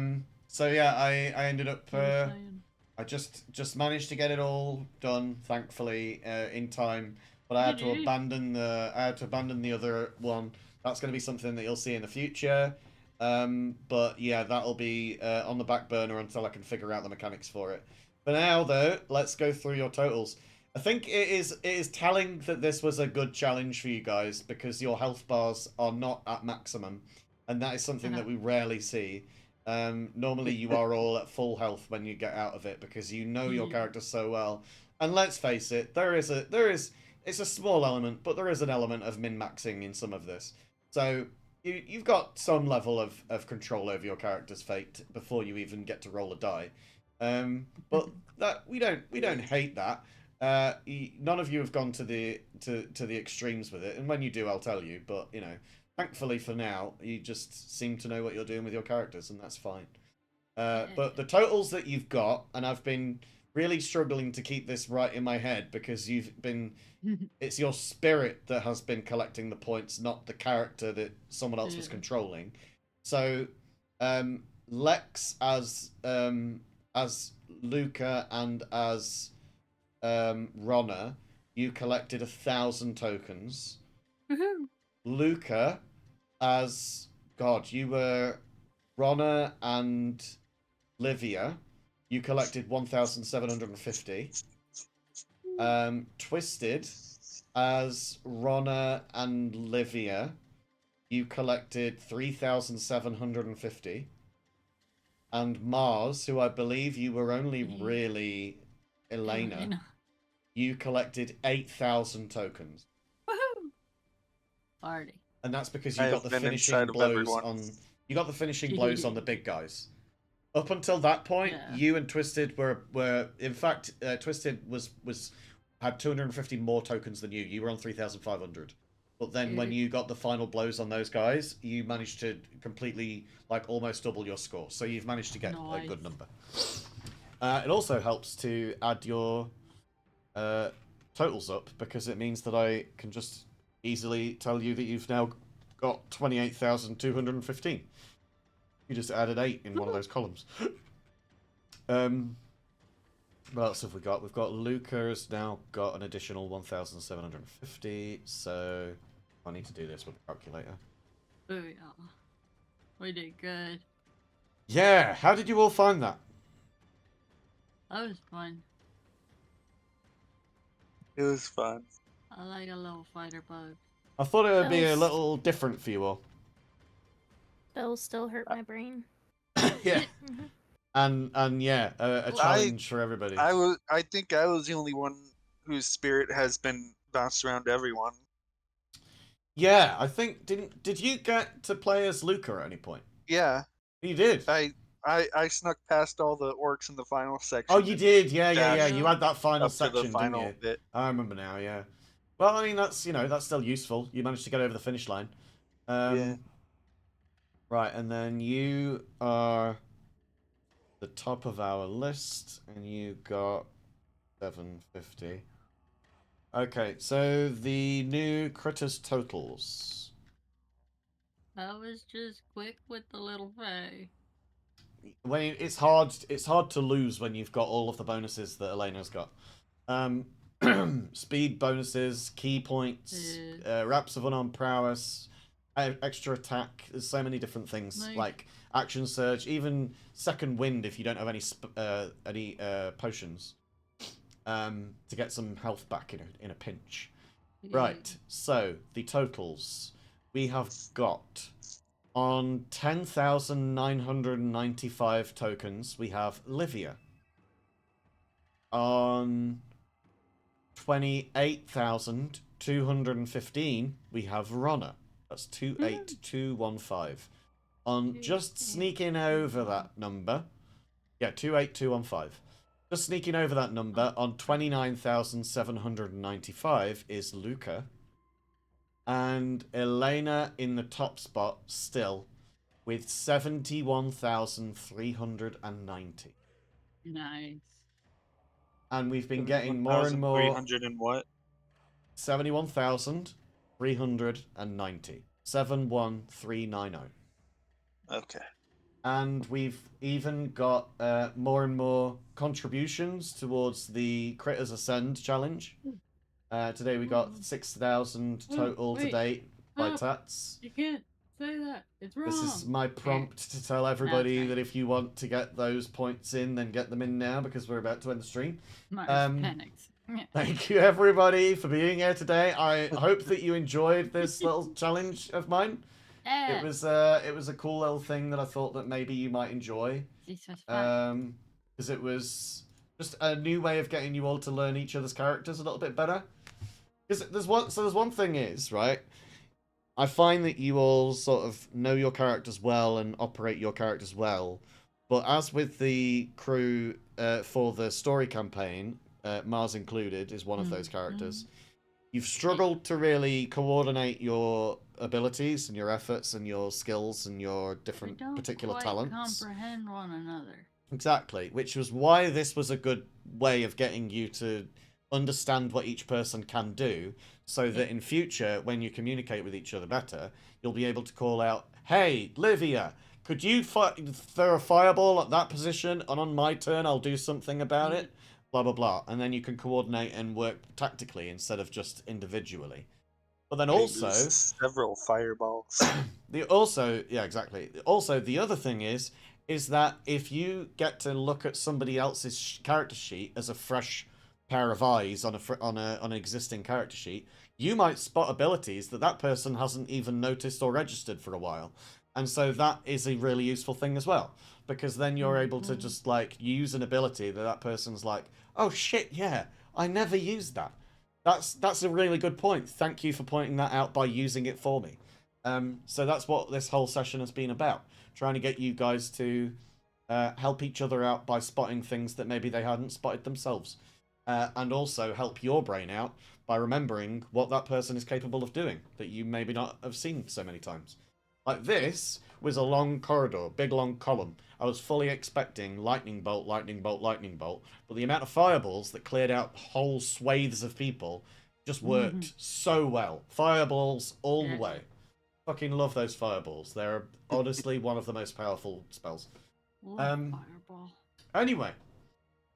So yeah, I ended up, I just managed to get it all done, thankfully, in time, but I had to abandon the other one. That's going to be something that you'll see in the future. But yeah, that'll be on the back burner until I can figure out the mechanics for it. For now, though, let's go through your totals. I think it is telling that this was a good challenge for you guys, because your health bars are not at maximum, and that is something that we rarely see. Normally, you are all at full health when you get out of it, because you know your character so well. And let's face it, it's a small element, but there is an element of min-maxing in some of this. So you've got some level of control over your character's fate before you even get to roll a die. But that we don't hate that. None of you have gone to the extremes with it, and when you do, I'll tell you. But you know, thankfully for now, you just seem to know what you're doing with your characters, and that's fine. But the totals that you've got, and I've been really struggling to keep this right in my head, because it's your spirit that has been collecting the points, not the character that someone else was controlling. So Lex as Luca and as Ronna, you collected 1,000 tokens. Luca as you were Ronna and Livia, you collected 1,750. Twisted as Ronna and Livia, you collected 3,750. And Mars, who I believe you were only really Elena, you collected 8,000 tokens. Woohoo! Party. And that's because you got the finishing blows on. You got the finishing blows on the big guys. Up until that point, you and Twisted were in fact, Twisted had 250 more tokens than you. You were on 3,500. But then when you got the final blows on those guys, you managed to completely, like, almost double your score. So you've managed to get a good number. It also helps to add your totals up, because it means that I can just easily tell you that you've now got 28,215. You just added 8 in one of those columns. What else have we got? We've got Luca's now got an additional 1,750, so I need to do this with a calculator. Oh yeah. We did good. Yeah, how did you all find that? That was fun. It was fun. I like a little fighter bug. I thought it would be a little different for you all. That'll still hurt my brain. Yeah. And yeah, a challenge for everybody. I think I was the only one whose spirit has been bounced around everyone. Yeah, I think did you get to play as Luca at any point? Yeah. You did. I snuck past all the orcs in the final section. Oh, you did. Yeah. You had that final section, the final didn't you? bit. I remember now. Yeah. Well, I mean, that's still useful. You managed to get over the finish line. Yeah. Right, and then you are the top of our list, and you got 750. Okay, so the new critters totals. I was just quick with the little fay. It's hard to lose when you've got all of the bonuses that Elena's got. Speed bonuses, key points, raps of unarmed prowess, extra attack. There's so many different things. Like action surge, even second wind if you don't have any potions, to get some health back in a pinch. Right, so the totals we have got on 10,995 tokens, we have Livia. On 28,215, we have Ronna. That's 28215. On just sneaking over that number, yeah, 28215. Just sneaking over that number on 29,795 is Luca. And Elena in the top spot still with 71,390. Nice. And we've been getting more and more. 300 and what? 71,390. 71390. Okay. And we've even got more and more contributions towards the Critters Ascend challenge. Today we got 6,000 total to date by Tats. You can't say that. It's wrong. This is my prompt to tell everybody that if you want to get those points in, then get them in now because we're about to end the stream. Panicked. Thank you everybody for being here today. I hope that you enjoyed this little challenge of mine. Yeah. It was a cool little thing that I thought that maybe you might enjoy. This was fun. Because it was just a new way of getting you all to learn each other's characters a little bit better. Because there's one thing is, right? I find that you all sort of know your characters well and operate your characters well. But as with the crew for the story campaign, Mars included, is one of those characters. You've struggled to really coordinate your abilities and your efforts and your skills and your different particular talents. Comprehend one another. Exactly, which was why this was a good way of getting you to understand what each person can do, so that in future, when you communicate with each other better, you'll be able to call out, "Hey, Livia, could you throw a fireball at that position, and on my turn I'll do something about it?" Blah, blah, blah. And then you can coordinate and work tactically instead of just individually. But then also... several fireballs. Yeah, exactly. Also, the other thing is that if you get to look at somebody else's character sheet as a fresh pair of eyes on an existing character sheet, you might spot abilities that person hasn't even noticed or registered for a while. And so that is a really useful thing as well, because then you're able to just like use an ability that person's like, "Oh shit, yeah, I never used that. That's a really good point. Thank you for pointing that out by using it for me." So that's what this whole session has been about, trying to get you guys to help each other out by spotting things that maybe they hadn't spotted themselves. And also help your brain out by remembering what that person is capable of doing that you maybe not have seen so many times. Like this was a long corridor, big long column. I was fully expecting lightning bolt, lightning bolt, lightning bolt, but the amount of fireballs that cleared out whole swathes of people just worked so well. Fireballs all the way. Fucking love those fireballs. They're honestly one of the most powerful spells. Fireball. Anyway.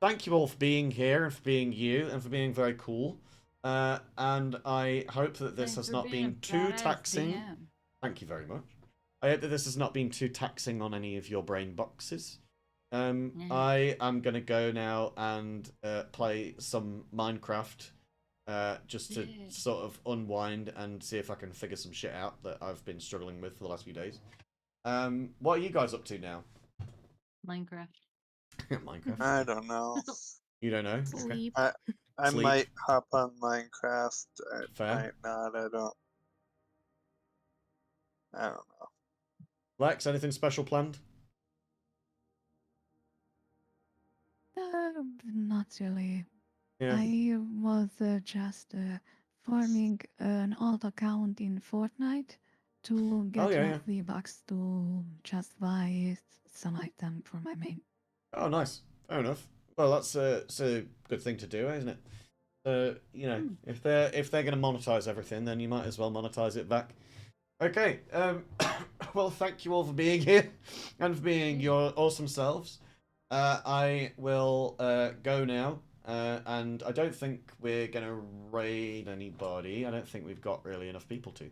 Thank you all for being here and for being you and for being very cool. And I hope that this has not been too taxing. DM. Thank you very much. I hope that this has not been too taxing on any of your brain boxes. I am going to go now and play some Minecraft just to sort of unwind and see if I can figure some shit out that I've been struggling with for the last few days. What are you guys up to now? Minecraft. Minecraft. I don't know. You don't know? Sleep. Okay. I Sleep. might hop on Minecraft. I Fair. might not. I don't know. Lex, anything special planned? Not really. Yeah. I was just farming an alt account in Fortnite to get enough V-Bucks to just buy some item for my main. Oh, nice. Fair enough. Well, that's it's a good thing to do, isn't it? You know, if they're going to monetize everything, then you might as well monetize it back. Okay. Well, thank you all for being here and for being your awesome selves. I will go now, and I don't think we're going to raid anybody. I don't think we've got really enough people to.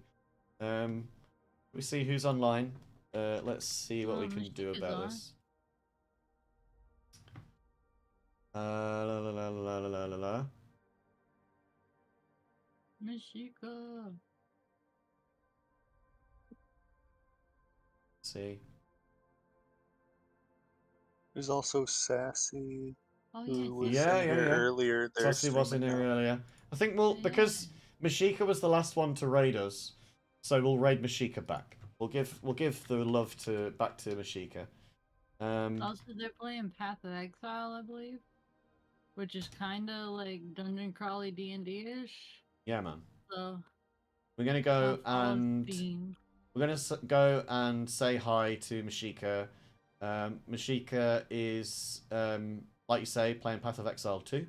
We see who's online. let's see what we can do Mashika's about on. this. La la la la la la la. Mashika. See. There's also Sassy, Oh who yeah, was Yeah, in yeah, here yeah. earlier. They're Sassy was in streaming here now. earlier. I think we'll, because Mashika was the last one to raid us, so we'll raid Mashika back. We'll give the love back to Mashika. Also, they're playing Path of Exile, I believe, which is kind of like dungeon crawly D&D-ish. Yeah, man. So we're gonna go and theme. we're gonna go and say hi to Mashika. Mashika is, like you say, playing Path of Exile 2.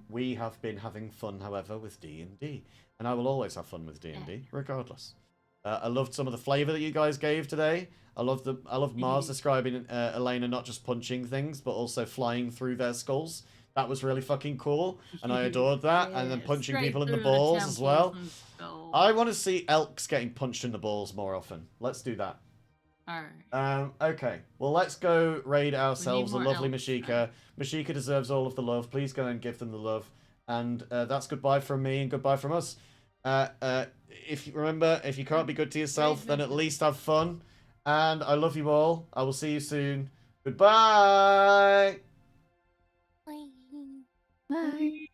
We have been having fun, however, with D&D, and I will always have fun with D&D, regardless. I loved some of the flavour that you guys gave today. I love Mars describing Elena not just punching things, but also flying through their skulls. That was really fucking cool, and I adored that. And then punching people in the balls as well. I want to see elks getting punched in the balls more often. Let's do that. Alright. Okay. Well, let's go raid ourselves a lovely elks, Mashika. Mashika deserves all of the love. Please go and give them the love. And that's goodbye from me and goodbye from us. If you remember, if you can't be good to yourself, then at least have fun. And I love you all. I will see you soon. Goodbye. Bye. Bye.